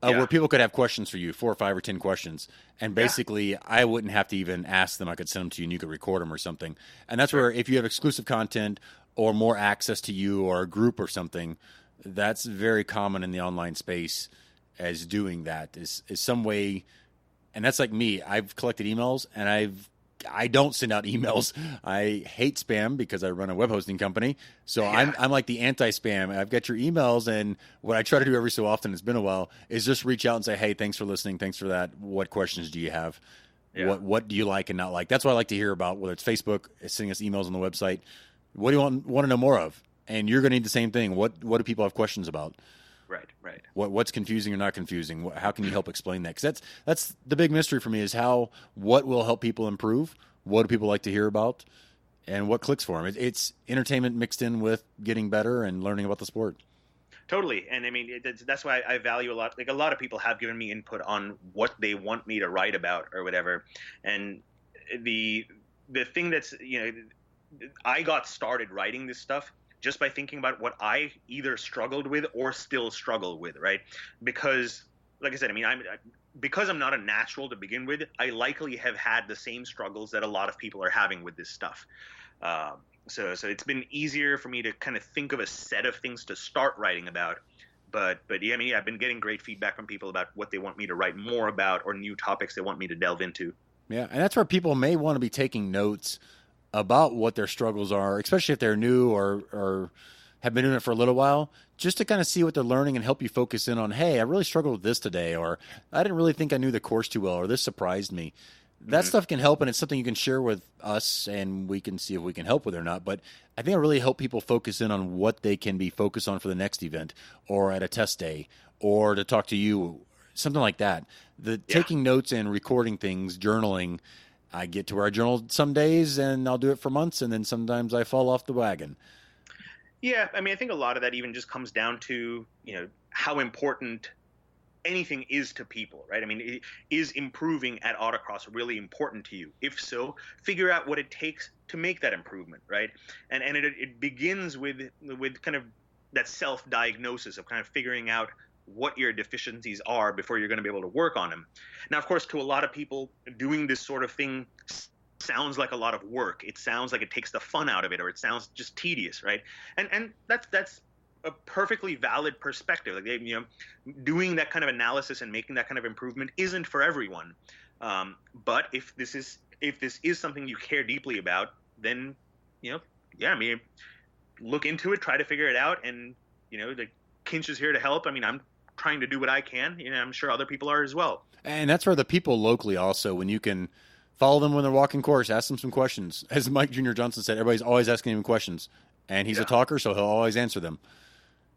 where people could have questions for you, 4 or 5 or 10 questions, and basically I wouldn't have to even ask them. I could send them to you, and you could record them or something. And that's where if you have exclusive content or more access to you or a group or something, that's very common in the online space as doing that is some way. And that's like me. I've collected emails, and I don't send out emails. I hate spam because I run a web hosting company. So I'm like the anti-spam. I've got your emails, and what I try to do every so often, it's been a while, is just reach out and say, hey, thanks for listening. Thanks for that. What questions do you have? Yeah. What do you like and not like? That's what I like to hear about, whether it's Facebook, sending us emails on the website. What do you want to know more of? And you're going to need the same thing. What do people have questions about? Right. What's confusing or not confusing? How can you help explain that? Because that's the big mystery for me is what will help people improve? What do people like to hear about? And what clicks for them? It's entertainment mixed in with getting better and learning about the sport. Totally. And I mean, that's why I value a lot. Like, a lot of people have given me input on what they want me to write about or whatever. And the thing that's, I got started writing this stuff just by thinking about what I either struggled with or still struggle with, right? Because, like I said, I mean, because I'm not a natural to begin with, I likely have had the same struggles that a lot of people are having with this stuff. So it's been easier for me to kind of think of a set of things to start writing about. But yeah, I mean, I've been getting great feedback from people about what they want me to write more about or new topics they want me to delve into. Yeah, and that's where people may want to be taking notes about what their struggles are, especially if they're new or have been doing it for a little while, just to kind of see what they're learning and help you focus in on, hey, I really struggled with this today, or I didn't really think I knew the course too well, or this surprised me. That stuff can help, and it's something you can share with us, and we can see if we can help with it or not. But I think it really help people focus in on what they can be focused on for the next event, or at a test day, or to talk to you, something like that. Taking notes and recording things, journaling, I get to where I journal some days, and I'll do it for months, and then sometimes I fall off the wagon. Yeah, I mean, I think a lot of that even just comes down to, how important anything is to people, right? I mean, is improving at autocross really important to you? If so, figure out what it takes to make that improvement, right? And it begins with kind of that self-diagnosis of kind of figuring out what your deficiencies are before you're going to be able to work on them. Now, of course, to a lot of people, doing this sort of thing sounds like a lot of work. It sounds like it takes the fun out of it, or it sounds just tedious, right? And that's a perfectly valid perspective. Like, doing that kind of analysis and making that kind of improvement isn't for everyone. But if this is something you care deeply about, then look into it, try to figure it out, and the Kinch is here to help. I mean, I'm trying to do what I can. I'm sure other people are as well. And that's where the people locally also, when you can follow them when they're walking course, ask them some questions. As Mike Jr. Johnson said, everybody's always asking him questions, and he's a talker, so he'll always answer them.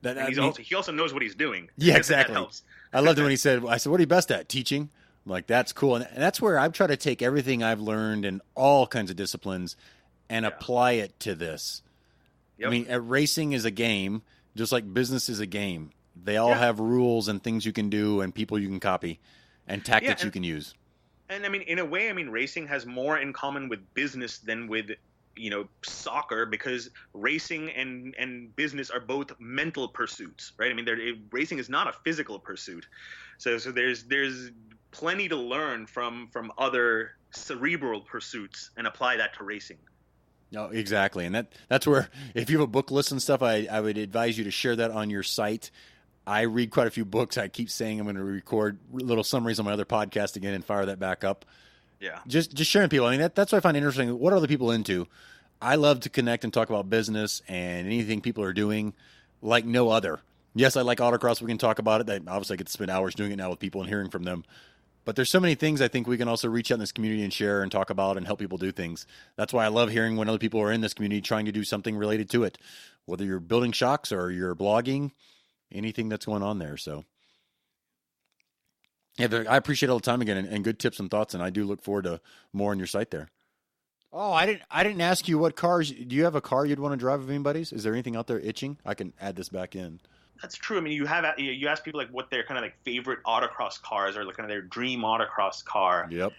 He also knows what he's doing. Yeah, exactly. That helps. I loved it when he said, I said, what are you best at? Teaching? I'm like, that's cool. And that's where I've tried to take everything I've learned in all kinds of disciplines and apply it to this. Yep. I mean, racing is a game, just like business is a game. They all have rules and things you can do and people you can copy and tactics you can use. And I mean, in a way, racing has more in common with business than with soccer, because racing and business are both mental pursuits, right? I mean, racing is not a physical pursuit. So there's plenty to learn from other cerebral pursuits and apply that to racing. No, exactly. And that's where, if you have a book list and stuff, I would advise you to share that on your site. I read quite a few books. I keep saying I'm going to record little summaries on my other podcast again and fire that back up. Yeah. Just sharing people. I mean, that's what I find interesting. What are other people into? I love to connect and talk about business and anything people are doing like no other. Yes, I like autocross. We can talk about it. Obviously, I get to spend hours doing it now with people and hearing from them. But there's so many things I think we can also reach out in this community and share and talk about and help people do things. That's why I love hearing when other people are in this community trying to do something related to it, whether you're building shocks or you're blogging, anything that's going on there. So, yeah, I appreciate all the time again and good tips and thoughts, and I do look forward to more on your site there. Oh, I didn't ask you what cars. Do you have a car you'd want to drive with anybody's? Is there anything out there itching? I can add this back in. That's true. I mean, you ask people like what their kind of like favorite autocross cars are, like kind of their dream autocross car. Yep.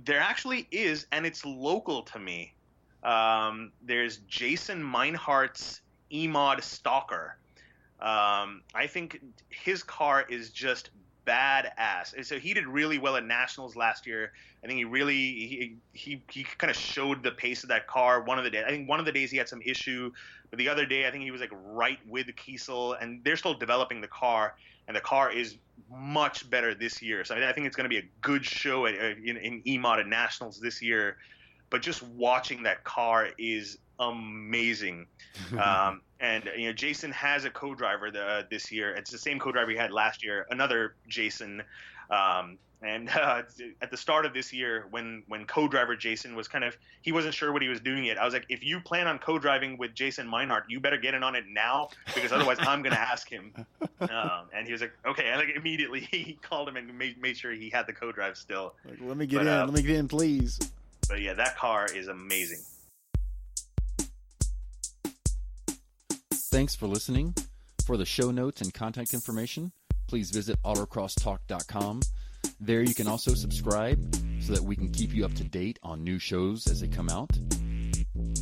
There actually is, and it's local to me. There's Jason Meinhardt's E-Mod Stalker. I think his car is just badass. And so he did really well at Nationals last year. I think he kind of showed the pace of that car one of the days. I think one of the days he had some issue, but the other day I think he was like right with Kiesel, and they're still developing the car, and the car is much better this year. So I think it's going to be a good show in E-Mod at Nationals this year. But just watching that car is amazing. And Jason has a co-driver this year. It's the same co-driver he had last year, another Jason. And at the start of this year, when co-driver Jason was he wasn't sure what he was doing yet. I was like, if you plan on co-driving with Jason Meinhardt, you better get in on it now, because otherwise I'm going to ask him. And he was like, okay. And immediately he called him and made sure he had the co-drive still. Like, let me get in, please. But yeah, that car is amazing. Thanks for listening. For the show notes and contact information, please visit autocrosstalk.com. There you can also subscribe so that we can keep you up to date on new shows as they come out.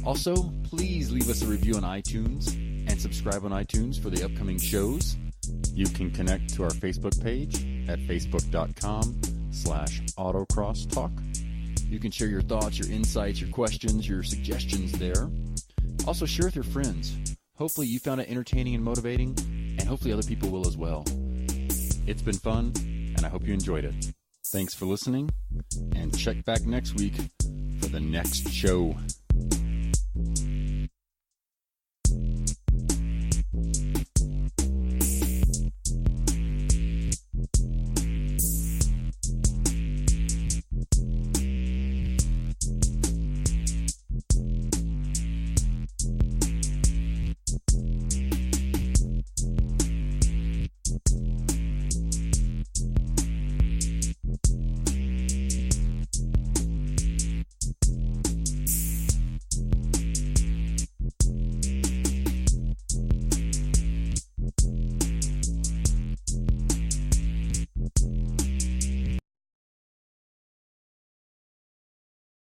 Also, please leave us a review on iTunes and subscribe on iTunes for the upcoming shows. You can connect to our Facebook page at facebook.com/autocrosstalk. You can share your thoughts, your insights, your questions, your suggestions there. Also, share with your friends. Hopefully you found it entertaining and motivating, and hopefully other people will as well. It's been fun, and I hope you enjoyed it. Thanks for listening, and check back next week for the next show.